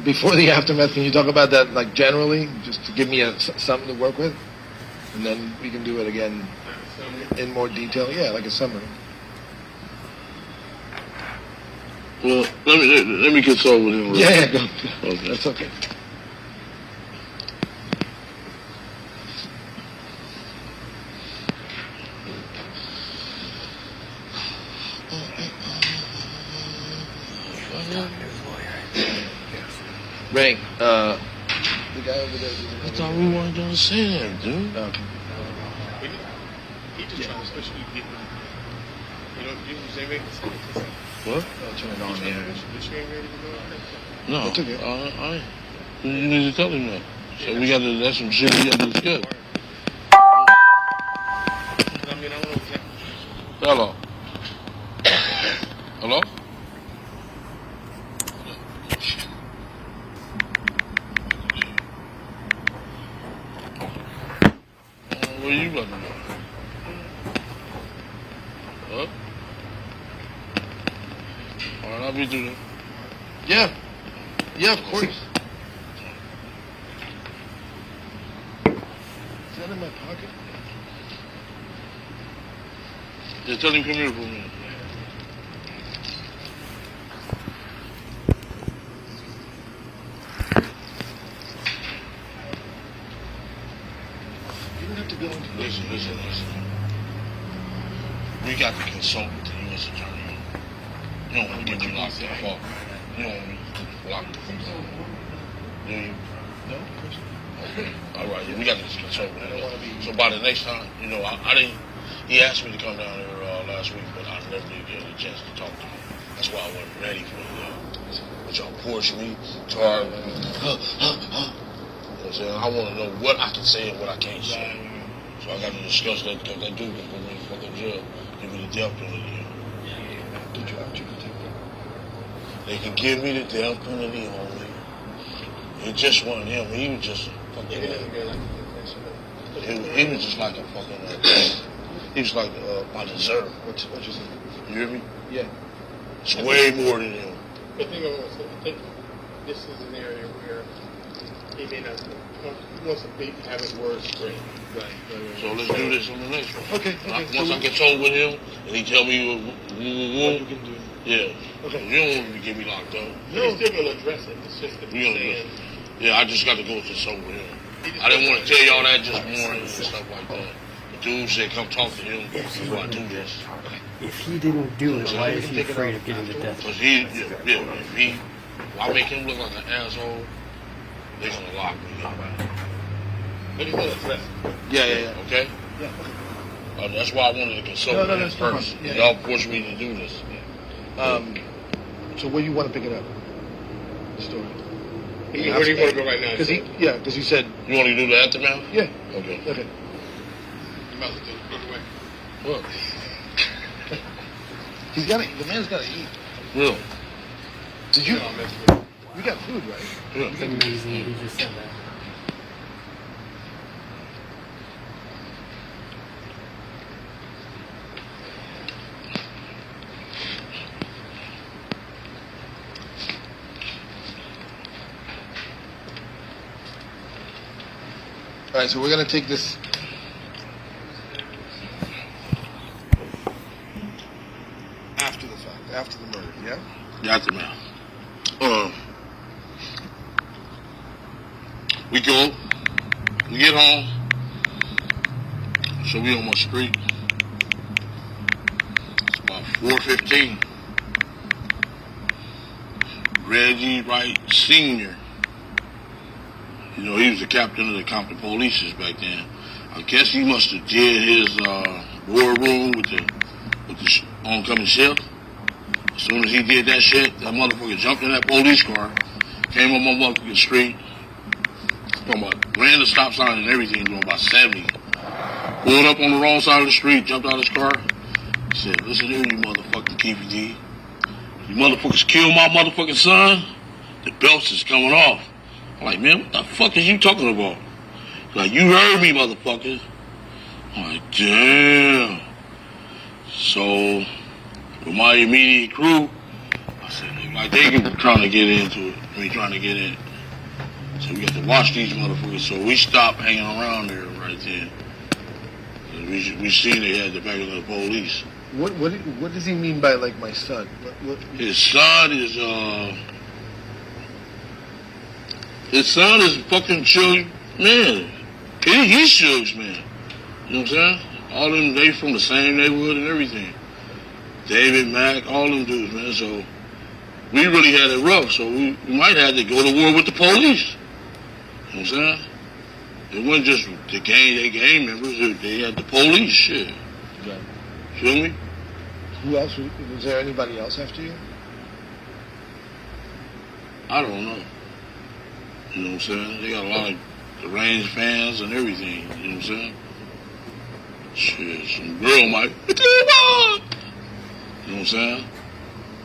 before the aftermath, can you talk about that, like, generally, just to give me something to work with? And then we can do it again in more detail. Yeah, like a summary. Well, let me consult with him. Yeah, go. Okay. That's okay. Ray, the guy over there. I thought we weren't gonna say that, dude. Okay. He just trying to especially get What? Turn it on there. No. I you need to tell him that. So we got to, that's some shit we got to discuss. Hello. Hello? What are you about to do? Huh? All right, I'll be doing it. Yeah. Yeah, of course. Is that in my pocket? Yeah, tell him come here for a minute. You don't have to go into listen. We got to consult with the U.S. Attorney. You don't want to get you locked up. You don't want me to lock the things up. Do you? No, of course not. Okay. All right. Yeah, we got to consult with him. So by the next time, you know, I didn't. He asked me to come down here last week, but I never did get a chance to talk to him. That's why I wasn't ready for it. But y'all push me hard. You know what I'm saying? I want to know what I can say and what I can't say. So I got to discuss that because that dude can put me in fucking jail. Give me the death penalty. They can give me the death penalty only. It just wasn't him. He was just a fucking. He was just like a fucking. He was like my dessert. What you saying? You hear me? Yeah. It's way more than him. The thing I think this is an area where he may not. He wants to have his words straight. Right. So let's do this on the next one. Okay. Once I get told with him and he tell me what you can do. Yeah. Okay. You don't want me to get me locked up. No, he's still gonna address it. It's just that he's saying. Yeah, I just got to go consult with him. I didn't want to tell y'all that just morning and stuff like that. The dude said, come talk to him before I do this. If he didn't do it, why is he afraid of getting the death? Because if I make him look like an asshole, they're going to lock me up. But he's gonna address it. Yeah. Okay? Yeah. That's why I wanted to consult with him first. Yeah. Y'all pushed me to do this. So where you want to pick it up? The story. Where do you want to go right now? Because he said, you want to do the aftermath? Yeah. Okay. You might as well look away. What? The man's got to eat. Real. Did you? You got food, right? Yeah. It's amazing he just said that. All right, so we're gonna take this. After the fact, after the murder, yeah? The aftermath. We go, we get home, so we on my street. It's about 4:15. Reggie Wright Sr. You know, he was the captain of the Compton Police back then. I guess he must have did his war room with the oncoming shift. As soon as he did that shit, that motherfucker jumped in that police car, came on my motherfucking street, ran the stop sign and everything, doing about 70. Pulled up on the wrong side of the street, jumped out of his car, said, listen here, you motherfucking Keefe D. You motherfuckers killed my motherfucking son, the belts is coming off. I'm like, man, what the fuck is you talking about? He's like, you heard me, motherfuckers. I'm like, damn. So, with my immediate crew, I said, like, they trying to get into it. Trying to get in. So we got to watch these motherfuckers. So we stopped hanging around there right there. We seen they had the back of the police. What does he mean by, like, my son? His son is fucking Suge, man. He's Suge's man. You know what I'm saying? All them, they from the same neighborhood and everything. David, Mack, all them dudes, man. So we really had it rough. So we might have to go to war with the police. You know what I'm saying? It wasn't just the gang members. They had the police, shit. Right. Feel me? Who else? Was there anybody else after you? I don't know. You know what I'm saying? They got a lot of deranged fans and everything. You know what I'm saying? Shit, some girl might. You know what I'm saying?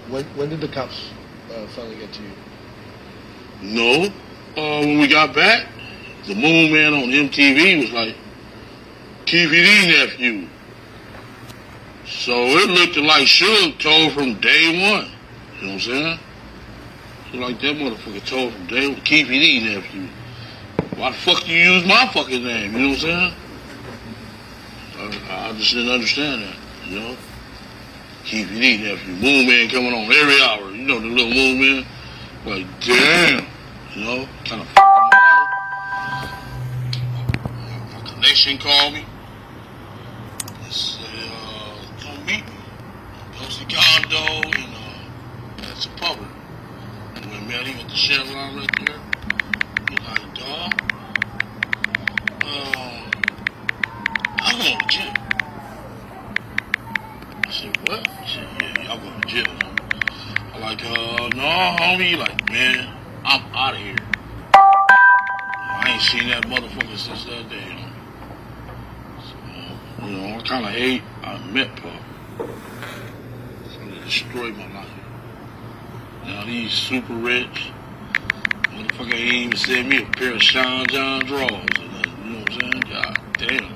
When did the cops finally get to you? No. When we got back, the Moon Man on MTV was like, Keefe nephew. So it looked like Suge told from day one. You know what I'm saying? So like that motherfucker told from day one, Keefe nephew. Why the fuck you use my fucking name? You know what I'm saying? I just didn't understand that, you know? Keefe nephew. Moon Man coming on every hour. You know the little Moon Man? Like, damn. You know? Kind of fucking me out. My connection called me. They said, come meet me. Goes to condo and that's a public. And we met him at the Chevron right there. He's like, dawg, I'm going to jail. I said, what? He said, yeah, y'all going to jail, huh? I'm like, no, homie. He like, man, I'm out of here. I ain't seen that motherfucker since that day, you know. So, you know, I kind of hate I met Puff. So they destroyed my life. Now these super rich motherfucker ain't even send me a pair of Sean John drawers or nothing, you know what I'm saying? God damn.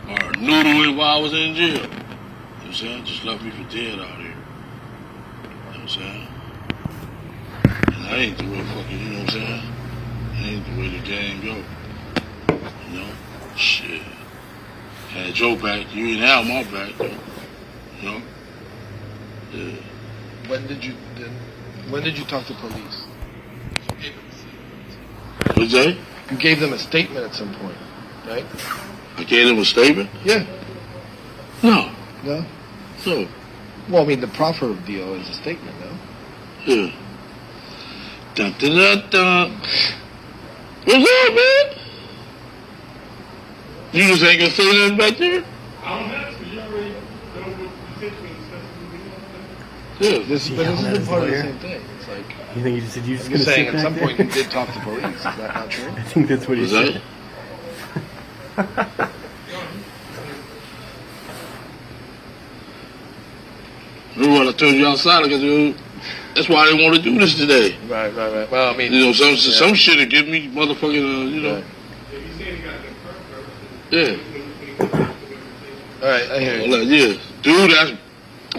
Or a noodle while I was in jail. You know what I'm saying? Just left me for dead out here. You know what I'm saying? And that ain't the way fucking, you know what I'm saying? That ain't the way the game go. You know? Shit. Had your back, you ain't have my back, though. You know? Yeah. When did you talk to police? What's that? You gave them a statement at some point, right? I gave them a statement? Yeah. No. No? No. Well, I mean, the proffer deal is a statement, no? Yeah. Dun, dun, dun, dun. What's up, man? You just ain't gonna say nothing back there? I don't have to. You already know what the situation is. Yeah, this is part of the same thing. It's like, You think you said you just I'm just saying, sit at some back point there? you did talk to police. Is that not true? I think that's what he said. Remember what I told you outside? That's why I didn't want to do this today. Right. Well, I mean, you know, some shit would give me motherfucking, you know. Yeah. All right, I hear you. Well, yeah, dude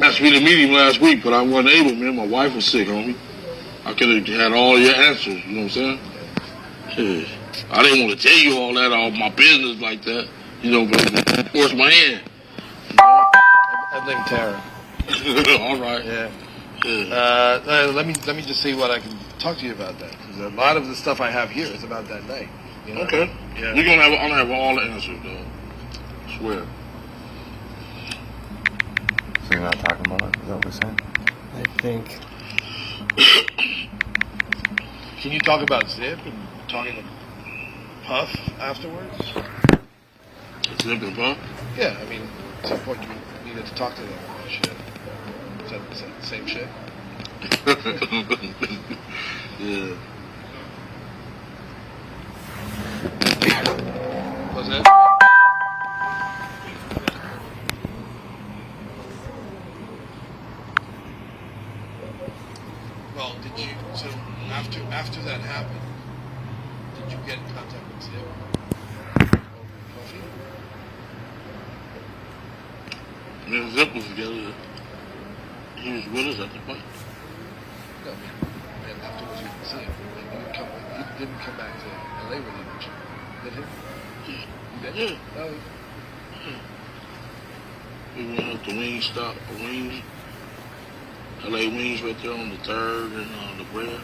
asked me to meet him last week, but I wasn't able, man. My wife was sick, homie. I could have had all your answers, you know what I'm saying? Yeah. I didn't want to tell you all that, all my business like that, you know, but force my hand. I blame Tara. All right. Yeah. Let me just see what I can talk to you about that, because a lot of the stuff I have here is about that night. You know? Okay. Yeah. I'm gonna have all the answers, though. I swear. So you're not talking about it? Is that what we're saying? I think. Can you talk about Zip and talking to Puff afterwards? Zip and Puff? Yeah, I mean, at some point you needed to talk to them about shit. Is that the same shit? Yeah. Was it? Well, did you, so after that happened, did you get in contact with Zip over coffee? Me and Zip was together. He was with us at the point. No, I mean, and afterwards you didn't see him. Like, you didn't come back to LA with him, did you? Did him? You did? Yeah. Oh, We went up to Wingstop, Wings, LA Wings right there on the 3rd and the bread.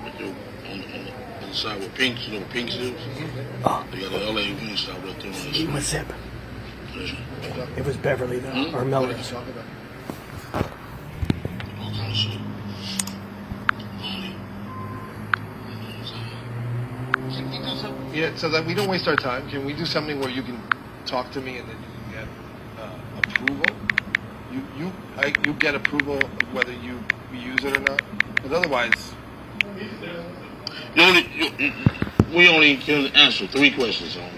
Right there on the other side where Pink's, you know where Pink's is? They got the LA Wingstop right there on the He was Zip. Yeah. It was Beverly, though, or Melrose. All kind of shit. yeah, so that we don't waste our time, can we do something where you can talk to me and then you can get approval? you get approval of whether you use it or not. But otherwise, we only can answer 3 questions on.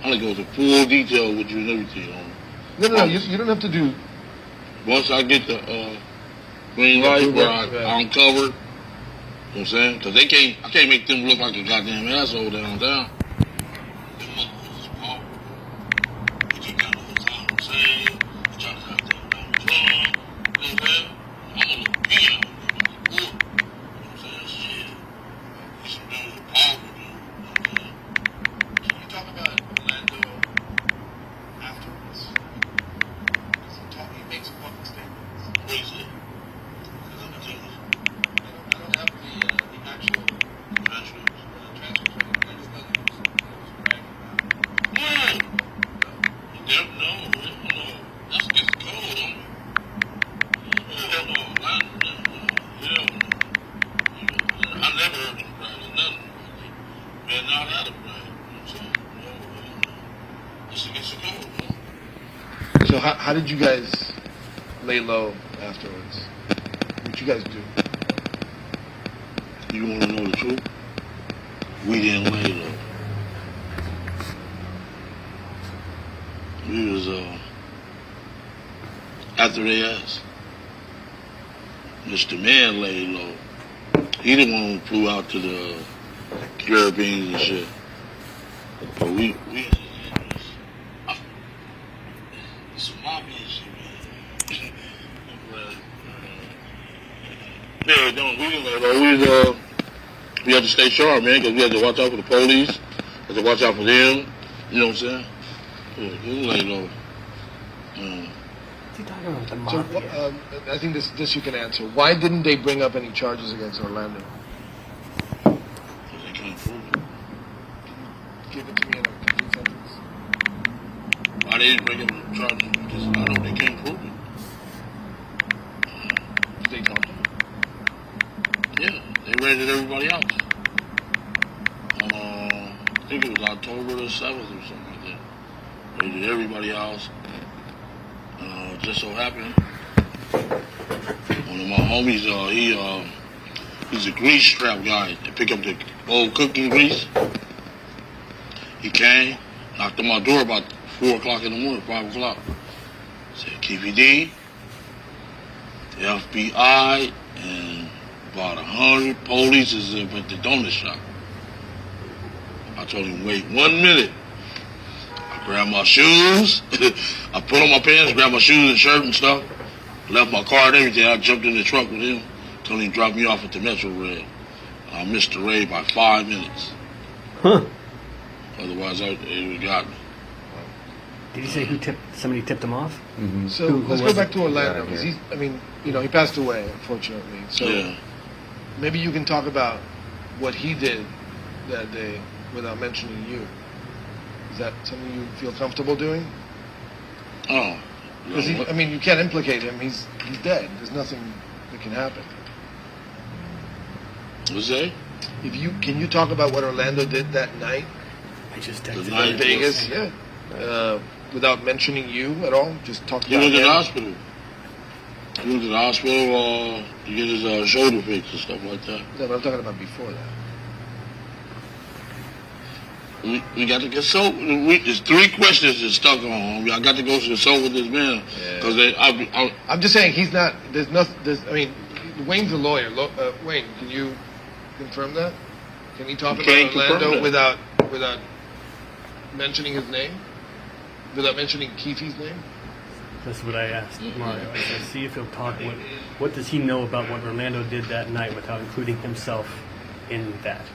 I'm gonna go into full detail with you and everything on. No. You don't have to do. Once I get the green light where I'm covered, you know what I'm saying? Because I can't make them look like a goddamn asshole downtown. So how did you guys lay low afterwards? What you guys do? You want to know the truth? We didn't lay low. We was after they asked. Mr. Man laid low. He the one who flew out to the Caribbean and shit. But we it's mafia shit, man. Yeah, don't we didn't lay low. We had to stay sharp, man, because we had to watch out for the police. Had to watch out for them. You know what I'm saying? Yeah, we didn't lay low. So, I think this you can answer. Why didn't they bring up any charges against Orlando? Because they can't prove it. Give it to me in a complete sentence. Why they didn't bring up the charges? Because I know they can't prove it. Did they talk to them? Yeah, they raided everybody else. I think it was October the 7th or something like that. Raided everybody else. Just so happened, one of my homies, he's a grease strap guy. They pick up the old cooking grease. He came, knocked on my door about 4 o'clock in the morning, 5 o'clock. Said, Keefe D, the FBI, and about 100 police is at the donut shop. I told him, wait 1 minute. Grabbed my shoes, I put on my pants, grabbed my shoes and shirt and stuff, left my car and everything. I jumped in the truck with him, told him to drop me off at the Metro Rail. I missed the raid by 5 minutes. Huh. Otherwise, it would have got me. Did you say somebody tipped him off? Mm-hmm. So let's go back to Orlando. Because he passed away, unfortunately. So maybe you can talk about what he did that day without mentioning you. Is that something you feel comfortable doing? Oh. Because you can't implicate him. He's dead. There's nothing that can happen. What's that? Can you talk about what Orlando did that night? I just texted him in Vegas. Yeah. Without mentioning you at all, just talk He about went to him. the hospital. He went to the hospital to get his shoulder fixed and stuff like that. No, but I'm talking about before that. We got to consult. There's 3 questions that stuck on. I got to go consult with this man because I'm just saying he's not. There's nothing. Wayne's a lawyer. Wayne, can you confirm that? Can he talk about Orlando without mentioning his name? Without mentioning Keefe's name? That's what I asked Mario. I said, see if he'll talk. What does he know about what Orlando did that night without including himself in that?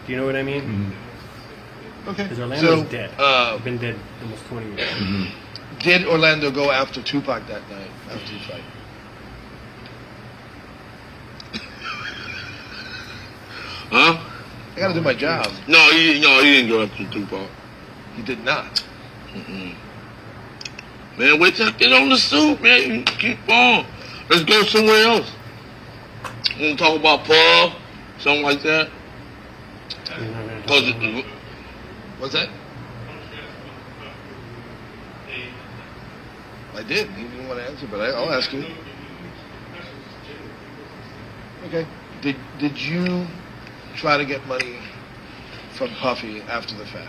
Do you know what I mean? Mm-hmm. Okay. Because Orlando's dead. He's been dead almost 20 years. Mm-hmm. Did Orlando go after Tupac that night after the fight? Huh? I gotta do my job. No, he didn't go after Tupac. He did not. Mm-mm. Man, wait till I get on the suit, man. You keep on. Let's go somewhere else. Want to talk about Paul? Something like that? What's that? I did. He didn't want to answer, but I'll ask you. Okay. Did you try to get money from Puffy after the fact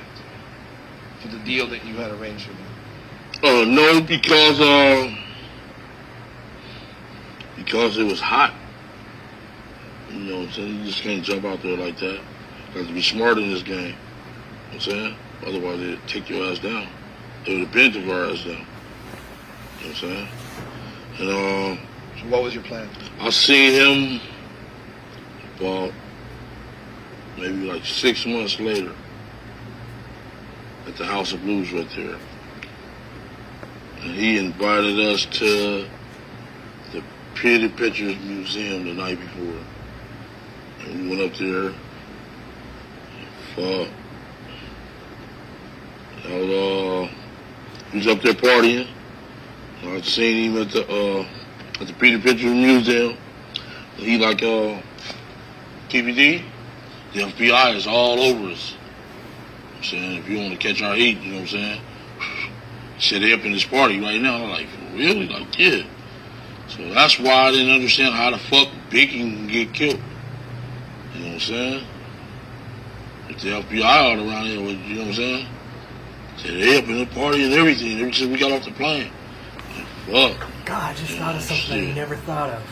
for the deal that you had arranged with him? No, because it was hot. You know what I'm saying? You just can't jump out there like that. You have to be smart in this game. You know what I'm saying? Otherwise, they'd take your ass down. They would have been to our ass down. You know what I'm saying? And, so what was your plan? I seen him about maybe like 6 months later at the House of Blues right there. And he invited us to the Pretty Pictures Museum the night before. And we went up there. Fuck. He was up there partying. I seen him at the Pretty Pictures Museum. He like TBD. The FBI is all over us. I'm saying, if you want to catch our heat, you know what I'm saying? Set up in this party right now. I'm like, really? Like, yeah. So that's why I didn't understand how the fuck Biggie can get killed. You know what I'm saying? If the FBI out around here, you know what I'm saying? Set up in the party and everything. Ever since we got off the plane. Like, fuck. God, I just thought of something I never thought of.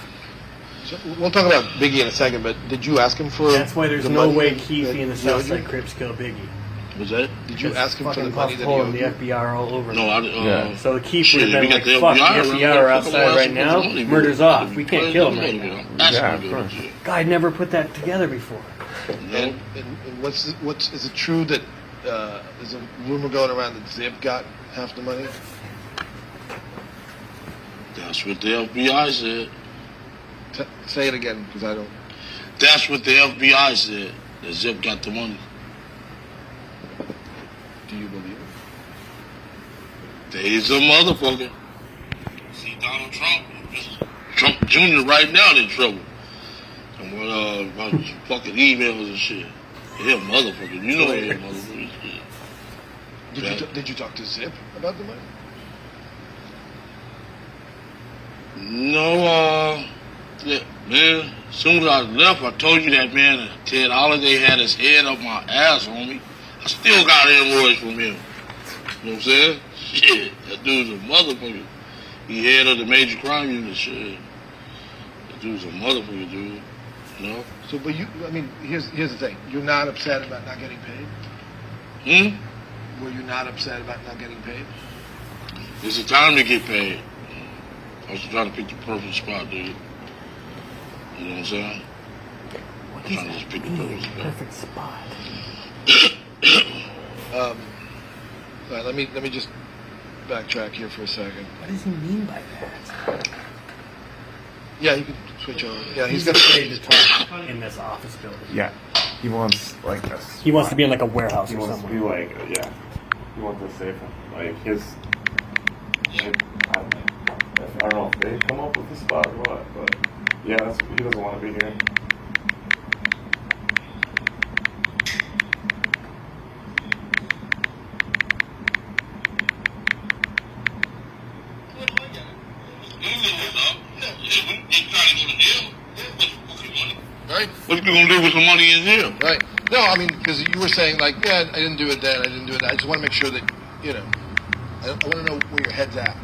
So we'll talk about Biggie in a second, but did you ask him for? That's why there's the no money way that- Keefe that and the you owed Southside you? Crips killed Biggie. Was that? Did you ask him for the Fucking money Puff that Pull he and owed the you? FBI are all over. No, him. So the Keefe would Shit, have we been got like, the fuck, FBI the FBI are around. outside right now, Money, murder's bro. off, we can't kill him right now. Yeah, of course. God, I'd never put that together before. And what's is it true that there's a rumor going around that Zip got half the money? That's what the FBI said. Say it again, because I don't. That's what the FBI said. That Zip got the money. Do you believe it? He's a motherfucker. See Donald Trump. Trump Jr. right now in trouble. And about fucking emails and shit. He a motherfucker. You know he a motherfucker. Did you talk to Zip about the money? No, yeah, man. As soon as I left, I told you that, man, Ted Holiday had his head up my ass, homie. I still got an invoice from him. You know what I'm saying? Shit, that dude's a motherfucker. He head of the major crime unit, shit. That dude's a motherfucker, dude. You know? So, but here's the thing. You're not upset about not getting paid? Were you not upset about not getting paid? It's the time to get paid. I was trying to pick the perfect spot, dude. You know what I'm saying? I'm trying to just pick the perfect spot. All right, let me just backtrack here for a second. What does he mean by that? Yeah, you can switch over. Yeah, He's got afraid to talk in this office building. Yeah, he wants like this. He wants to be in like a warehouse He or wants somewhere. to be like, yeah. He wants to save him. Like his. I don't know if they come up with the spot or what, but yeah, he doesn't want to be here. Right? What you gonna do with some money in here? Right. No, I mean, because you were saying, like, yeah, I didn't do it then, I didn't do it then. I just want to make sure that, you know, I want to know where your head's at.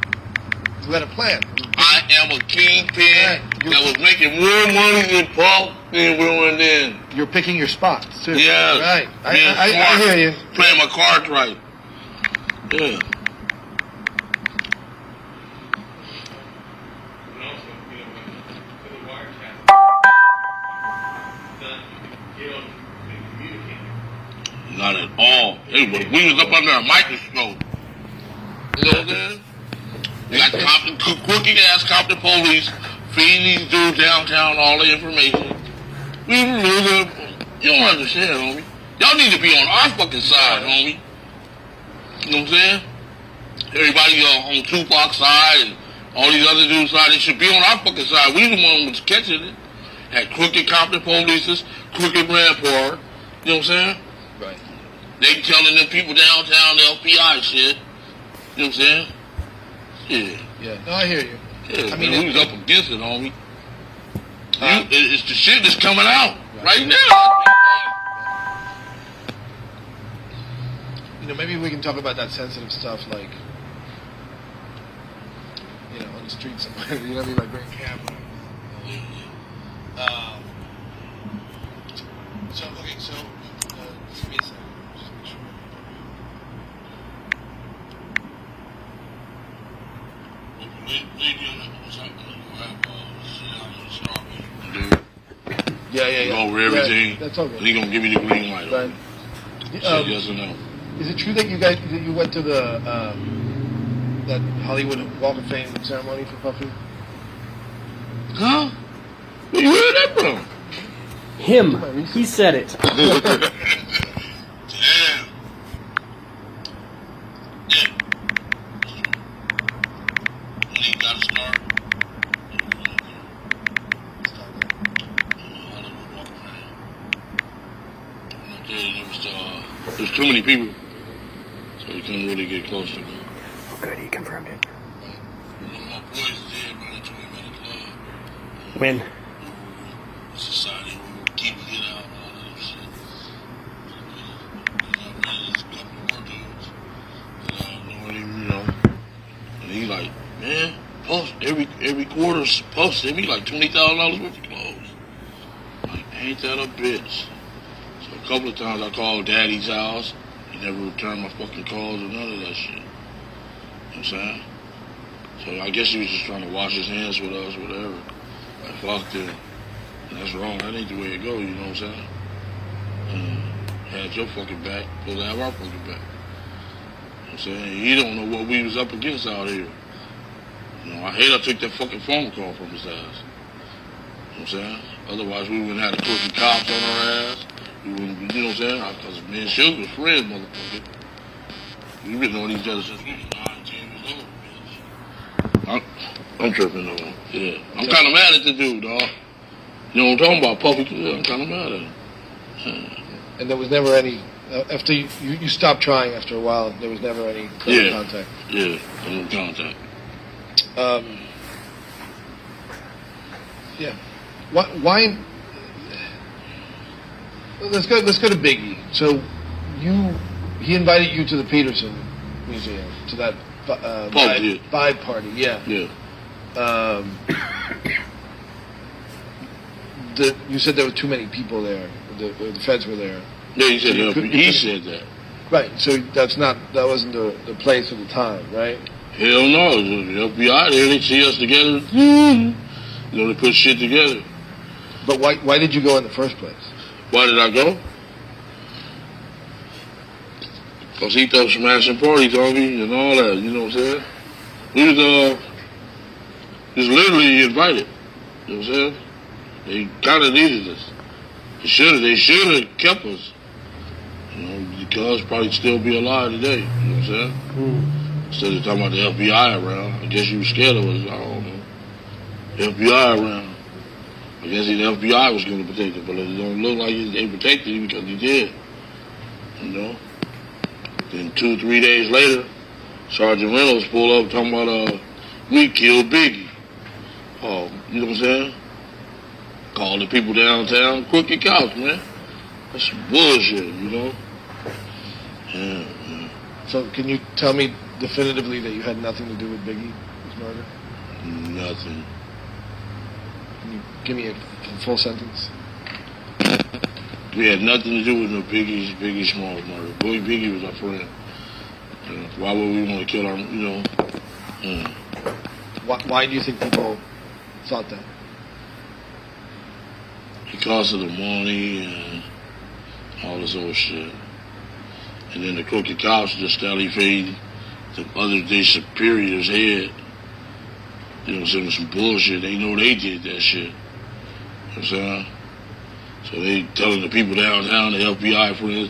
You had a plan. I am a kingpin that was making more money than Paul than Will then. You're picking your spots, too. Yes. Right. Being I smart, hear you. Playing my cards right. Yeah. Not at all. We was up under a microscope. You know what I'm saying? You got crooked ass Compton police feeding these dudes downtown all the information. You don't understand, homie. Y'all need to be on our fucking side, homie. You know what I'm saying? Everybody on Tupac's side and all these other dudes' side, they should be on our fucking side. We the one was catching it. Had crooked Compton police, crooked brand power. You know what I'm saying? Right. They telling them people downtown the FBI shit. You know what I'm saying? Yeah. Yeah, no, I hear you. Yeah, I mean, we was up against it, homie. It's the shit that's coming out right now. You know, maybe we can talk about that sensitive stuff, like, you know, on the street somewhere. You know what I mean? Like, bring a camera. So, okay, so, just give me a second. Just make sure. Yeah. Go over everything. Yeah, that's all good. And he gonna give me the green light. But, Say yes or no. is it true that you went to the that Hollywood Walk of Fame ceremony for Puffy? Huh? Where you heard that from? Him. He said it. Damn. Yeah. When he got a star. There's too many people, so you couldn't really get close to them. Oh, good, he confirmed it. My boys did run into him at a club. When? Society, we were keeping it out and all that shit. And I ran into a couple more dudes. And I don't even, you know. And he like, man, post every quarter post send me like $20,000 worth of clothes. Like, ain't that a bitch? So a couple of times I called Daddy's house. He never returned my fucking calls or none of that shit. You know what I'm saying? So I guess he was just trying to wash his hands with us, whatever. Like, fuck them. And that's wrong. That ain't the way it go, you know what I'm saying? Had your fucking back, supposed to have our fucking back. You know what I'm saying? He don't know what we was up against out here. You know, I hate I took that fucking phone call from his ass. You know what I'm saying? Otherwise, we wouldn't have the crooked cops on our ass. We wouldn't, you know what I'm saying? Because me and Suge was friends, motherfucker. We've been knowing each other since we was 9, 10 years old. I'm tripping though. Yeah. I'm kind of mad at the dude, dog. You know what I'm talking about, Puffy? Yeah, I'm kind of mad at him. Yeah. And there was never any, after you stopped trying after a while, there was never any contact. Yeah, no contact. Yeah. Why? Let's go to Biggie. So he invited you to the Peterson Museum, to that vibe party. Yeah. Yeah. You said there were too many people there. The feds were there. Yeah, he said he said that. Right. So that wasn't the place or the time, right? Hell no. The FBI there, they see us together. You know, they put shit together. But why did you go in the first place? Why did I go? Because he threw some action parties on me and all that, you know what I'm saying? We was just literally invited. You know what I'm saying? They kind of needed us. They should have kept us. You know, because probably still be alive today. You know what I'm saying? Instead of talking about the FBI around, I guess you were scared of us. I don't know. The FBI around. I guess the FBI was going to protect it, but it don't look like they protected him because he did. You know? Then 2-3 days later, Sergeant Reynolds pulled up talking about, we killed Biggie. Oh, you know what I'm saying? Called the people downtown, crooked cops, man. That's some bullshit, you know? Yeah. So can you tell me definitively that you had nothing to do with Biggie's murder? Nothing. Can you give me a full sentence? We had nothing to do with no Biggie Smalls murder. Boy, Biggie was our friend. Why would we want to kill our, you know? Why do you think people thought that? Because of the money and all this old shit. And then the crooked cops just started feeding the other day superior's head. You know what I'm saying? Some bullshit. They know they did that shit. You know what I'm saying? So they telling the people downtown, the FBI friends,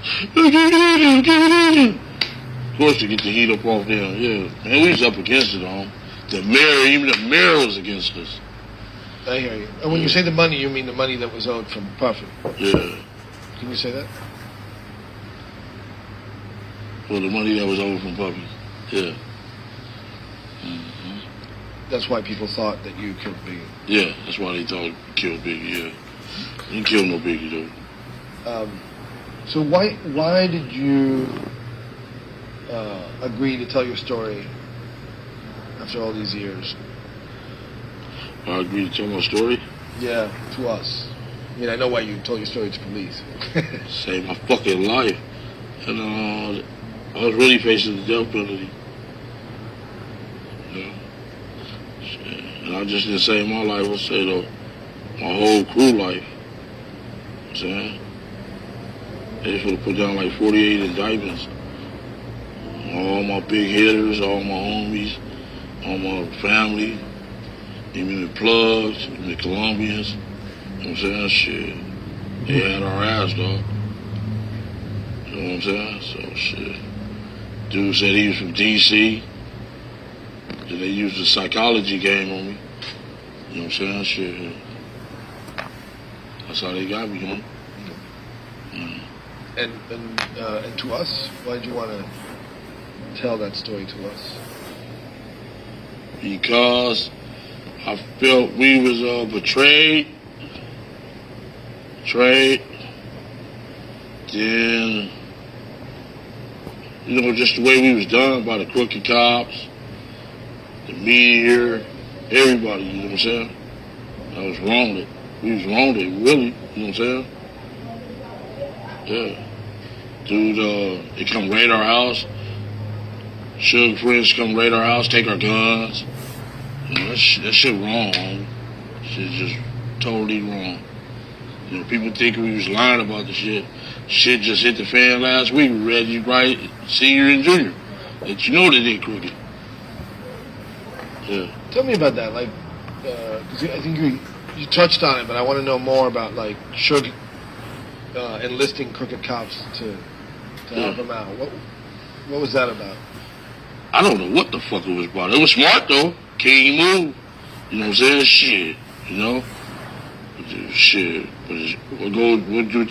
of course to get the heat up off them. Yeah. Man, we was up against it, on. The mayor, even the mayor was against us. I hear you. And when you say the money, you mean the money that was owed from Puffy? Yeah. Can you say that? Well, the money that was owed from Puffy. Yeah. Mm-hmm. that's why people thought that you killed Biggie. Yeah, that's why they thought he killed Biggie. Yeah, he didn't kill no Biggie though. So why did you agree to tell your story after all these years? I agreed to tell my story. Yeah, to us. I mean, I know why you told your story to police. Saved my fucking life, and I was really facing the death penalty. Yeah. And I just didn't save my life. I saved my whole crew life. You know what I'm saying? They just would have put down like 48 indictments. All my big hitters, all my homies, all my family, even the plugs, even the Colombians. You know what I'm saying? Shit. They had our ass, dog. You know what I'm saying? So, shit. Dude said he was from D.C. Then they used the psychology game on me. You know what I'm saying? Shit. That's how they got me, man. And to us, why did you want to tell that story to us? Because I felt we was betrayed. Then, you know, just the way we was done by the crooked cops, the media, everybody, you know what I'm saying? I was wronged. We was wronged, really, you know what I'm saying? Yeah. Dude, they come raid our house. Suge friends come raid our house, take our guns. You know, that shit wrong. Shit just totally wrong. You know, people think we was lying about the shit. Shit just hit the fan last week. We read you right, senior and junior. That you know they did crooked. Yeah. Tell me about that, like, because I think you touched on it, but I want to know more about, like, Suge enlisting crooked cops to help him out. What was that about? I don't know what the fuck it was about. It was smart though. King move. You know what I'm saying? Shit. You know? Shit. What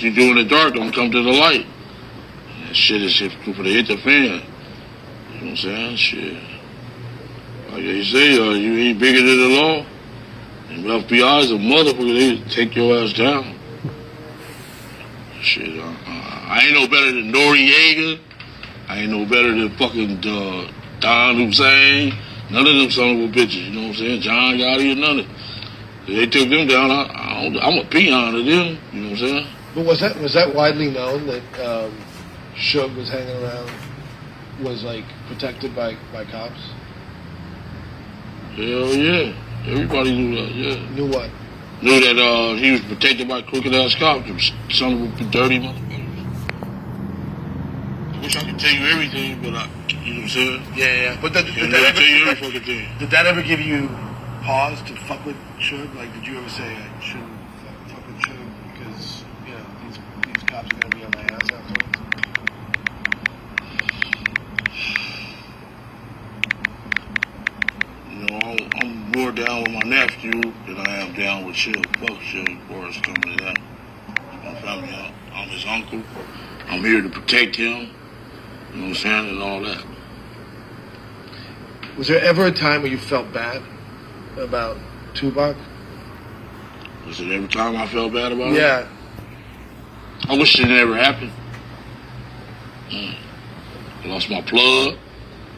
you do in the dark don't come to the light. That shit is for to hit the fan. You know what I'm saying? Shit. Like they say, you ain't bigger than the law. And FBI is a motherfucker. They take your ass down. Shit. I ain't no better than Noriega. I ain't no better than fucking Don Hussein. None of them son of a bitches. You know what I'm saying? John Gotti or none of them. They took them down. I'm a peon to them. You know what I'm saying? But was that widely known that Suge was hanging around, was like protected by cops? Hell yeah. Everybody knew that, yeah. Knew what? Knew that he was protected by crooked ass cops. Son of a dirty motherfucker. I wish I could tell you everything, but you know what I'm saying? Yeah. But did that ever give you pause to fuck with Suge? Like, did you ever say I shouldn't fuck with Suge because these cops are gonna be on my ass afterwards? You know, I'm more down with my nephew than I am down with Suge. Fuck Suge, as far as coming to that. My family, I'm his uncle. I'm here to protect him. You know what I'm saying? And all that. Was there ever a time where you felt bad about Tupac? Was it every time I felt bad about it? Yeah. I wish it never happened. I lost my plug.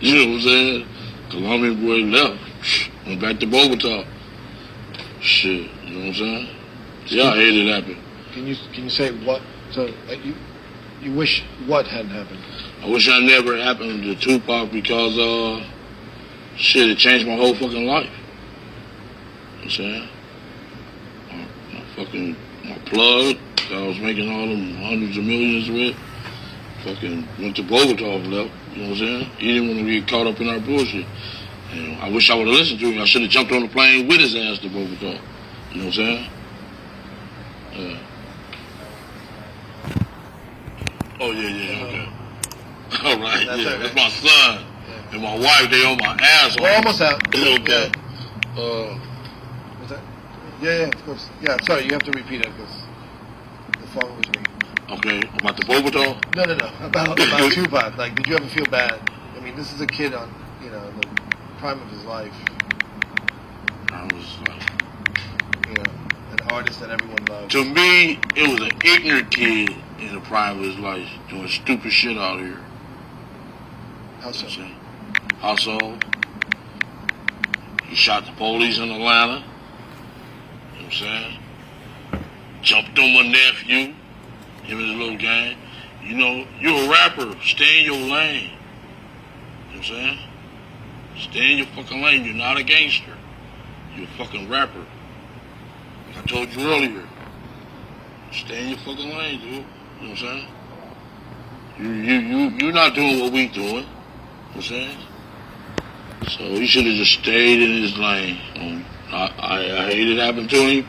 You know what I'm saying? Colombian boy left. Went back to Bogota. Shit, you know what I'm saying? Yeah, I hated it happen. Can you say what? So you wish what hadn't happened? I wish I never happened to Tupac because shit, it changed my whole fucking life. You know what I'm saying? My plug that I was making all them hundreds of millions with, fucking went to Bogota and left. You know what I'm saying? He didn't want to get caught up in our bullshit. And I wish I would have listened to him. I should have jumped on the plane with his ass to Bogota. You know what I'm saying? Yeah. Oh, yeah, okay. All right, that's my son. Yeah. And my wife, they on my ass. We're almost out. Okay. Was that? Yeah, of course. Yeah, I'm sorry, you have to repeat it because the phone was ringing. Okay, about the Bogota? No. About Tupac. Like, did you ever feel bad? I mean, this is a kid on, the prime of his life. I was like, an artist that everyone loves. to me, it was an ignorant kid in the prime of his life doing stupid shit out here. How so? Also, he shot the police in Atlanta. You know what I'm saying? Jumped on my nephew, him and his little gang. You know, you're a rapper. Stay in your lane. You know what I'm saying? Stay in your fucking lane. You're not a gangster. You're a fucking rapper. Like I told you earlier. Stay in your fucking lane, dude. You know what I'm saying? You're not doing what we doing. You know what I'm saying? So he should have just stayed in his lane. I hate it happened to him.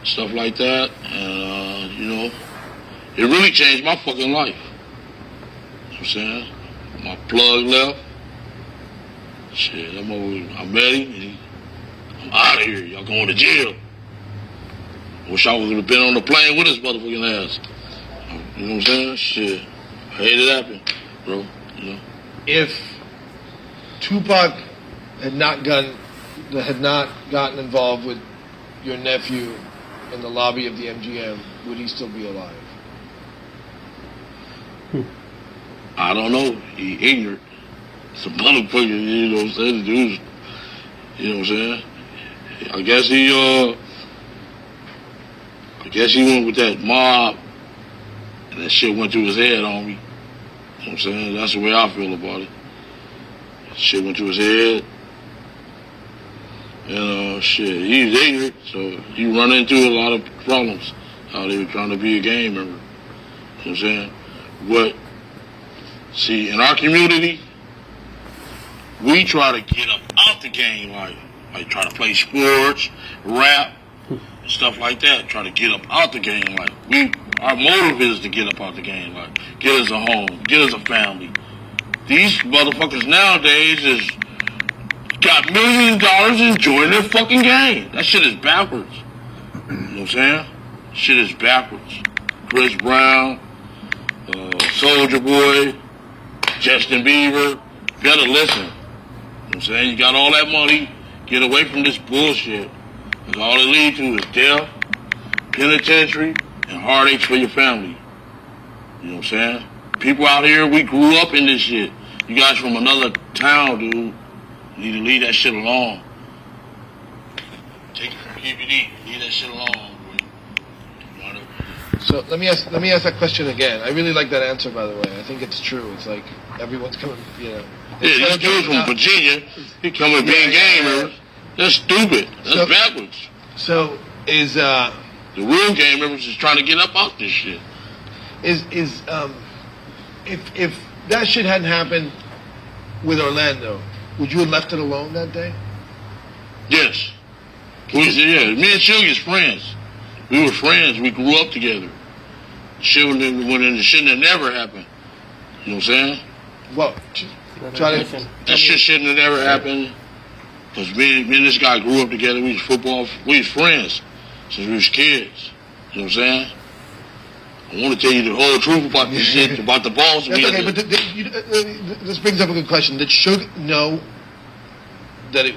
Stuff like that. And, you know, it really changed my fucking life. You know what I'm saying? My plug left. Shit, I met him. I'm out of here. Y'all going to jail. Wish I would have been on the plane with his motherfucking ass. You know what I'm saying? Shit. I hate it happen, bro. You know? If Tupac had not gotten involved with your nephew in the lobby of the MGM, would he still be alive? I don't know. He ignorant. Some motherfucker, you know what I'm saying? Dude, you know what I'm saying? I guess he went with that mob, and that shit went through his head on me. You know what I'm saying? That's the way I feel about it. Shit went through his head. And shit, he's ignorant, so you run into a lot of problems how they were trying to be a gang member. You know what I'm saying? But, see, in our community, we try to get up out the gang life. Like try to play sports, rap, stuff like that. Try to get up out the gang life. Our motive is to get up out the gang life. Get us a home. Get us a family. These motherfuckers nowadays is got millions of dollars and join their fucking gang. That shit is backwards. You know what I'm saying? Shit is backwards. Chris Brown, Soulja Boy, Justin Bieber. Better listen. You know what I'm saying? You got all that money. Get away from this bullshit. Because all it leads to is death, penitentiary, and heartaches for your family. You know what I'm saying? People out here, we grew up in this shit. You guys from another town, dude. You need to leave that shit alone. Take it from KBD. Leave that shit alone, boy. So let me ask that question again. I really like that answer, by the way. I think it's true. It's like everyone's coming, you know. Yeah, these dudes from Virginia, he coming being gang members. That's stupid. That's backwards. So is the real gang members is trying to get up out this shit. If that shit hadn't happened with Orlando, would you have left it alone that day? Yes. Me and Suge is friends. We were friends. We grew up together. Shit when the shit that never happened. You know what I'm saying? Well, that shit shouldn't have never happened. Because me and this guy grew up together. We was friends since we was kids. You know what I'm saying? I want to tell you the whole truth about this shit, about the balls. That's okay, but this brings up a good question. Did Suge know that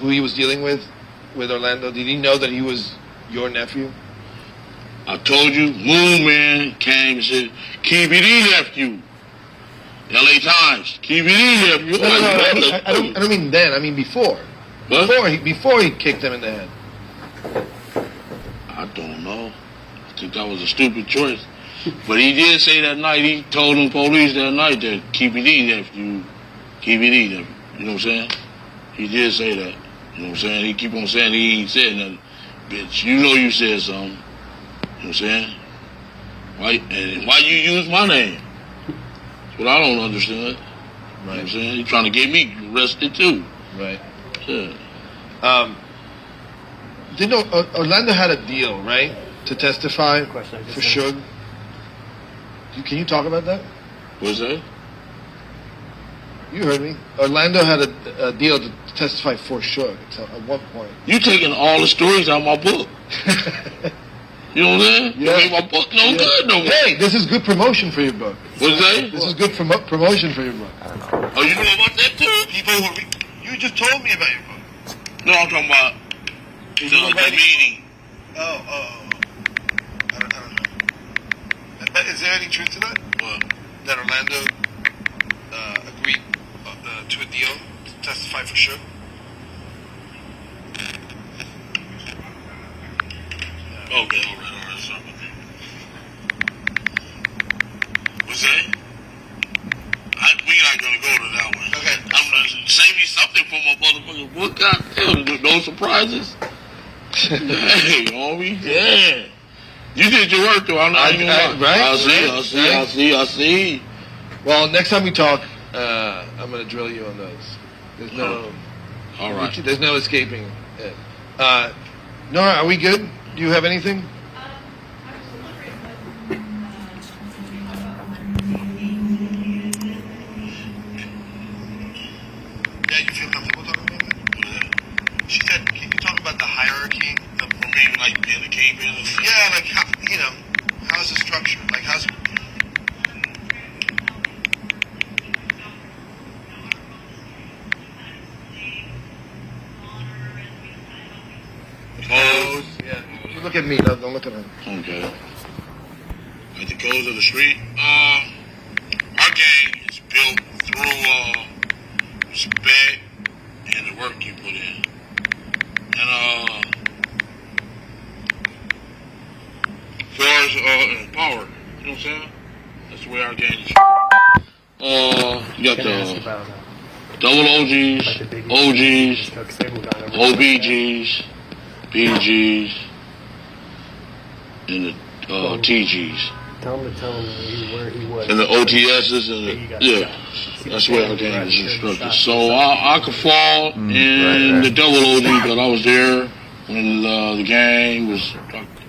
who he was dealing with Orlando? Did he know that he was your nephew? I told you, Moon Man came and said, KBD nephew. LA Times, KBD nephew. No, I don't mean then. I mean before. What? Before he kicked him in the head. I don't know. I think that was a stupid choice. But he did say that night, he told them police that night that KBD nephew. You know what I'm saying? He did say that. You know what I'm saying? He keep on saying he ain't said nothing. Bitch, you know you said something. You know what I'm saying? Why you use my name? That's what I don't understand. Right. You know what I'm saying? He trying to get me arrested too. Right. Yeah. Orlando had a deal, right? To testify for Suge. Can you talk about that? What's that? You heard me. Orlando had a deal to testify for Suge at one point. You taking all the stories out of my book. You know what I'm saying? Yeah. Make my book no good no more. Hey, this is good promotion for your book. What's that? This is good promotion for your book. Oh, you know about that too? You just told me about your book. No, I'm talking about So the meeting. I don't know. Is there any truth to that? What? That Orlando agreed to a deal to testify for sure? Okay, all right, something. What's that? We not gonna go to that one. Okay. I'm gonna save me something for my motherfucking book. Goddamn, no surprises. Hey, homie, yeah. You did your work though. Right? I see. Well, next time we talk, I'm gonna drill you on those. There's no. All right. There's no escaping it. Nora, are we good? Do you have anything? Yeah, you feel comfortable talking about that? She said, can you talk about the hierarchy of maybe like being a kingpin? Yeah, like how, how's the structure? Like how's codes? Yeah, you look at me, don't look at her. Okay. Like the codes of the street? Our gang is built through respect and the work you put in. And as far as power, you know what I'm saying? That's the way our gang is. You got the double OGs, OGs, OBGs, BGs, and the TGs. Tell him where he was. And the OTSs and the, that's where our gang is instructed. So I could fall in the double OG, but I was there when the gang was instructed.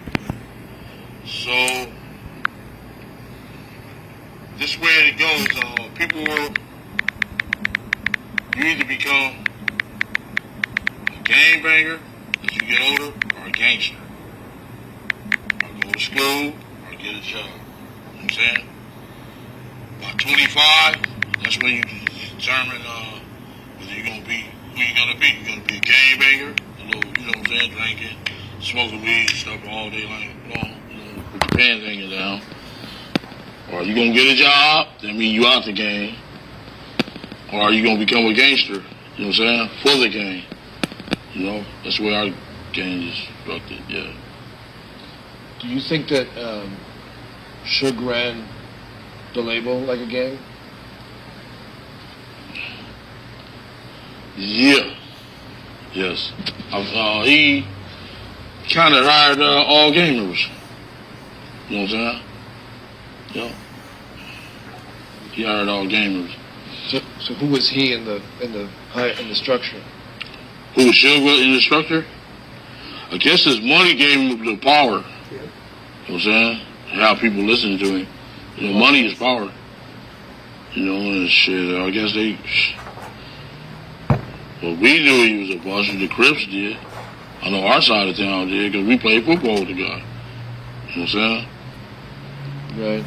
So this way it goes. People will, you either become a gang banger as you get older, or a gangster. Or go to school, or get a job. You know what I'm saying? By 25, that's when you determine whether you're gonna be who you're gonna be. You're gonna be a gang banger, a little, you know what I'm saying, drinking, smoking weed and stuff all day long, with your pants hanging down. Or you gonna get a job, that means you out the game. Or are you gonna become a gangster, you know what I'm saying, for the gang. You know, that's where our gang is structured, yeah. Do you think that Suge ran the label like a gang? Yeah. Yes. He kind of hired all gang members. You know what I'm saying? Yeah. He hired all gang members. So who was he in the structure? Who was Suge in the structure? I guess his money gave him the power. You know what I'm saying? How people listen to him. You know, money is power. You know, and shit, I guess they... Well, we knew he was a boss, the Crips did. I know our side of town did, because we played football with the guy. You know what I'm saying? Right.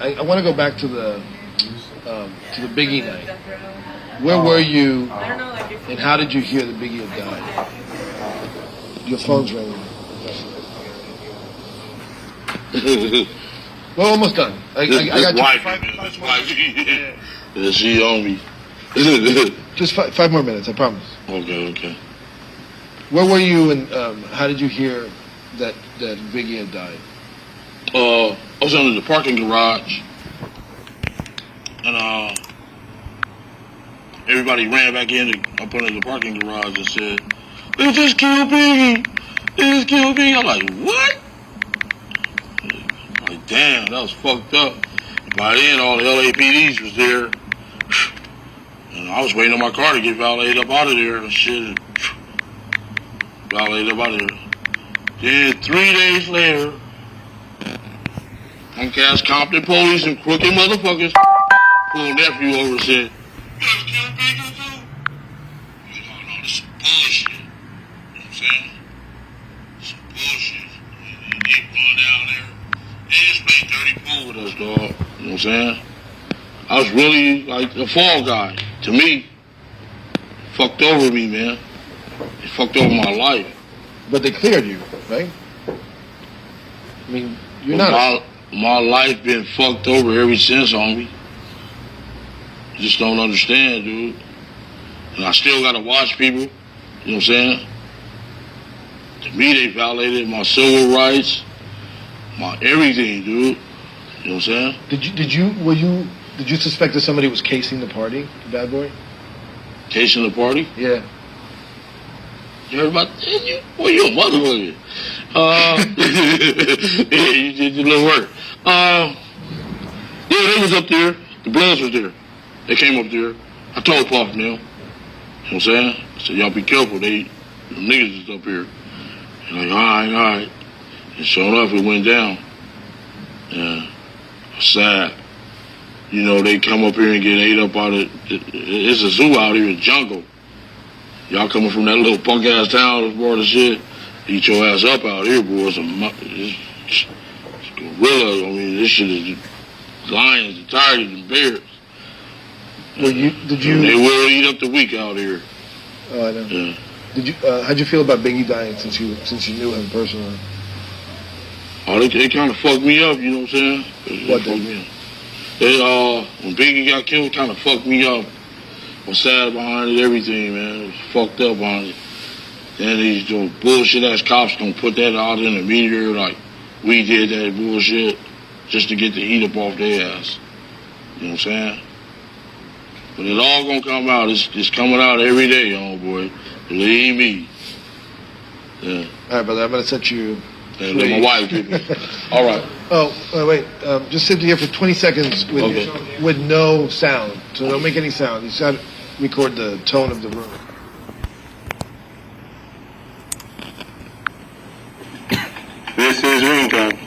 I want to go back to the Biggie night. Where were you, and how did you hear that Biggie had died? Your phone's ringing. Well, almost done. I got you. Yeah, she on me. Just 5 more minutes, I promise. Okay. Where were you, and how did you hear that Biggie had died? I was under the parking garage, and everybody ran back up under the parking garage and said, "They just killed Biggie! They just killed Biggie!" I'm like, "What?" I'm like, damn, that was fucked up. By then, all the LAPDs was there, and I was waiting on my car to get valeted up out of there and shit. Valeted up out of there. Then 3 days later, punk-ass Compton police and crooked motherfuckers pulled nephew over and said, "You guys killed Biggie too?" I'm like, "Oh no, this is some bullshit." You know what I'm saying? Some bullshit. They run down there. They just played dirty pool with us, dog. You know what I'm saying? I was really like a fall guy. To me, fucked over me, man. It fucked over my life. But they cleared you, right? I mean, you're not. My life been fucked over ever since, homie. You just don't understand, dude. And I still gotta watch people. You know what I'm saying? To me, they violated my civil rights, my everything, dude. You know what I'm saying? Did you suspect that somebody was casing the party, Bad Boy? Casing the party? Yeah. You heard about that? Boy, you a motherfucker. Yeah, you did your little work. Yeah, they was up there. The Bloods was there. They came up there. I told Puff, man. You know what I'm saying? I said, y'all be careful. Them niggas is up here. And like, all right. And sure enough, it went down. Yeah. Sad. You know, they come up here and get ate up out of it's a zoo out here, a jungle. Y'all coming from that little punk ass town, this boy, the shit. Eat your ass up out here, boys. It's gorillas. I mean, this shit is lions and tigers and bears. They will eat up the weak out here. Oh, I know. Yeah. Did you? How'd you feel about Biggie dying since you knew him personally? Oh, they kind of fucked me up. You know what I'm saying? What fucked me up? When Biggie got killed, it kind of fucked me up. I was sad behind it, everything, man. It was fucked up behind it. Then these bullshit ass cops gonna put that out in the media like we did that bullshit just to get the heat up off their ass. You know what I'm saying? But it's all gonna come out. It's coming out every day, homeboy. Believe me. Yeah. All right, brother. I'm gonna set you. And my wife did me. All right. Oh, wait. Just sit here for 20 seconds with no sound. So don't make any sound. You just gotta record the tone of the room. This is room time.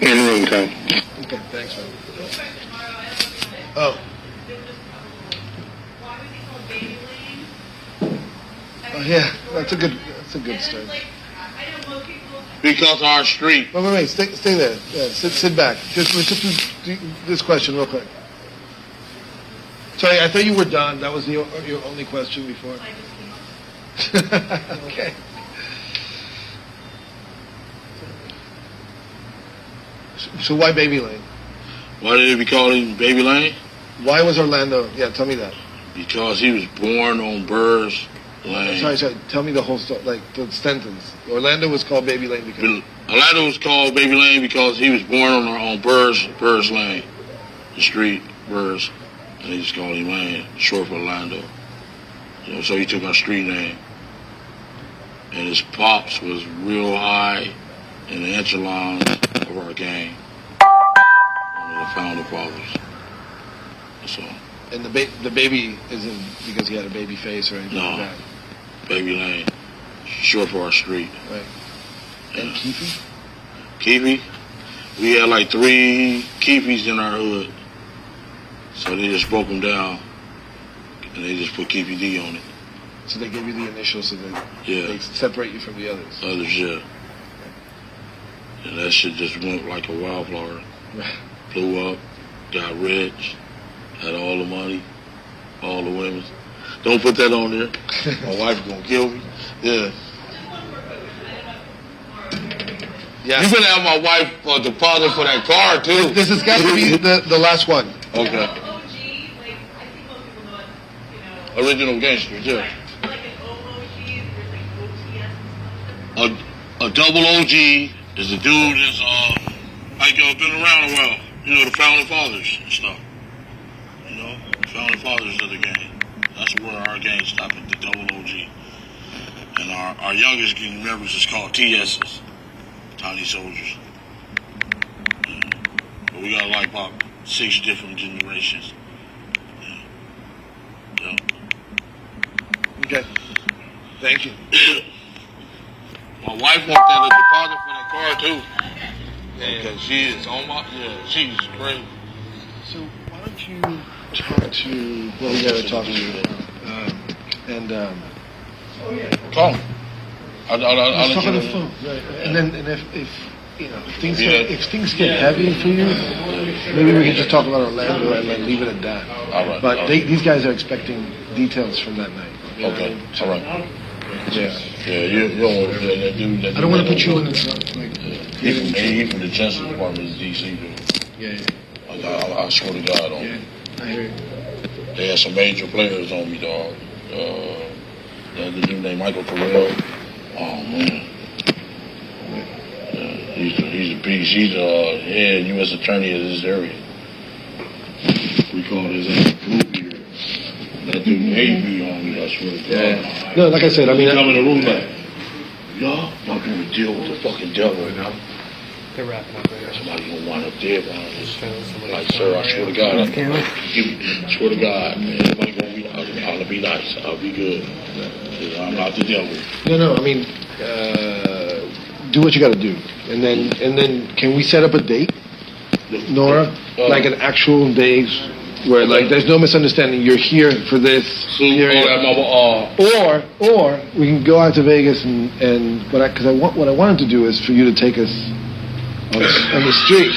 In room time. Okay, thanks, man. Oh. Oh yeah, that's a good story. Because our street. Wait, stay there. Yeah, sit back. Just this question real quick. Sorry, I thought you were done. That was your only question before. Okay. So why Baby Lane? Why did it be called Baby Lane? Why was Orlando? Yeah, tell me that. Because he was born on Burrs Lane. Sorry. Tell me the whole story, like the sentence. Orlando was called Baby Lane because... Orlando was called Baby Lane because he was born on Burrs Lane. The street, Burrs. And they just called him Lane, short for Orlando. You know, so he took our street name. And his pops was real high in the echelons of our gang. One of the founder fathers. So. And the baby isn't because he had a baby face or anything like that? Baby Lane. Short for our street. Right. And Keefe? Keefe? We had like 3 Keefes in our hood. So they just broke them down. And they just put Keefe D on it. So they gave you the initials so that Yeah. they separate you from the others? Others, yeah. And that shit just went like a wildflower. Blew up, got rich, had all the money, all the women. Don't put that on there. My wife's gonna kill me. Yeah. Yeah. You better have my wife deposit for that car too. This has got to be the last one. Okay. Original gangsters, yeah. A double OG is a dude that's been around a while. You know, the founding fathers and stuff. You know, the founding fathers of the gang. That's where our gang stopped at, the double OG. And our youngest gang members is called TSs, Tiny Soldiers. Yeah. But we got like about 6 different generations. Yeah. Yeah. Okay. Thank you. My wife wants that deposit for that car too. Yeah. Because she is on my, she's crazy. So why don't you talk to well, we gotta talk to Call him. I'll let's let talk you on the know. phone, right? And then if you know if things get heavy for you, maybe we can just talk about Orlando and like leave it at that. All right. But these guys are expecting details from that night. You know Okay. what I mean? So, All right. Yeah. Yeah, you don't want that dude. I don't want to put you in the He from the Justice Department is DC, dude. Yeah. I swear to God on me. I hear you. They had some major players on me, dog. The other dude named Michael Terrell. Oh man. He's a beast. He's the head U.S. attorney of this area. We call his group here. That dude hate me on me, I swear to God. Yeah. No, like I said, I mean, come in the room like, y'all not gonna deal with the fucking devil right now. They're wrapping up right now. Somebody gonna wind up dead behind this. Like, sir, I swear to God. I swear to God, man. Everybody gonna be, I'll be nice. I'll be good. I'm not the devil. No, I mean, do what you got to do, and then can we set up a date, Nora? Like an actual date where like there's no misunderstanding. You're here for this, or we can go out to Vegas and what I wanted to do is for you to take us on the street.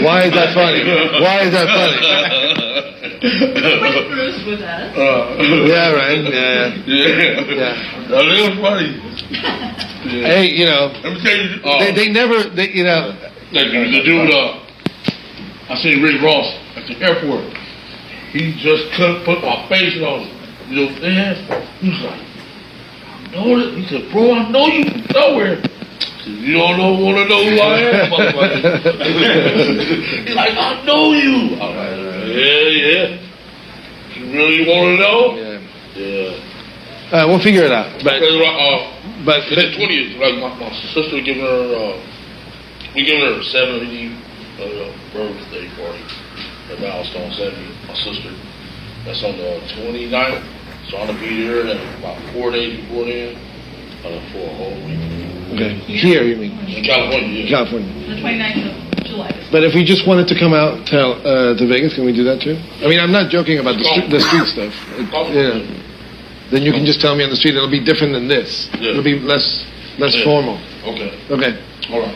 Why is that funny? Why is that funny? Yeah, right. Yeah. That is funny. Hey, you know, Let me tell you, they never, you know. the dude, I seen Rick Ross at the airport. He just couldn't put my face on it. You know what I'm saying? He was like, I know it. He said, bro, I know you from nowhere. I said, you don't want to know who I am, motherfucker. He's like, I know you. I'm like, yeah. You really want to know? Yeah. We'll figure it out. But it's the 20th. Like my sister giving her, we giving her a 70 birthday party. The milestone 70. My sister. That's on the 29th. So I'm gonna be there in about 4 days before then. For a whole week. Okay. Here, you mean? In California, yeah. California. The 29th of July. But if we just wanted to come out to Vegas, can we do that too? I mean, I'm not joking about the street stuff. Yeah. Then you can just tell me on the street. It'll be different than this. Yeah. It'll be less formal. Okay. Okay. All right.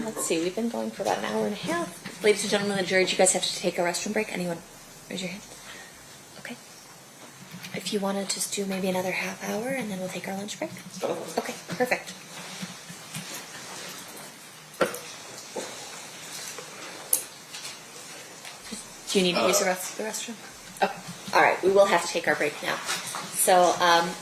Let's see, we've been going for about an hour and a half. Ladies and gentlemen of the jury, do you guys have to take a restroom break? Anyone? Raise your hand. Okay. If you want to just do maybe another half hour and then we'll take our lunch break? Okay, perfect. Do you need to use the restroom? Okay. All right, we will have to take our break now. So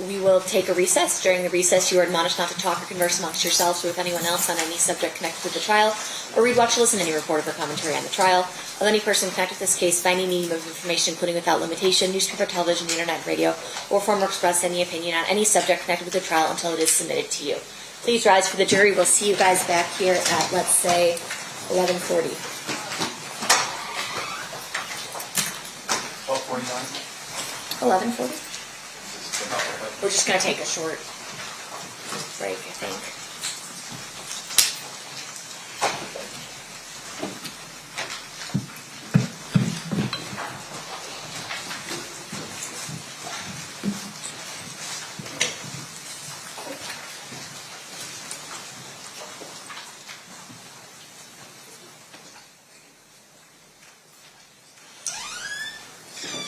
we will take a recess. During the recess, you are admonished not to talk or converse amongst yourselves or with anyone else on any subject connected with the trial, or read, watch, or listen to any report or commentary on the trial of any person connected with this case by any medium of information, including without limitation, newspaper, television, internet, radio, or form or express any opinion on any subject connected with the trial until it is submitted to you. Please rise for the jury. We'll see you guys back here at, let's say, 11:40. 11:40? We're just going to take a short break, I think.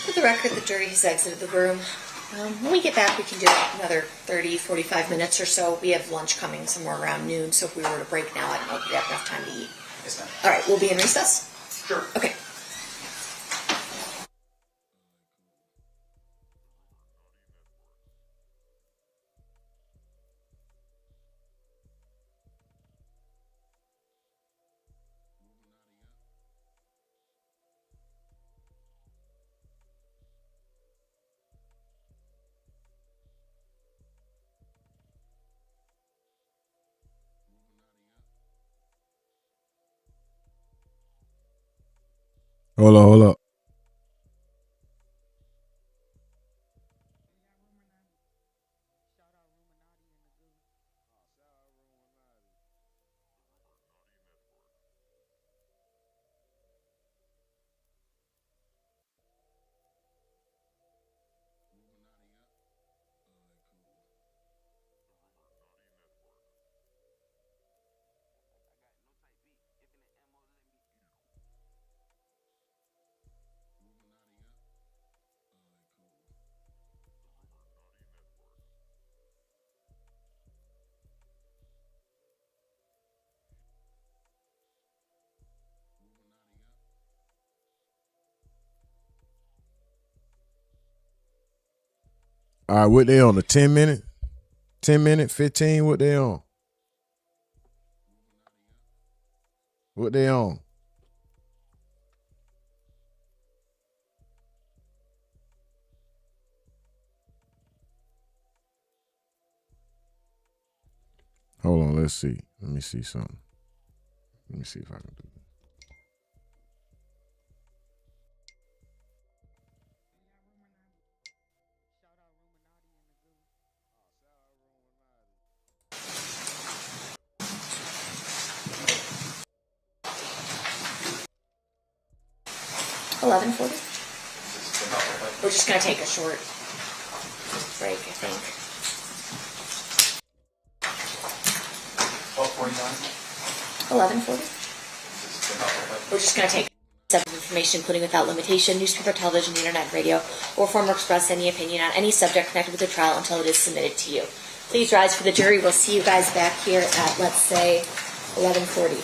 For the record, the jury has exited the room. When we get back, we can do another 30, 45 minutes or so. We have lunch coming somewhere around noon, so if we were to break now, I don't know if we have enough time to eat. Yes, ma'am. All right, we'll be in recess? Sure. Okay. Hold up. All right, what they on, the 10 minute? 10 minute, 15, what they on? What they on? Hold on, let's see. Let me see something. Let me see if I can do it. $11.40. We're just gonna take a short break, I think. $11.40. We're just gonna take of information, including without limitation, newspaper, television, internet, radio, or form or express any opinion on any subject connected with the trial until it is submitted to you. Please rise for the jury. We'll see you guys back here at, let's say, 11:40.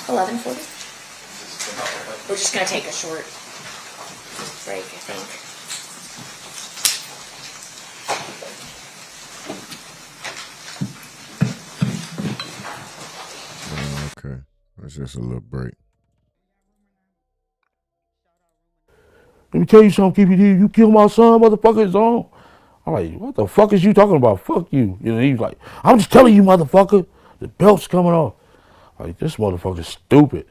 11:40. We're just gonna take a short break, I think. Okay, that's just a little break. Let me tell you something, Keefe. You kill my son, motherfucker, it's on. I'm like, what the fuck is you talking about? Fuck you. You know, he's like, I'm just telling you, motherfucker, the belt's coming off. Like, this motherfucker's stupid.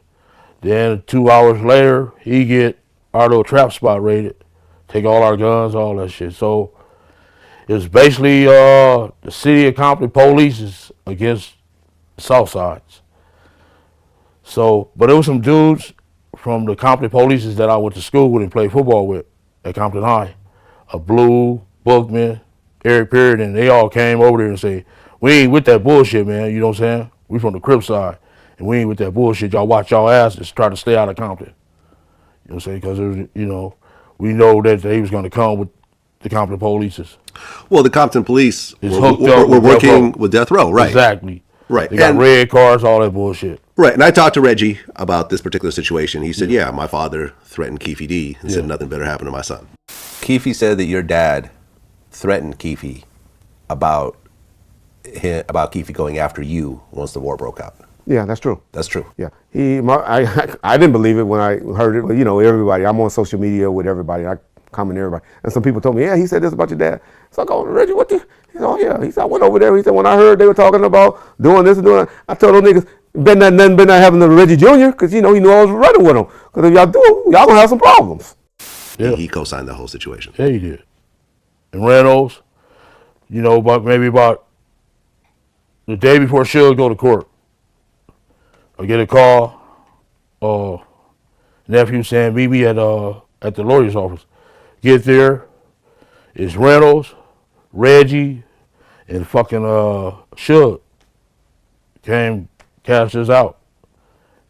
Then 2 hours later, he get our little trap spot raided, take all our guns, all that shit. So it's basically the city of Compton police is against the South Sides. So, but it was some dudes from the Compton police that I went to school with and played football with at Compton High. Blue, Bookman, Eric Perry, and they all came over there and say, we ain't with that bullshit, man. You know what I'm saying? We from the Crip side, and we ain't with that bullshit. Y'all watch y'all asses, try to stay out of Compton. You know what I'm saying? Because, you know, we know that they was going to come with the Compton police. Well, the Compton police were working with Death Row, right? Exactly. Right. They got red cars, all that bullshit. Right. And I talked to Reggie about this particular situation. He said, yeah, my father threatened Keefe D and said nothing better happened to my son. Keefe said that your dad threatened Keefe about Keefe going after you once the war broke out. Yeah, that's true. That's true. Yeah, I didn't believe it when I heard it, but you know, everybody, I'm on social media with everybody, I comment everybody, and some people told me, yeah, he said this about your dad. So I go, Reggie, what the, he said, oh yeah, he said, I went over there, he said, when I heard they were talking about doing this and doing that, I told those niggas, better not having the Reggie Jr., because you know, he knew I was running with him, because if y'all do, y'all gonna have some problems. Yeah. He co-signed the whole situation. Yeah, he did. And Reynolds, you know, about the day before she'll go to court, I get a call, nephew saying, meet me at the lawyer's office. Get there, it's Reynolds, Reggie, and fucking Suge came, cashed us out.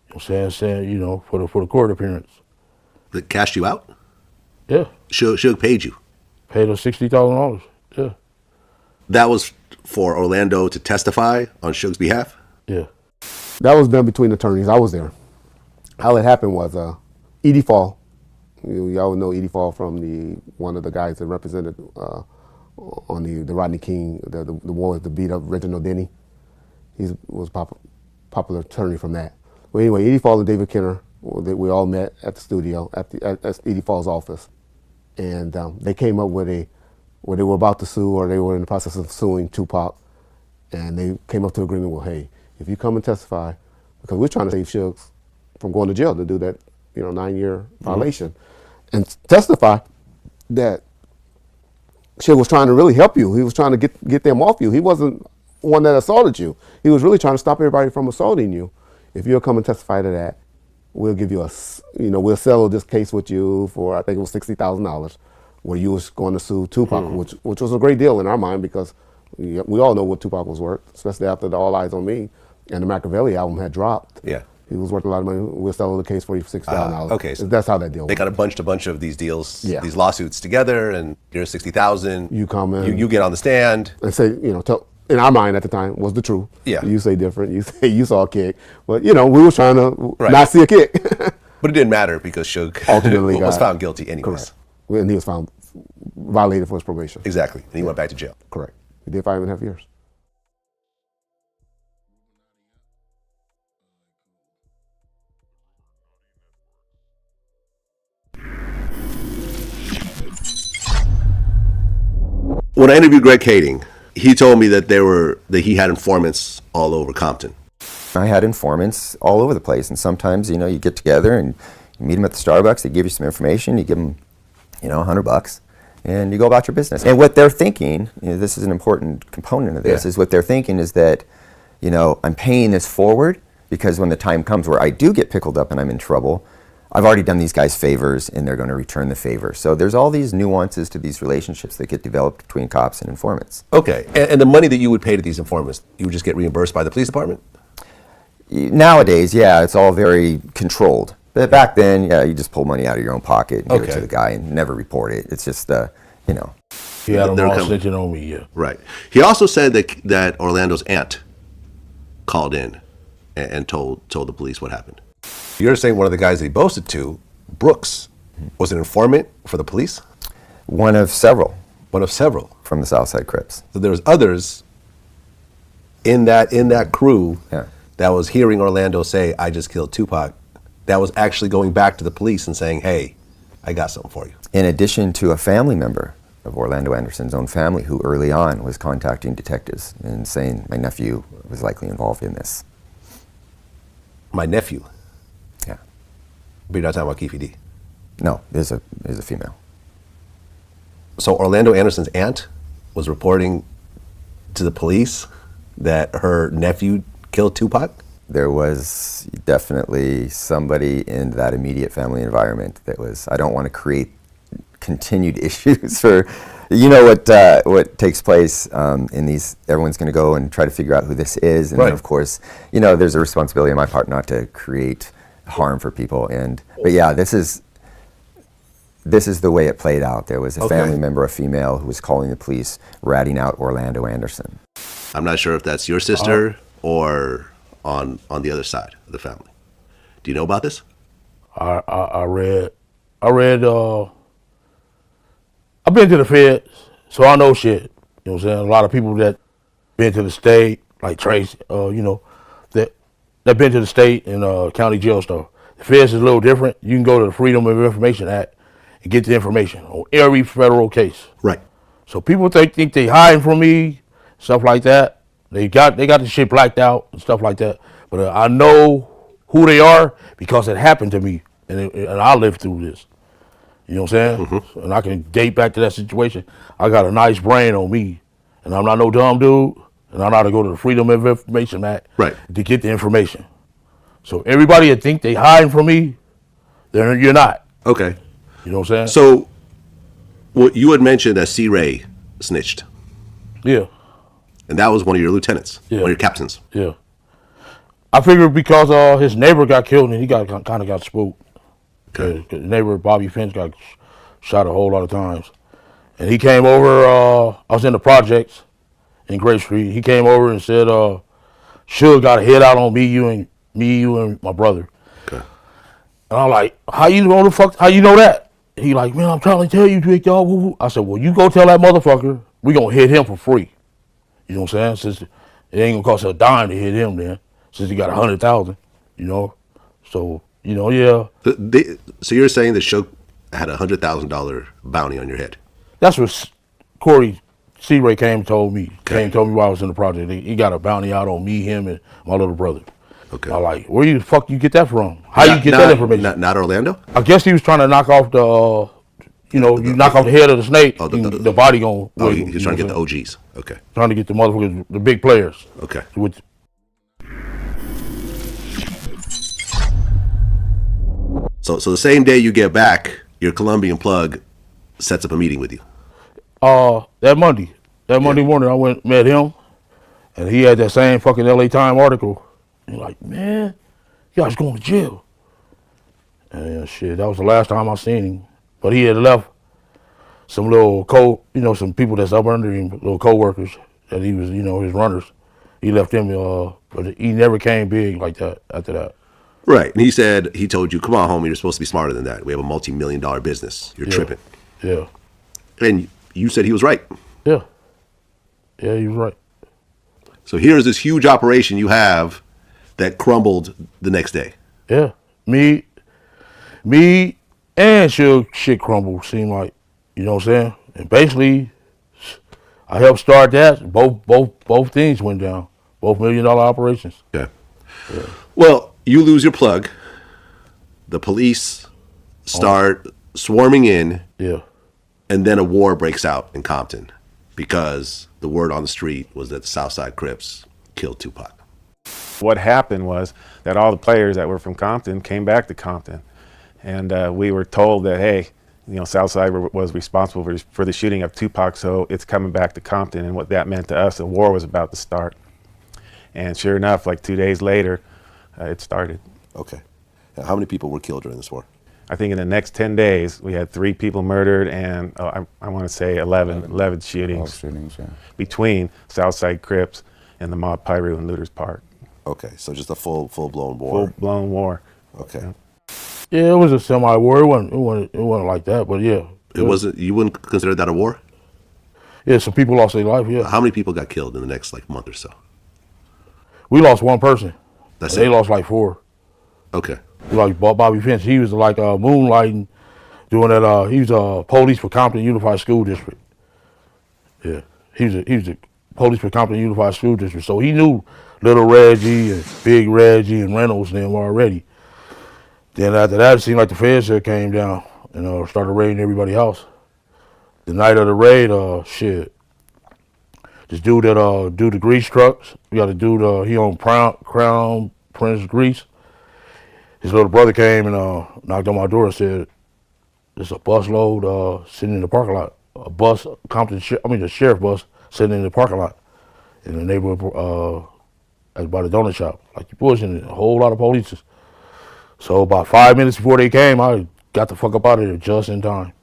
You know what I'm saying, you know, for the court appearance. They cashed you out? Yeah. Suge paid you? Paid us $60,000, yeah. That was for Orlando to testify on Suge's behalf? Yeah. That was done between attorneys. I was there. How it happened was Edie Fall. Y'all know Edie Fall from one of the guys that represented on the Rodney King, the one with the beat up Reginald Denny. He was popular attorney from that. Well, anyway, Edie Fall and David Kenner, we all met at the studio at Edie Fall's office, and they came up with where they were about to sue, or they were in the process of suing Tupac, and they came up to an agreement. Well, hey, if you come and testify, because we're trying to save Suge from going to jail to do that, 9-year violation, and testify that Suge was trying to really help you. He was trying to get them off you. He wasn't one that assaulted you. He was really trying to stop everybody from assaulting you. If you'll come and testify to that, we'll give you we'll settle this case with you for, I think it was $60,000, where you was going to sue Tupac, which was a great deal in our mind, because we all know what Tupac was worth, especially after the All Eyes on Me and the Machiavelli album had dropped. Yeah. He was worth a lot of money. We'll settle the case for you for $6,000. Okay. So that's how that deal They worked. got a bunch of these deals, these lawsuits together, and here's $60,000. You come in. You get on the stand. And say, in our mind at the time, was the truth. Yeah. You say different. You say you saw a kick. But, we were trying to not see a kick. But it didn't matter because Suge ultimately was got found guilty anyways. Correct. And he was found violated for his probation. Exactly. And he went back to jail. Correct. He did 5.5 years. When I interviewed Greg Kading, he told me that he had informants all over Compton. I had informants all over the place, and sometimes, you know, you get together and you meet them at the Starbucks, they give you some information, you give them, you know, $100, and you go about your business. And what they're thinking, you know, this is an important component of this, is what they're thinking is that, you know, I'm paying this forward because when the time comes where I do get pickled up and I'm in trouble, I've already done these guys favors and they're going to return the favor. So there's all these nuances to these relationships that get developed between cops and informants. Okay, and the money that you would pay to these informants, you would just get reimbursed by the police department? Nowadays, yeah, it's all very controlled. But back then, yeah, you just pull money out of your own pocket and give it to the guy and never report it. It's just, you know. He had them all snitching on me, yeah. Right. He also said that Orlando's aunt called in and told the police what happened. You're saying one of the guys that he boasted to, Brooks, was an informant for the police? One of several. One of several. From the Southside Crips. So there was others in that crew that was hearing Orlando say, I just killed Tupac, that was actually going back to the police and saying, hey, I got something for you. In addition to a family member of Orlando Anderson's own family who early on was contacting detectives and saying my nephew was likely involved in this. My nephew? Yeah. But you're not talking about Keefe D? No, there's a female. So Orlando Anderson's aunt was reporting to the police that her nephew killed Tupac? There was definitely somebody in that immediate family environment that was, I don't want to create continued issues for, you know what takes place in these, everyone's going to go and try to figure out who this is, and then of course, you know, there's a responsibility on my part not to create harm for people, but yeah, this is the way it played out. There was a family member, a female, who was calling the police, ratting out Orlando Anderson. I'm not sure if that's your sister or on the other side of the family. Do you know about this? I read, I've been to the feds, so I know shit. You know what I'm saying? A lot of people that been to the state, like Tracy, you know, that been to the state and county jail stuff. The feds is a little different. You can go to the Freedom of Information Act and get the information on every federal case. Right. So people think they hiding from me, stuff like that. They got the shit blacked out and stuff like that. But I know who they are because it happened to me, and I lived through this. You know what I'm saying? Mm-hmm. And I can date back to that situation. I got a nice brain on me, and I'm not no dumb dude, and I know how to go to the Freedom of Information Act to get the information. So everybody that think they hiding from me, you're not. Okay. You know what I'm saying? So, well, you had mentioned that C. Ray snitched. Yeah. And that was one of your lieutenants, one of your captains. Yeah. I figured because his neighbor got killed and he kind of got spooked. Okay. His neighbor, Bobby Finch, got shot a whole lot of times. And he came over, I was in the projects in Grape Street. He came over and said, Suge got a hit out on me, you and my brother. Okay. And I'm like, how you know that? He like, man, I'm trying to tell you, Big Dog. Woo-woo. I said, well, you go tell that motherfucker, we gonna hit him for free. You know what I'm saying? Since it ain't gonna cost a dime to hit him then, since he got 100,000, you know? So, you know, yeah. So you're saying that Suge had a $100,000 bounty on your head? That's what Corey C. Ray came and told me. Came and told me while I was in the project. He got a bounty out on me, him, and my little brother. Okay. I like, where the fuck you get that from? How you get that information? Not Orlando? I guess he was trying to knock off the, you knock off the head of the snake, the body gonna. Oh, he's trying to get the OGs. Okay. Trying to get the motherfuckers, the big players. Okay. So the same day you get back, your Colombian plug sets up a meeting with you. That Monday morning, I went met him, and he had that same fucking LA Times article. He's like, man, you guys going to jail. And shit, that was the last time I seen him. But he had left some little some people that's up under him, little co-workers that he was, his runners. He left them, but he never came big like that after that. Right. And he told you, come on, homie, you're supposed to be smarter than that. We have a multi-million-dollar business. You're tripping. Yeah. And you said he was right. Yeah. Yeah, he was right. So here's this huge operation you have that crumbled the next day. Yeah. Me and shit crumbled, seemed like. You know what I'm saying? And basically, I helped start that. Both things went down. Both $1 million operations. Okay. Yeah. Well, you lose your plug. The police start swarming in. Yeah. And then a war breaks out in Compton because the word on the street was that the Southside Crips killed Tupac. What happened was that all the players that were from Compton came back to Compton. And we were told that, hey, Southside was responsible for the shooting of Tupac, so it's coming back to Compton. And what that meant to us, the war was about to start. And sure enough, like 2 days later, it started. Okay. Now, how many people were killed during this war? I think in the next 10 days, we had 3 people murdered and I want to say 11 shootings, between Southside Crips and the Mob Piru in Looters Park. Okay, so just a full-blown war. Full-blown war. Okay. Yeah, it was a semi-war. It wasn't like that, but yeah. It wasn't. You wouldn't consider that a war? Yeah, some people lost their life. Yeah. How many people got killed in the next month or so? We lost 1 person. That's it. They it? lost like 4. Okay. Like Bobby Finch, he was like moonlighting, doing that. He was police for Compton Unified School District. Yeah, he was the police for Compton Unified School District. So he knew Little Reggie and Big Reggie and Reynolds and them already. Then after that, it seemed like the feds came down and started raiding everybody's house. The night of the raid, this dude that do the grease trucks, we got a dude, he owned Crown Prince Grease. His little brother came and knocked on my door and said, there's a busload sitting in the parking lot. A bus, the sheriff bus sitting in the parking lot in the neighborhood by the donut shop. Like, you bullshitting, a whole lot of police. So about 5 minutes before they came, I got the fuck up out of there just in time.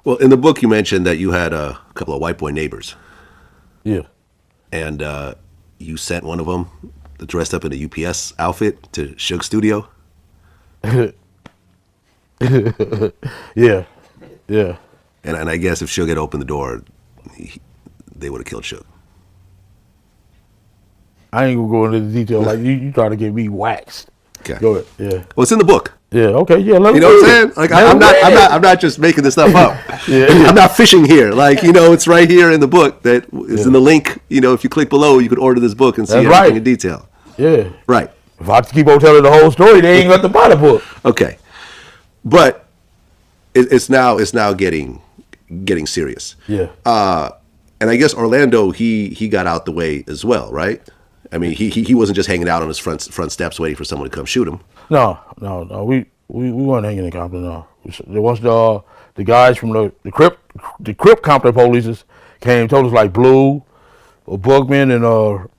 Well, in the book you mentioned that you had a couple of white boy neighbors. Yeah. And you sent one of them dressed up in a UPS outfit to Suge's studio. Yeah. And I guess if Suge had opened the door, they would have killed Suge. I ain't gonna go into the detail. Like you try to get me waxed. Okay. Go ahead. Yeah. Well, it's in the book. Yeah. Okay. Yeah. Let you know what I'm saying? Like I'm not just making this stuff up. Yeah. I'm not fishing here. Like it's right here in the book that is in the link. If you click below, you could order this book and see everything in detail. Yeah. Right. If I keep on telling the whole story, they ain't got to buy the book. Okay. But it's now getting serious. Yeah. And I guess Orlando he got out the way as well, right? I mean, he wasn't just hanging out on his front steps waiting for someone to come shoot him. No. We weren't hanging in Compton. No. There was the guys from the Crip Compton police came, told us like Blue, Bookman, and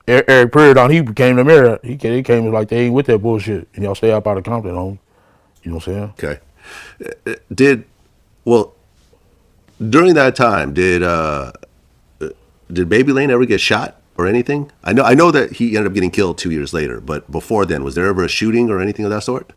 Eric Periodon. He became the mayor. He came like they ain't with that bullshit, and y'all stay up out of Compton, home. You know what I'm saying? Okay. During that time, did Baby Lane ever get shot or anything? I know that he ended up getting killed 2 years later, but before then, was there ever a shooting or anything of that sort?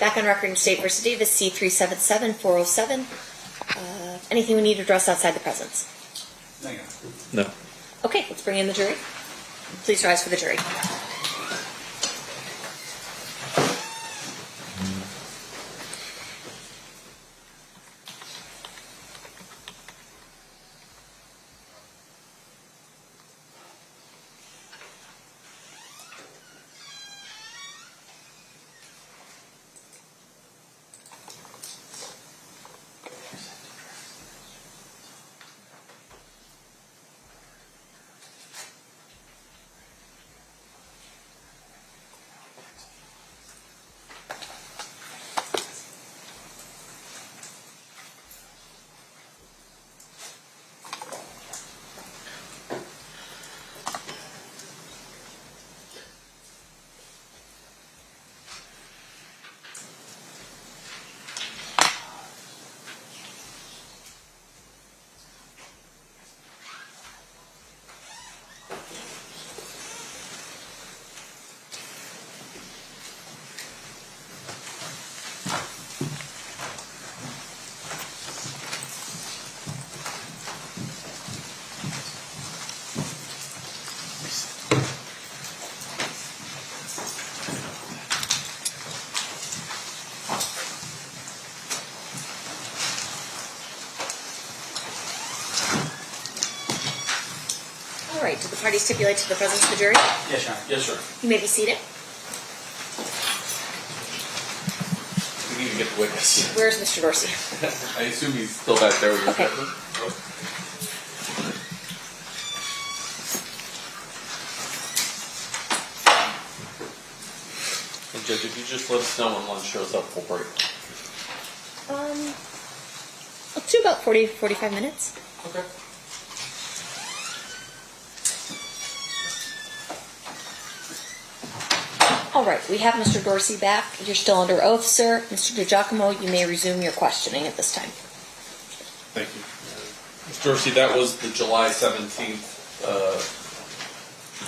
Back on record in State v. Davis, C-377-407. Anything we need to address outside the presence? No. Okay, let's bring in the jury. Please rise for the jury. right, did the party stipulate to the presence of the jury? Yes, Your Honor. Yes, sir. You may be seated. We need to get the witness. Where's Mr. Dorsey? I assume he's still back there with your Okay. judgment. And Judge, if you just let us know when lunch shows up, we'll break. Let's do about 40, 45 minutes. Okay. All right, we have Mr. Dorsey back. You're still under oath, sir. Mr. DiGiacomo, you may resume your questioning at this time. Thank you. Mr. Dorsey, that was the July 17th,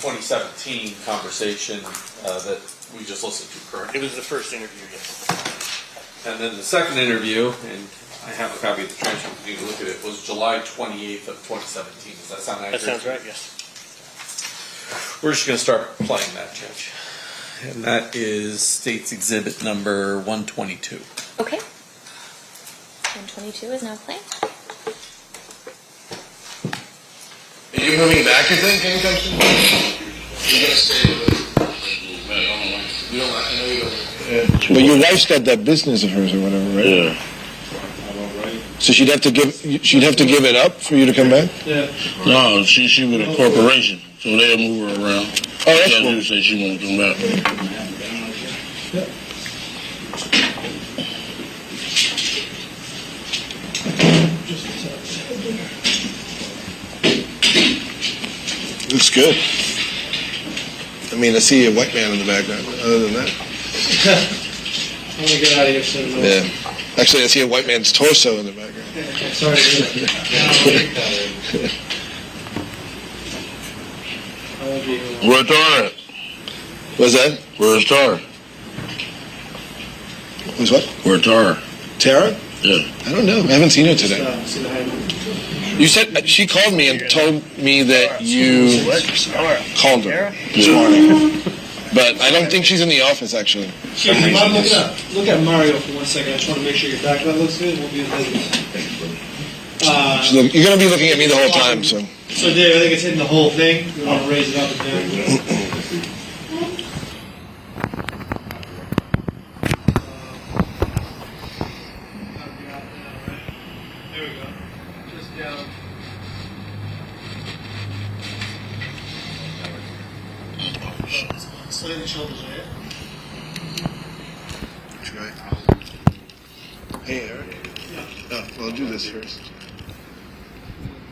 2017 conversation that we just listened to, correct? It was the first interview, yes. And then the second interview, and I have a copy of the transcript if you need to look at it, was July 28th of 2017. Does that sound accurate? That sounds right, yes. We're just going to start playing that, Judge. And that is State's Exhibit number 122. Okay. 122 is now playing. Are you moving back, you think, anytime soon? You're going to stay with you don't like, I know you don't. Yeah. But your wife's got that business of hers or whatever, right? Yeah. So she'd have to give it up for you to come back? Yeah. No, she with a corporation, so they'll move her around. Oh, that's cool. She say she won't come back. Looks good. I mean, I see a white man in the background. Other than that, I want to get out of here soon. yeah. Actually, I see a white man's torso in the background. Sorry to hear that. I won't be here long. Where's Tara at? What's that? Where's Tara? Who's what? Where's Tara? Tara? Yeah. I don't know. I haven't seen her today. See the hype. You said she called me and told me that you called her this morning. But I don't think she's in the office, actually. Chief, you mind looking up? Look at Mario for 1 second. I just want to make sure your background looks good. We'll be in business. You're going to be looking at me the whole time, so. So, Dave, I think it's hitting the whole thing. We want to raise it up and down. There we go. Just down. Slide the shoulders, right? Try. Hey, Eric. Yeah. Oh, well, do this first.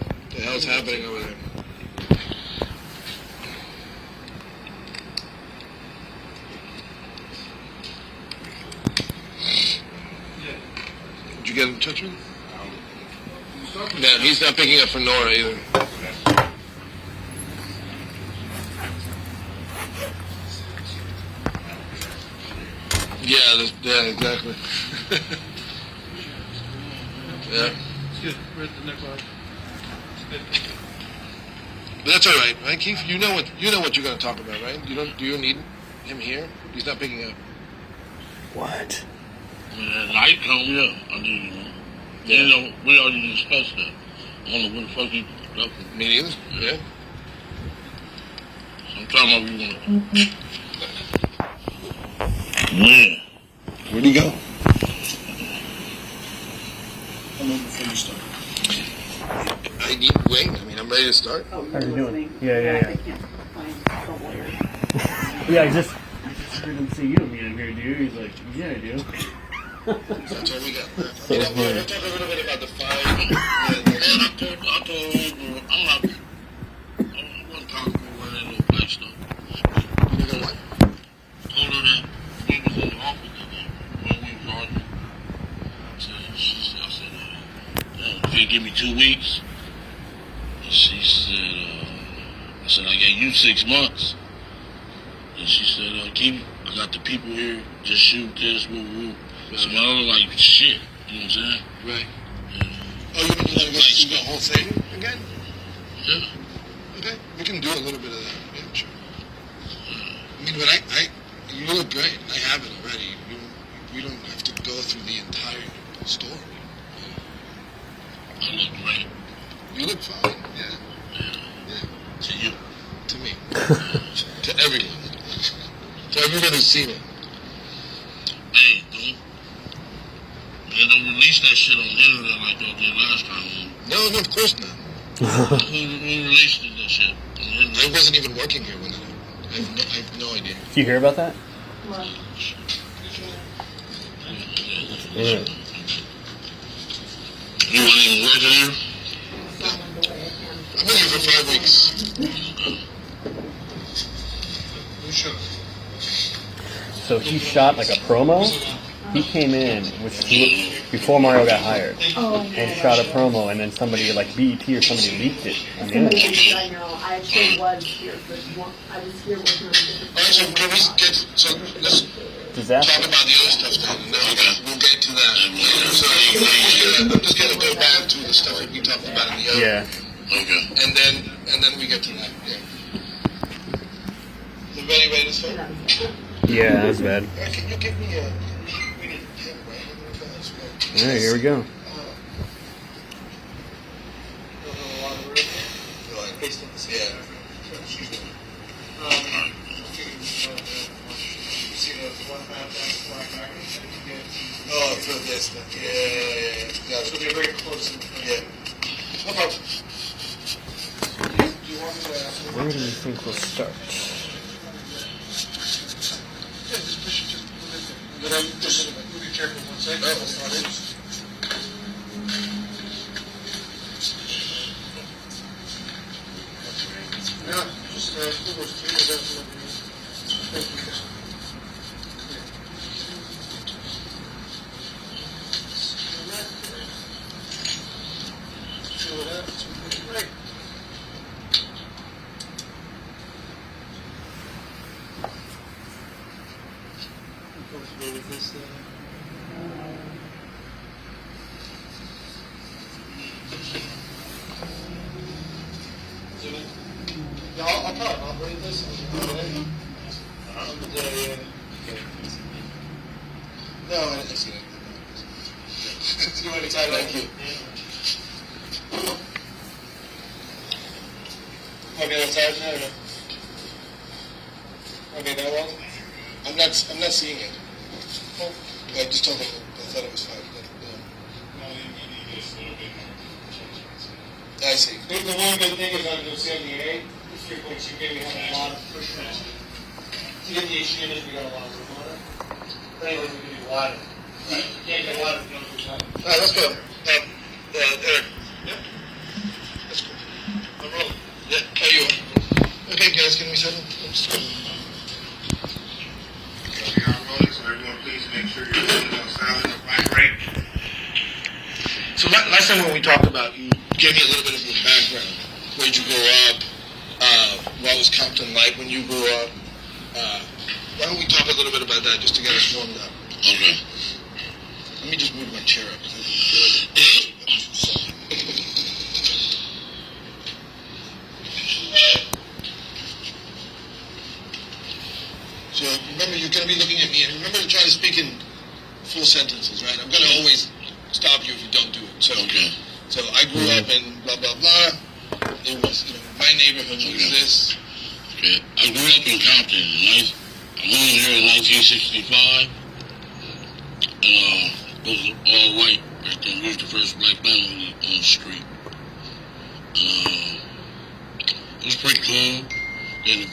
What the hell's happening over there? Did you get in touch with him? No, he's not picking up for Nora either. Yeah, exactly. Yeah. Excuse me, where's the neck line? But that's all right, right, Keefe? You know what you're going to talk about, right? Do you need him here? He's not picking up. What? At night, come yeah. I do, you know. Yeah. You know, we already discussed that. I don't know when the fuck he picked up. Me neither. Yeah. Sometime I be want When? Where'd he go? I'm in before you start. I need to wait. I mean, I'm ready to start. How are you doing? Yeah. Yeah, I just didn't see you meet him here, do you? He's like, yeah, I do. That's all we got. You know, we'll talk a little bit about the fight. I told her, I'm not, I wasn't comfortable with that little place though. You know what? Told her that we was in the office today when we was arguing. I said, if you give me 2 weeks, she said, I said, I gave you 6 months. And she said, Keefe, I got the people here, just shoot this, woo. So I look like shit, you know what I'm saying? Right. Oh, you want to go see the whole thing again? Yeah. Okay, we can do a little bit of that. Yeah, sure. I mean, but you look great. I have it already. We don't have to go through the entire story. I look great. You look fine. Yeah. To you. To me. To everyone. To everyone who's seen it. Hey, don't release that shit on the internet like they did last time. No, of course not. Who released that shit? I wasn't even working here when I have no idea. Did you hear about that? Yeah. You weren't even working here? I've been here for 5 weeks. Who shot? So he shot like a promo. He came in, before Mario got hired, and shot a promo, and then somebody like BET or somebody leaked it on the internet. I know. I actually was here, but I was here working on different. Alright, so can we let's Disaster. talk about the other stuff then, and then we'll get to that later. So I'm just gonna go back to the stuff that we talked about in the other. Yeah. Okay. And then we get to that. Yeah. Is everybody ready to start? Yeah, that's bad. Can you give me a? All right, here we go. Oh, for this. Yeah. So they're very close. Yeah. No problem. Where do you think we'll start? Yeah, just push it. But just be careful 1 second. That's not it. Yeah, just Right. Yeah, I'll try to operate this. No, I didn't see it. You want to try? Thank you. Okay, that's out now. Okay, that one. I'm not seeing it. Oh, I just told them I thought it was fine. I see. The one good thing is on the 78, the 3.2 gig, we have a lot of pushbacks. To get the HDMI, we got a lot of room on it. But anyway, we can do water. Right. You can't get water if you don't do water. Alright, let's go. Eric. Yep. That's cool. I'm rolling. Yeah, are you on? Okay, guys, can we settle? Let's go. We are rolling, so everyone please make sure you're doing it on sound and mic rate. So last time when we talked about, you gave me a little bit of your background. Where'd you grow up? What was Compton like when you grew up? Why don't we talk a little bit about that just to get us warmed up? Okay. Let me just move my chair up. So remember, you're going to be looking at me, and remember to try to speak in full sentences, right? I'm going to always stop you if you don't do it. So, okay. So I grew up in blah, blah, blah. It was, my neighborhood was this. Okay. I grew up in Compton. I moved here in 1965. It was all white back then. We was the first black family on the street. It was pretty cool. Then the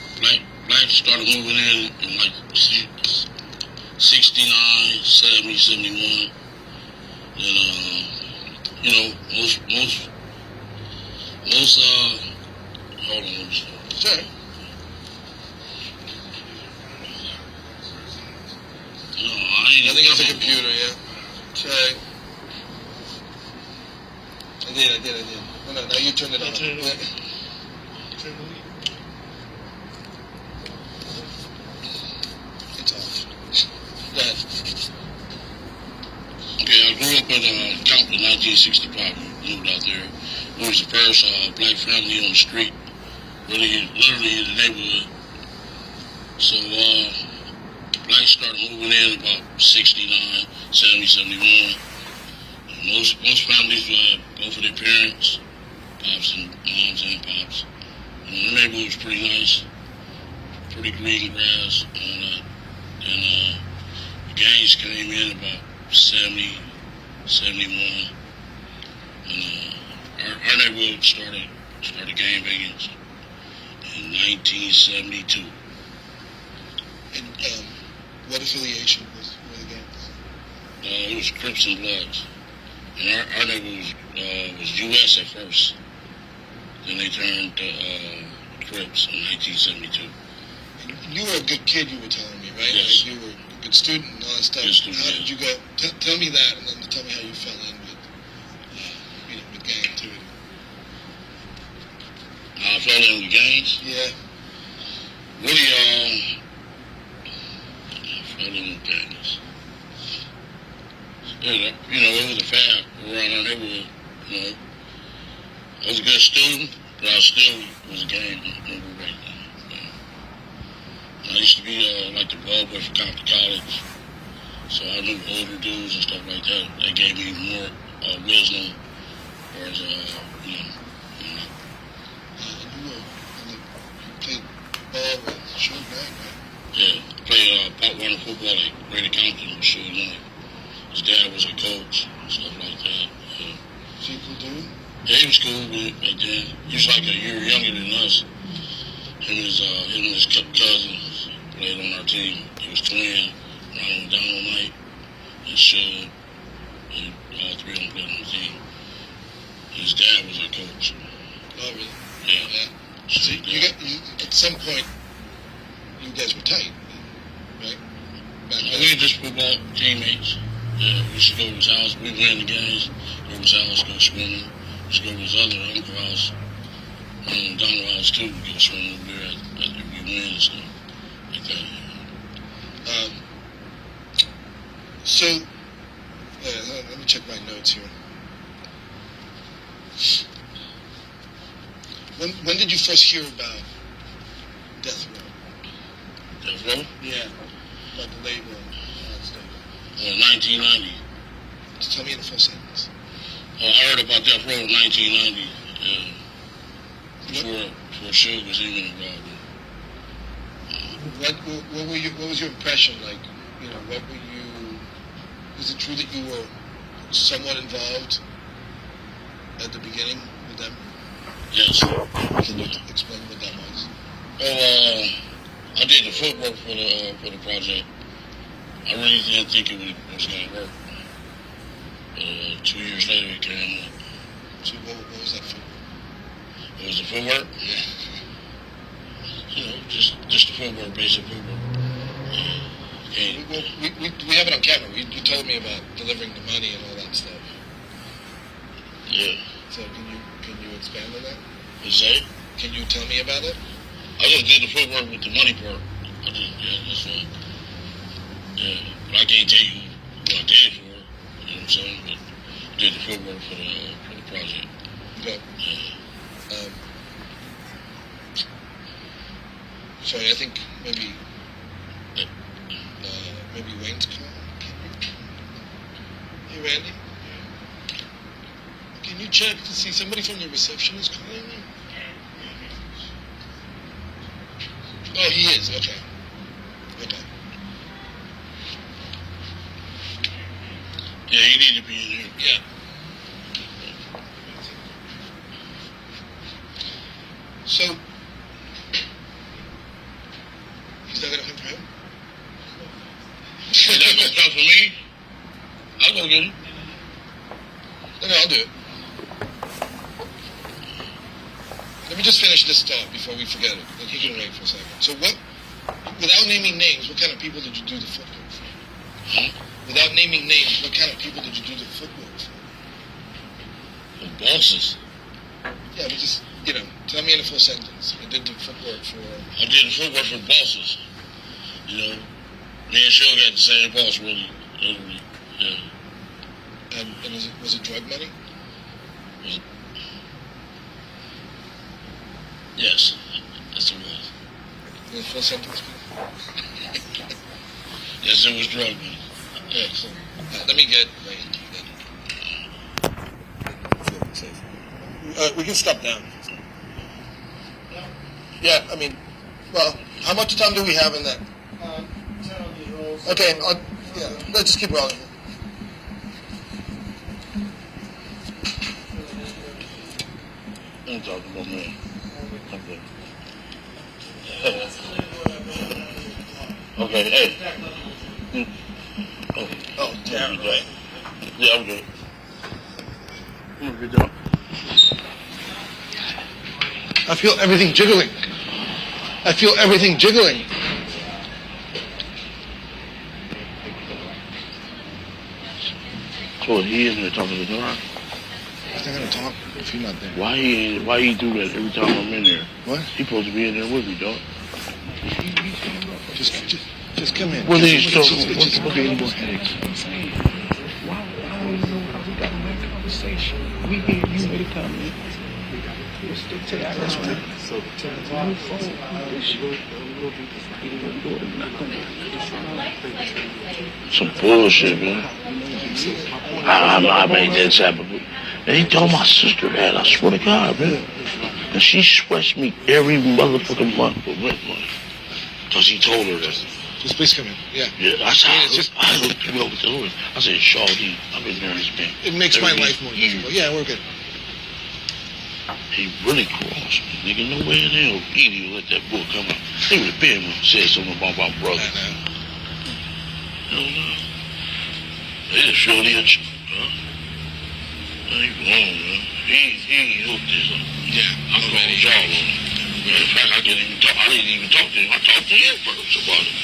blacks started moving in like 69, 70, 71. Then, most, hold on. Sorry. I think it's a computer, yeah. Sorry. I did. No, now you turned it on. It's off. Go ahead. Okay, I grew up in Compton, 1965. Moved out there. We was the first black family on the street, literally in the neighborhood. So blacks started moving in about 69, 70, 71. Most families both of their parents, pops and moms and pops. The neighborhood was pretty nice, pretty green grass, and all that. And the gangs came in about 70, 71. And our neighborhood started gang banging in 1972. And what affiliation were the gangs? It was Crips and Bloods. And our neighborhood was U.S. at first. Then they turned to Crips in 1972. And you were a good kid, you were telling me, right? Yes. Like you were a good student and all that stuff. Good student, How did you go? Tell me that, and then tell me how you fell in with, with gang activity. I fell in with gangs. Yeah. Really, I fell in with gangs. It was a fad around our neighborhood. I was a good student, but I still was a gang member right then. I used to be like the ball boy for Compton College, so I knew older dudes and stuff like that. That gave me more wisdom, whereas You played ball with Suge Knight, right? Yeah, I played Pop Warner football at Greater Compton with Suge Knight. His dad was a coach and stuff like that. So you cool dude? Yeah, he was cool back then. He was like a year younger than us. Him and his cousins played on our team. He was twin, Ronald Dynamite, and Suge. And all three of them played on the team. His dad was a coach. Oh, really? Yeah. So at some point, you guys were tight, right? We were just football teammates. Yeah, we used to go to his house. We win the games. Go to his house, go swimming. We used to go to his other uncle house. And Donald house too. We go swimming over there after we win and stuff like that. So, let me check my notes here. When did you first hear about Death Row? Death Row? Yeah. About the label and all that stuff. 1990. Just tell me in a full sentence. I heard about Death Row in 1990. Before Suge was even involved. What was your impression like? What were you? Is it true that you were somewhat involved at the beginning with them? Yes. Can you explain what that was? Well, I did the footwork for the project. I really didn't think it was going to work. 2 years later, it came up. So what was that for? It was the footwork? Yeah. Just the footwork, basic footwork. We have it on camera. You told me about delivering the money and all that stuff. Yeah. So can you expand on that? What's that? Can you tell me about it? I just did the footwork with the money part. That's all. Yeah, but I can't tell you what I did it for. You know what I'm saying? But I did the footwork for the project. Okay. Yeah. Sorry, I think maybe Wayne's calling. Hey, Randy. Can you check to see somebody from the reception is calling me? Oh, he is. Okay. Yeah, you need to be in here. Yeah. So, he's not gonna come for him? Is that gonna come for me? I'll go get him. No, I'll do it. Let me just finish this thought before we forget it. Then he can wait for a second. So without naming names, what kind of people did you do the footwork for? Without naming names, what kind of people did you do the footwork for? The bosses. Yeah, but just, tell me in a full sentence. I did the footwork for... I did the footwork for bosses. Me and Suge got the same boss, really. Yeah. And was it drug money? Yes, yes it was. In a full sentence? Yes, it was drug money. Yeah, so let me get Randy then. We can stop down. Yeah, I mean, well, how much time do we have in that? 10 on these rolls. Okay, yeah, let's just keep rolling. I'm talking about me. Okay. Okay, hey. Oh, damn. Yeah, I'm good. Good job. I feel everything jiggling. I feel everything jiggling. So he in there talking to John? He's not gonna talk if you're not there. Why he do that every time I'm in there? What? He supposed to be in there with me, dog. Just come in. What are you Just talking more about? headaches. Why don't you know how we got in that conversation? We hear you made a comment. We'll stick to that. That's right. So, some bullshit, man. I made that type of. And he told my sister that. I swear to God, man. And she sweats me every motherfucking month for rent money. Because he told her that. Just please come in. Yeah. Yeah, I looked you over the door. I said, Shawty, I've been there this man. It makes my life more difficult. Yeah, we're good. He really crossed me. Nigga, no way in hell Edie let that book come out. They would have been when he said something about my brother. Hell no. They just Shorty and huh? I ain't wrong, man. He hooked this up. Yeah, I'm calling y'all on it. In fact, I didn't even talk to him. I talked to him first about it.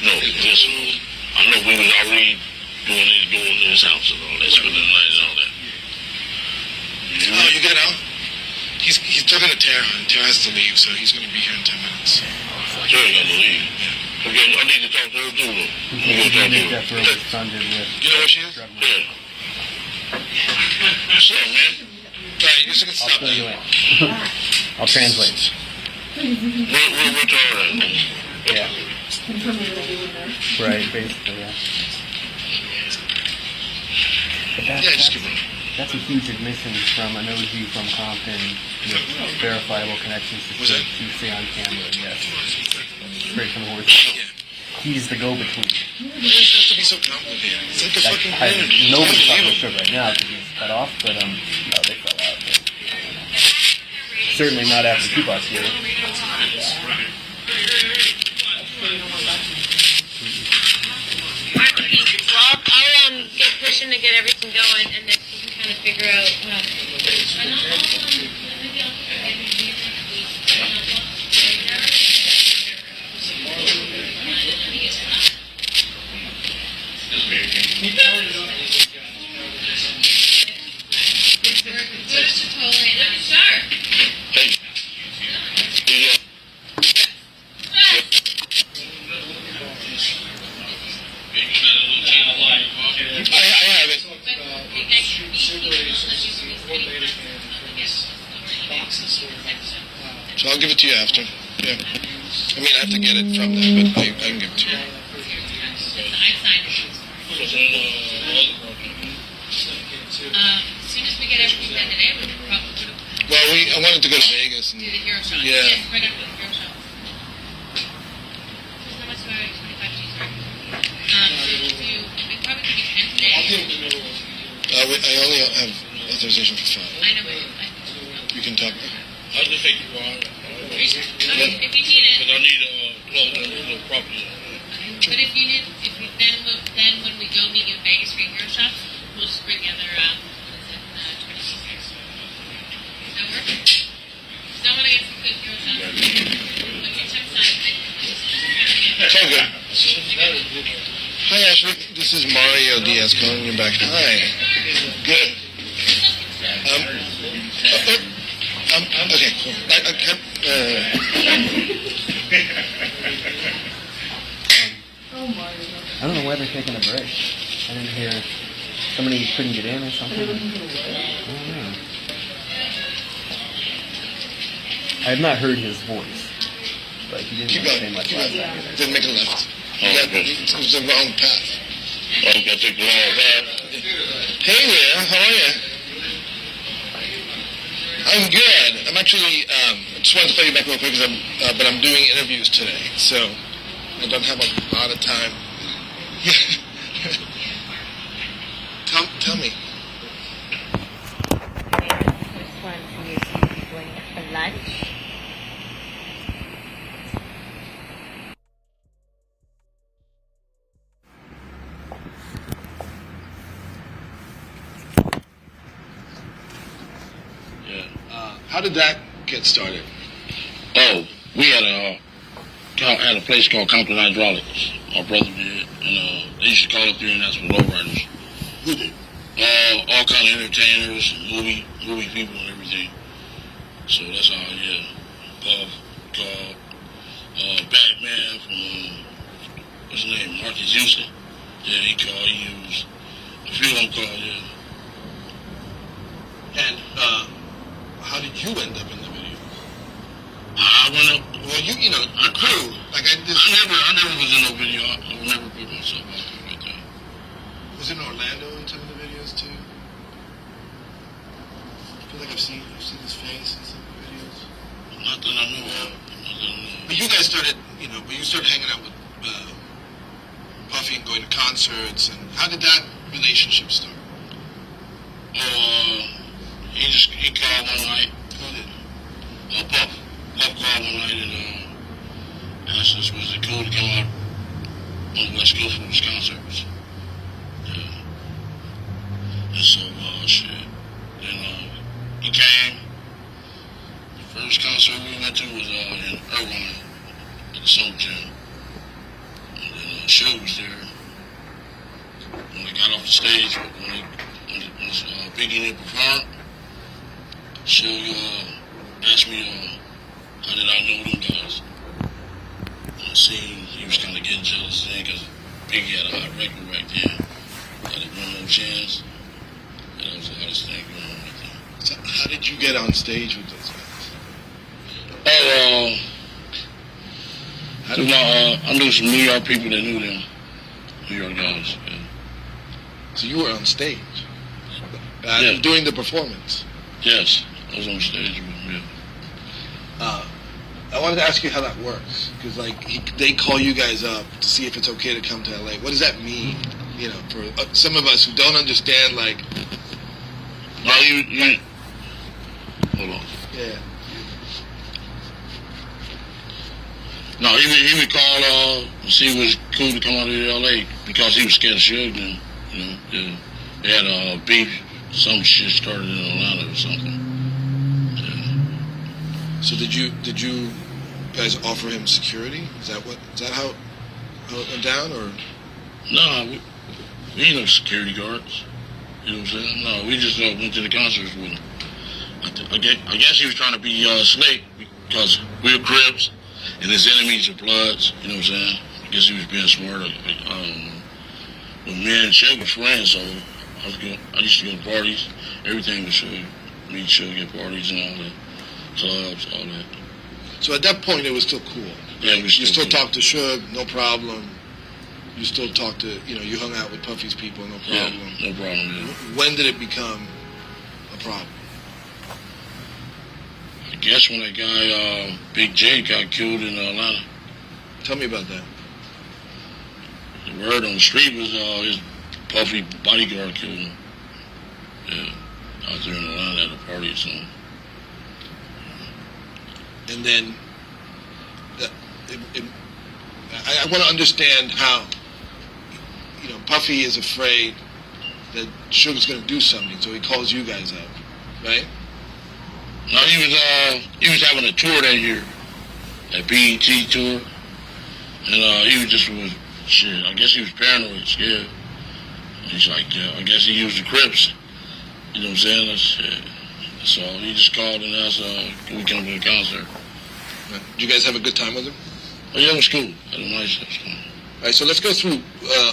No, listen. I know we was already doing this house and all that, spending the night and all that. Oh, you good now? He's talking to Tara, and Tara has to leave, so he's going to be here in 10 minutes. Tara got to leave. Okay, I need to talk to her too, though. You know where she is? Yeah. What's up, man? Alright, you're just going to stop there. I'll translate. Where Tara at? Yeah. Right, basically, yeah. But that's a huge admission from an OG from Compton with verifiable connections to say on camera, yes. Straight from the horse. He's the go-between. It doesn't have to be so complicated. It's like a fucking bridge. Nobody's talking about sugar right now because he's cut off, but no, they fell out. But certainly not after Tupac's here. I'll get pushing to get everything going, and then you can kind of figure out. So I'll give it to you after. Yeah. I mean, I have to get it from them, but I can give it to you. As soon as we get everything done today, we can probably Well, I wanted to go to Vegas. And, do the hero shot. Yeah. Yes, right after the hero shot. There's not much about 25 G's, right? We probably could do 10 today. I only have authorization for 5. I know, but You can talk. I'll just take you on. if you need it. Because I need the property. But if you need, then when we go meet you in Vegas for your hero shots, we'll just bring the other, 26. Does that work? Because I want to get some good hero shots. When you check time, It's all good. Hi, Ashley. This is Mario Diaz calling you back. Hi. Good. Okay, cool. I don't know why they're taking a break. I didn't hear somebody couldn't get in or something. I don't know. I have not heard his voice, but he didn't say much last time either. Then make a left. It was the wrong path. Oh, you gotta take the wrong path. Hey there, how are you? I'm good. I'm actually, just wanted to call you back real quick because but I'm doing interviews today, so I don't have a lot of time. Tell me. This one is going for lunch. How did that get started? Oh, we had a place called Compton Hydraulics. My brother did, and they used to call up there and ask for lowriders. Who did? All kind of entertainers, movie people, and everything. So that's how, yeah. Called Batman from what's his name, Marcus Houston. Yeah, he called. He used a few of them called. Yeah. And how did you end up in the video? I went up. Well, you know, the crew. Like I never was in no video. I never put myself out there like that. Was it in Orlando in some of the videos too? I feel like I've seen his face in some of the videos. Not that I know of. But you guys started, when you started hanging out with Puffy and going to concerts, and how did that relationship start? He called one night. Who did? Puff called one night and asked us was it cool to come out on the West Coast for his concerts. Yeah. And so then he came. The first concert we went to was in Irvine at the Summer Jam. And then Suge was there. When they got off the stage, when Biggie didn't perform, Suge asked me how did I know them guys. And I seen he was kind of getting jealous then because Biggie had a hot record back then. Had a One More Chance. And that was the hottest thing going on right there. So how did you get on stage with those guys? I knew some New York people that knew them. New York guys. Yeah. So you were on stage? Yeah. Doing the performance? Yes, I was on stage with them, yeah. I wanted to ask you how that works, because they call you guys up to see if it's okay to come to LA. What does that mean? For some of us who don't understand, No, hold on. Yeah. No, he would call to see if it was cool to come out to LA because he was scared of Suge. And they had a beef, some shit started in Atlanta or something. So did you guys offer him security? Is that how it went down, or? No, we ain't no security guards. You know what I'm saying? No, we just went to the concerts with him. I guess he was trying to be slick because we were Crips and his enemies are Bloods. You know what I'm saying? I guess he was being smart. But me and Suge was friends, so I used to go to parties. Everything was Suge. Me and Suge at parties and all that. Clubs, all that. So at that point, it was still cool. Yeah, you still talked to Suge, no problem. You still talked to, you hung out with Puffy's people, no problem. Yeah, no problem. Yeah. When did it become a problem? I guess when that guy, Big J, got killed in Atlanta. Tell me about that. The word on the street was his Puffy bodyguard killed him. Yeah, out there in Atlanta at a party or something. And then, I want to understand how, Puffy is afraid that Suge's going to do something, so he calls you guys out, right? No, he was having a tour that year, that BET tour, and he was just shit. I guess he was paranoid, scared. He's like, I guess he used the Crips. You know what I'm saying? That's, so he just called and asked, can we come to the concert? Did you guys have a good time with him? Oh, yeah, it was cool. Had a nice time. All right, so let's go through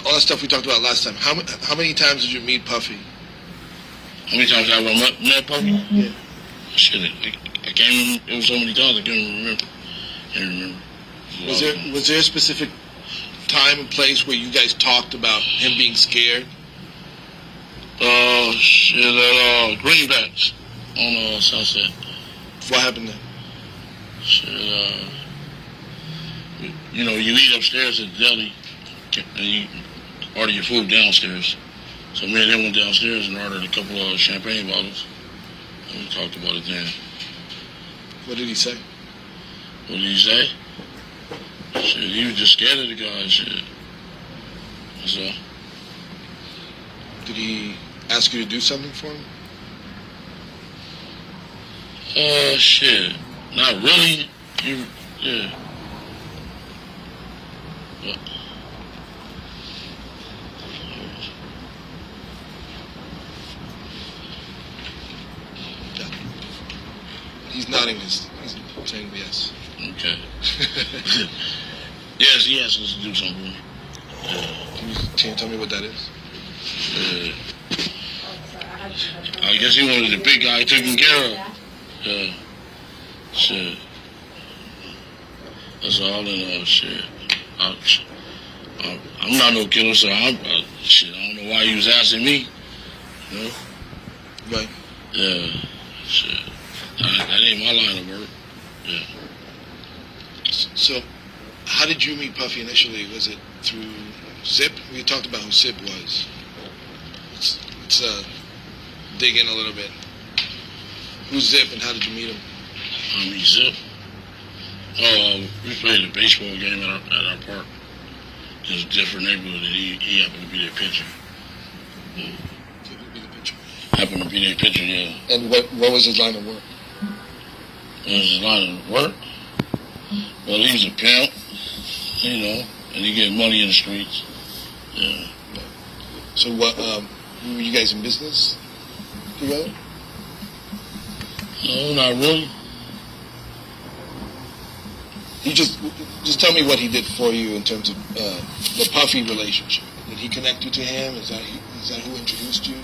all the stuff we talked about last time. How many times did you meet Puffy? How many times have I met Puffy? Yeah. Shit, I can't remember. It was so many times I can't remember. Was there a specific time and place where you guys talked about him being scared? Greenbacks. on Sunset. What happened there? Shit, you know, you eat upstairs at the deli, and you order your food downstairs. So me and them went downstairs and ordered a couple of champagne bottles, and we talked about it then. What did he say? What did he say? Shit, he was just scared of the guy. Shit. That's all. Did he ask you to do something for him? Shit. Not really. Yeah. But, He's nodding. He's saying yes. Okay. Yes, he asked us to do something. Can you tell me what that is? I guess he wanted the big guy taken care of. Shit. That's all in all. Shit. I'm not no killer, so shit. I don't know why he was asking me. You know? Right. Yeah. Shit. That ain't my line of work. Yeah. So, how did you meet Puffy initially? Was it through Zip? We talked about who Zip was. Let's dig in a little bit. Who's Zip and how did you meet him? I meet Zip. We played a baseball game at our park. Just a different neighborhood, and he happened to be their pitcher. Happened to be their pitcher, yeah. And what was his line of work? What was his line of work? Well, he's a pimp, you know, and he get money in the streets. Yeah. So what, were you guys in business together? No, not really. He just tell me what he did for you in terms of the Puffy relationship. Did he connect you to him? Is that who introduced you?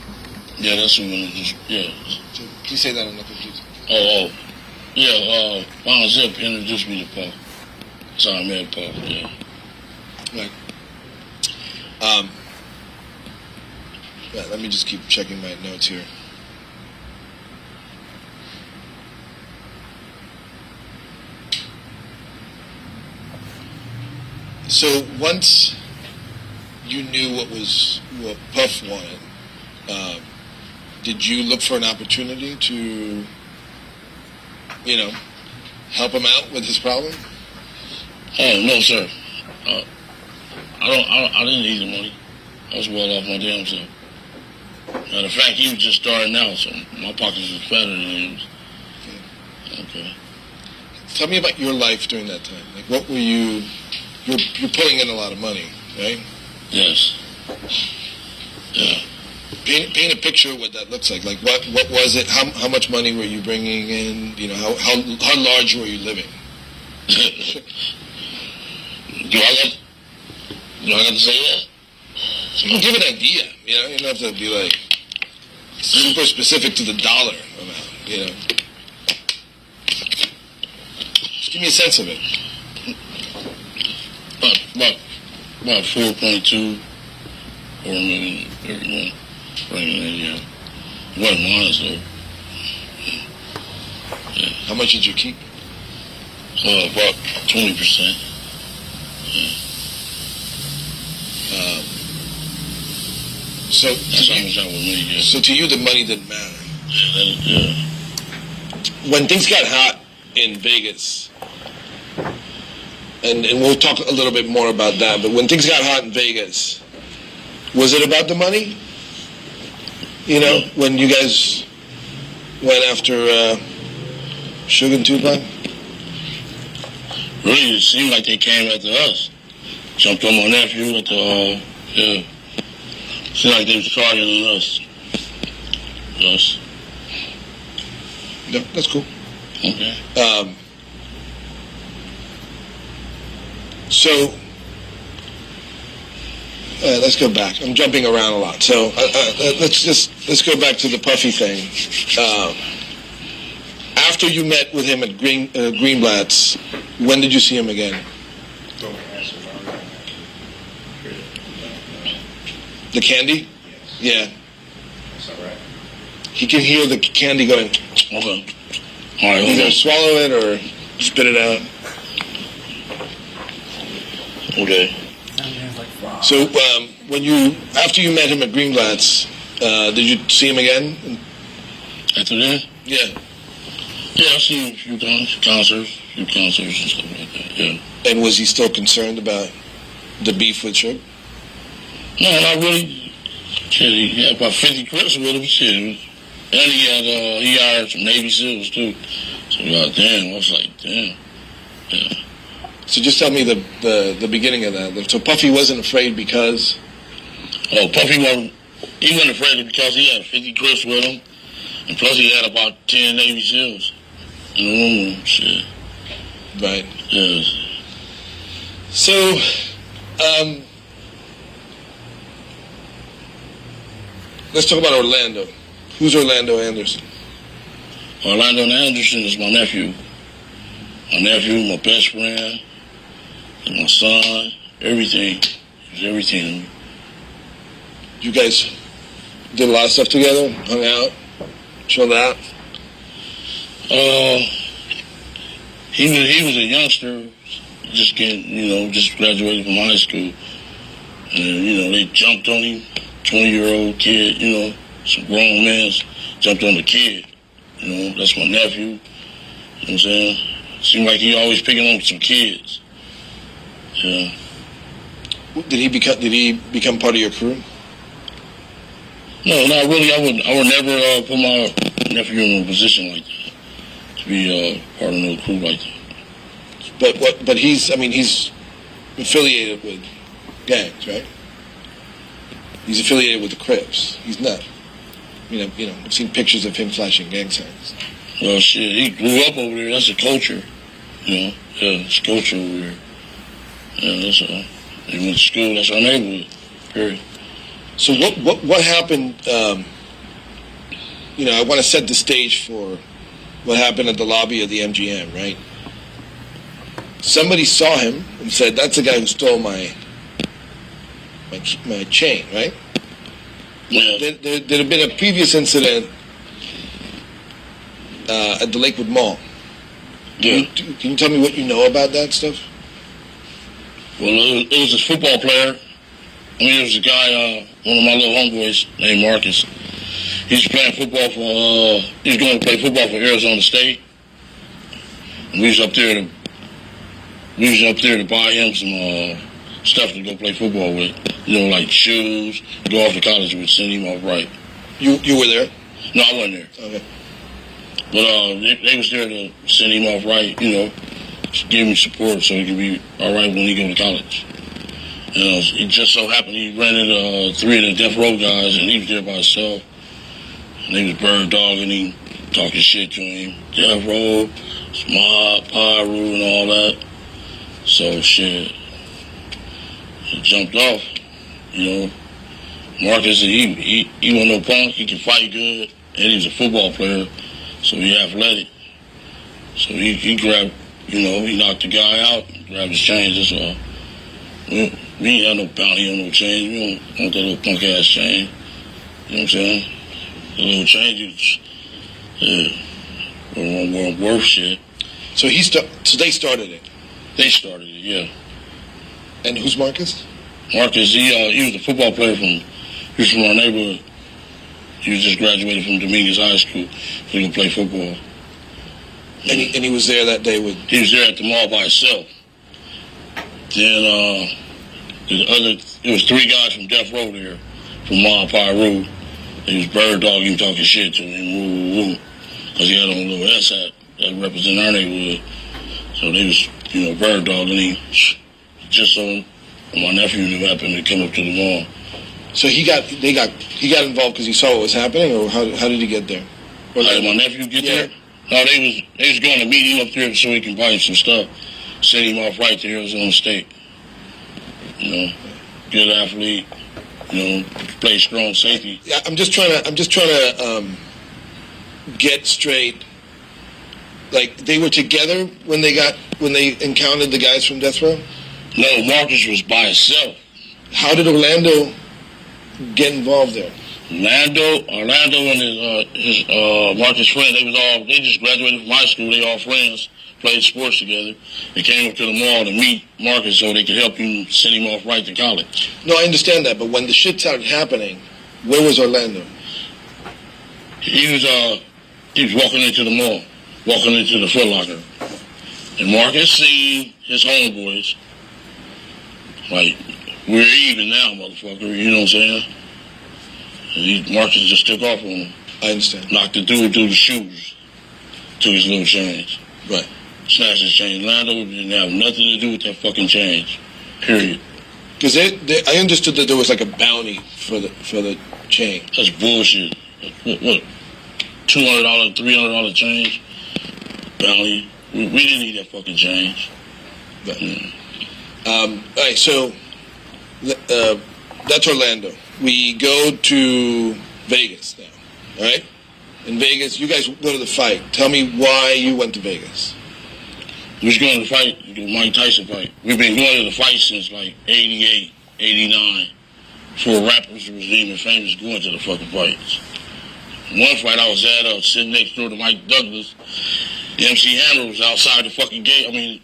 Yeah, that's who introduced. Yeah. So, can you say that on the computer? Yeah. Von Zip introduced me to Puff. That's how I met Puff. Yeah. Right. Yeah, let me just keep checking my notes here. So once you knew what Puff wanted, did you look for an opportunity to, help him out with his problem? Oh no, sir. I didn't need the money. I was well off my damn self. Matter of fact, he was just starting out, so my pockets was fatter than his. Okay. Tell me about your life during that time. Like, what were you? You're pulling in a lot of money, right? Yes. Yeah. Paint a picture of what that looks like. Like, what was it? How much money were you bringing in? How large were you living? Do I got to say that? Give an idea. You don't have to be like super specific to the dollar amount. Just give me a sense of it. About 4.2, 4 million, 31, yeah. It wasn't honest though. Yeah. How much did you keep? About 20%. Yeah. So that's how much I was making. Yeah. So to you, the money didn't matter. Yeah. When things got hot in Vegas, and we'll talk a little bit more about that, but when things got hot in Vegas, was it about the money? When you guys went after Suge and Tupac? Really, it seemed like they came after us. Jumped on my nephew at the, yeah. Seemed like they was targeting us. Yes. No, that's cool. Okay. So, let's go back. I'm jumping around a lot. So let's go back to the Puffy thing. After you met with him at Greenblatt's, when did you see him again? The candy? Yeah. Is that right? He can hear the candy going. Okay. All right. Either swallow it or spit it out. Okay. So after you met him at Greenglass, did you see him again? After that? Yeah. Yeah, I seen him a few concerts and stuff like that. Yeah. And was he still concerned about the beef with Trip? No, not really. Shit, he had about 50 crips with him. Shit. And he hired some Navy SEALs too. So goddamn, I was like, damn. Yeah. So just tell me the beginning of that. So Puffy wasn't afraid because? Oh, Puffy wasn't afraid because he had 50 crips with him. And plus he had about 10 Navy SEAls in the room. Shit. Right. Yeah. So, let's talk about Orlando. Who's Orlando Anderson? Orlando Anderson is my nephew. My nephew, my best friend, and my son, everything. He's everything to me. You guys did a lot of stuff together, hung out, chilled out? He was a youngster, just graduated from high school. And, they jumped on him, 20-year-old kid, some grown men jumped on the kid. That's my nephew. You know what I'm saying? Seemed like he always picking on some kids. Yeah. Did he become part of your crew? No, not really. I would never put my nephew in a position like that to be part of no crew like that. But he's affiliated with gangs, right? He's affiliated with the Crips. He's not. I've seen pictures of him flashing gang signs. Well, shit, he grew up over there. That's the culture, Yeah, it's culture over there. Yeah, that's all. He went to school. That's our neighborhood. Period. So what happened? I want to set the stage for what happened at the lobby of the MGM, right? Somebody saw him and said, "That's the guy who stole my chain," right? Yeah. There had been a previous incident at the Lakewood Mall. Yeah. Can you tell me what you know about that stuff? Well, it was a football player. It was a guy, one of my little homeboys named Marcus. He was playing football he was going to play football for Arizona State. And we was up there to buy him some stuff to go play football with. Like shoes, to go off to college with, send him off right. You were there? No, I wasn't there. Okay. But they was there to send him off right, to give him support so he could be all right when he go to college. It just so happened he rented 3 of the death row guys, and he was there by himself. And they was bird dogging him, talking shit to him. Death row, mob, pyro, and all that. So shit, he jumped off. Marcus, he wasn't no punk. He could fight good, and he was a football player, so he athletic. So he grabbed, he knocked the guy out, grabbed his chains. That's all. We ain't had no bounty on no chains. We don't want that little punk ass chain. You know what I'm saying? The little chain, weren't worth shit. So they started it. They started it, yeah. And who's Marcus? Marcus, he was a football player he was from our neighborhood. He was just graduated from Dominguez High School, so he could play football. And he was there that day with. He was there at the mall by himself. Then it was 3 guys from Death Row there, from Mob Pyro. They was bird dogging, talking shit to him, woo, because he had on a little S hat that represented our neighborhood. So they was, bird dogging him, just so my nephew knew happened to come up to the mall. So he got involved because he saw what was happening, or how did he get there? How did my nephew get there? No, they was going to meet him up there so he can buy him some stuff, send him off right to Arizona State. Good athlete, play strong safety. Yeah, I'm just trying to get straight. Like, they were together when they encountered the guys from Death Row? No, Marcus was by himself. How did Orlando get involved there? Orlando and his Marcus friend, they just graduated from high school. They all friends, played sports together. They came up to the mall to meet Marcus so they could help him send him off right to college. No, I understand that, but when the shit started happening, where was Orlando? He was walking into the mall, walking into the Foot Locker. And Marcus seen his homeboys. Like, we're even now, motherfucker, you know what I'm saying? And Marcus just took off on him. I understand. Knocked the dude through the shoes. Took his little change. Right. Snatched his change. Orlando didn't have nothing to do with that fucking change. Period. Because I understood that there was like a bounty for the chain. That's bullshit. What? $200, $300 change? Bounty. We didn't need that fucking change. But, all right, so that's Orlando. We go to Vegas now, all right? In Vegas, you guys go to the fight. Tell me why you went to Vegas. We was going to the fight, the Mike Tyson fight. We've been going to the fight since like 88, 89. Before rappers was even famous going to the fucking fights. One fight I was at, sitting next door to Mike Douglas. The MC Hammer was outside the fucking gate. I mean,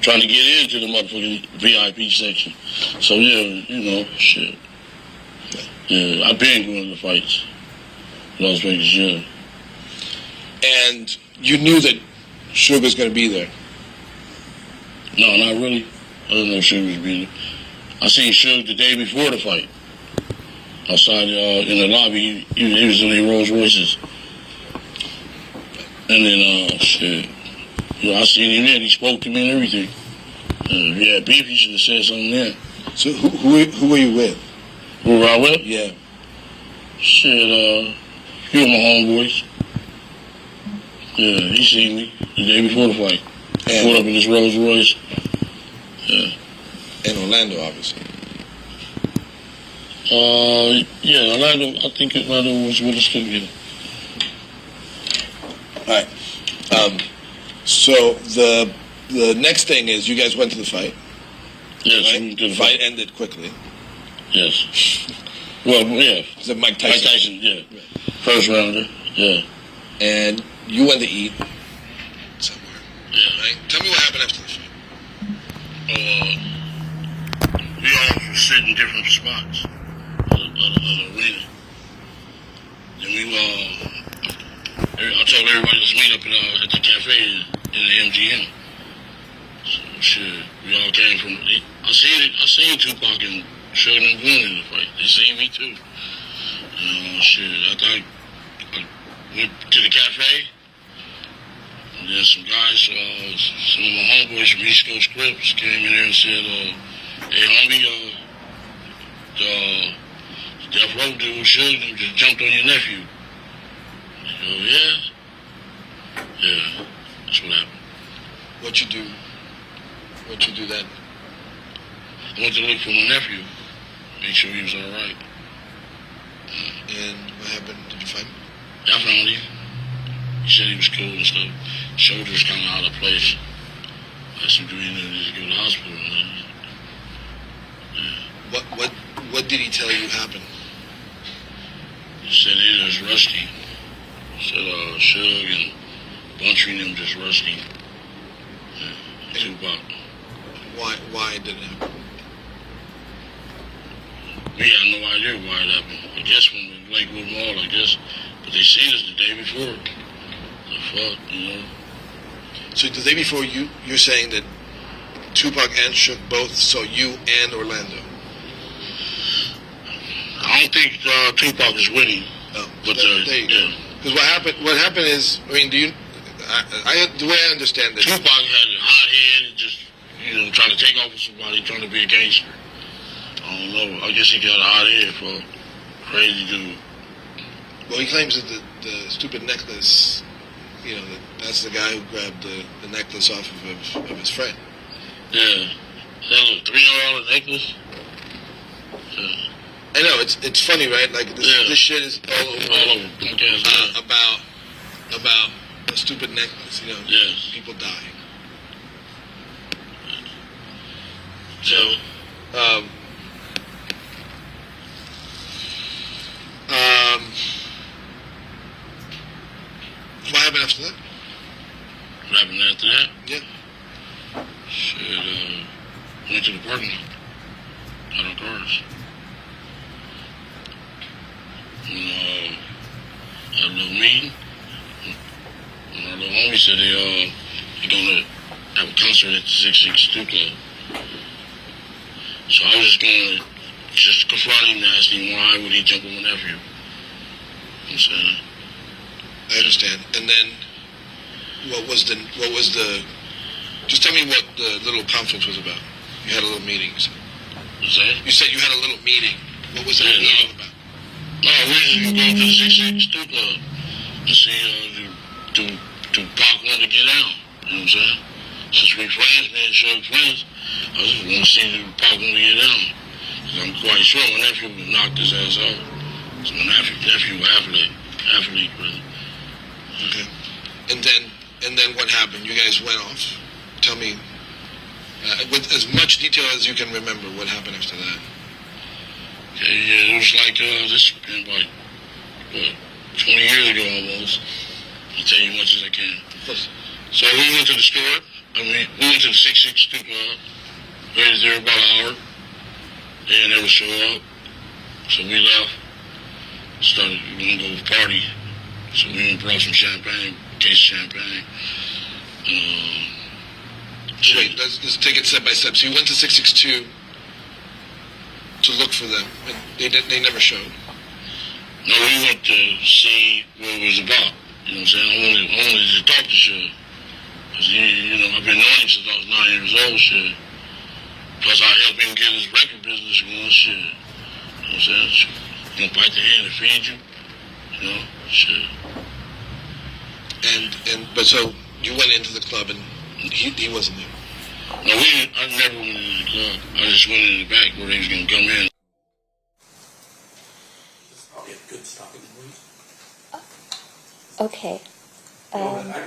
trying to get into the motherfucking VIP section. So yeah, shit. Yeah, I've been going to the fights. Las Vegas, yeah. And you knew that Suge was going to be there? No, not really. I didn't know Suge was being there. I seen Suge the day before the fight. Outside in the lobby, he was in the Rolls Royces. And then, shit. I seen him there. He spoke to me and everything. If he had beef, he should have said something there. So who were you with? Who were I with? Yeah. Shit, he was my homeboys. Yeah, he seen me the day before the fight. Pulled up in his Rolls Royce. Yeah. And Orlando, obviously. Yeah, Orlando, I think Orlando was with us too, yeah. All right. So the next thing is you guys went to the fight. Yes, right? we did the fight ended quickly. Yes. Well, yeah. Is it Mike Tyson? Mike Tyson, yeah. First rounder, yeah. And you went to eat somewhere. Yeah. Right? Tell me what happened after the fight. We all were sitting in different spots of the arena. Then I told everybody to meet up at the cafe in the MGM. So shit, we all came from. I seen Tupac and Suge and going in the fight. They seen me too. Shit, after I went to the cafe, and then some guys, some of my homeboys from East Coast Crips came in there and said, "Hey, homie, the Death Row dude, Suge, just jumped on your nephew." Yeah. Yeah, that's what happened. What'd you do? What'd you do then? I went to look for my nephew, make sure he was all right. And what happened? Did you find him? Yeah, I found him. He said he was cool and stuff. Shoulders kind of out of place. I said, "Do you need to go to the hospital?" Yeah. What did he tell you happened? He said he was rusty. He said Suge and Buntry and them just rusty. Yeah. Tupac. Why did it happen? We had no idea why it happened. I guess when we Lakewood Mall, I guess. But they seen us the day before. The fuck, So the day before, you're saying that Tupac and Suge both saw you and Orlando? I don't think Tupac is winning. No, but there you go. Because what happened is, I mean, the way I understand it, Tupac had a hot head and just, trying to take off with somebody, trying to be a gangster. I don't know. I guess he got a hot head for a crazy dude. Well, he claims that the stupid necklace, that's the guy who grabbed the necklace off of his friend. Yeah. That was a $300 necklace. Yeah. I know, it's funny, right? Like, this shit is all over. About a stupid necklace, Yes. people dying. So, happened after that? What happened after that? Yeah. Shit, went to the parking lot. Got our cars. And, had a little meeting. And our little homie said they gonna have a concert at the 662 Club. So I was just confront him and ask him why would he jump on my nephew. You know what I'm saying? I understand. And then, what was the? Just tell me what the little conference was about. You had a little meeting. What's that? You said you had a little meeting. What was that meeting about? No, we just going to the 662 Club to see do Pac want to get out. You know what I'm saying? Since we friends, me and Shug friends, I just want to see do Pac want to get out. Because I'm quite sure my nephew would knock his ass out. So my nephew athlete, brother. Okay. And then what happened? You guys went off. Tell me, with as much detail as you can remember, what happened after that? Okay, yeah, it was like this been like 20 years ago almost. I'll tell you as much as I can. So we went to the store. We went to the 662 Club. Waited there about an hour. They never show up. So we left. Started, we were going to go party. So we went and brought some champagne, case of champagne. Wait, let's take it step by step. So you went to 662 to look for them, and they never showed. No, we went to see what it was about. You know what I'm saying? I wanted to talk to Shug. Because, you know, I've been knowing him since I was 9 years old, shit. Plus, I helped him get his record business going, shit. You know what I'm saying? You know, bite the hand and feed you. You know, shit. But so you went into the club and he wasn't there. No, I never went into the club. I just went in the back where they was gonna come in. Probably a good stopping point. Okay. I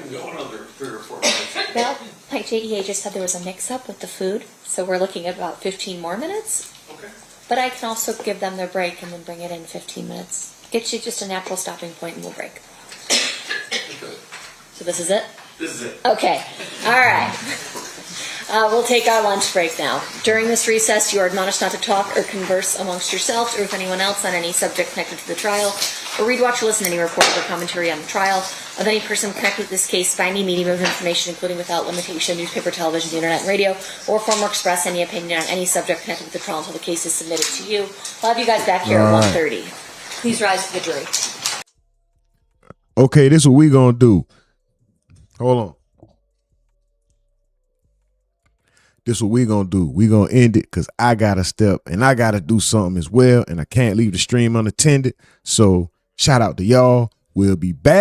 can go another 3 or 4 minutes. Well, like JEA just said, there was a mix-up with the food, so we're looking at about 15 more minutes. Okay. But I can also give them their break and then bring it in 15 minutes. Get you just a natural stopping point and we'll break. Good. So this is it? This is it. Okay. All right. We'll take our lunch break now. During this recess, you are admonished not to talk or converse amongst yourselves or with anyone else on any subject connected to the trial, or read, watch, or listen to any report or commentary on the trial of any person connected with this case by any medium of information, including without limitation, newspaper, television, the internet, and radio, or form or express any opinion on any subject connected with the trial until the case is submitted to you. We'll have you guys back here at 1:30. Please rise to the jury. Okay, this is what we gonna do. Hold on. This is what we gonna do. We gonna end it because I gotta step and I gotta do something as well, and I can't leave the stream unattended. So shout out to y'all. We'll be back.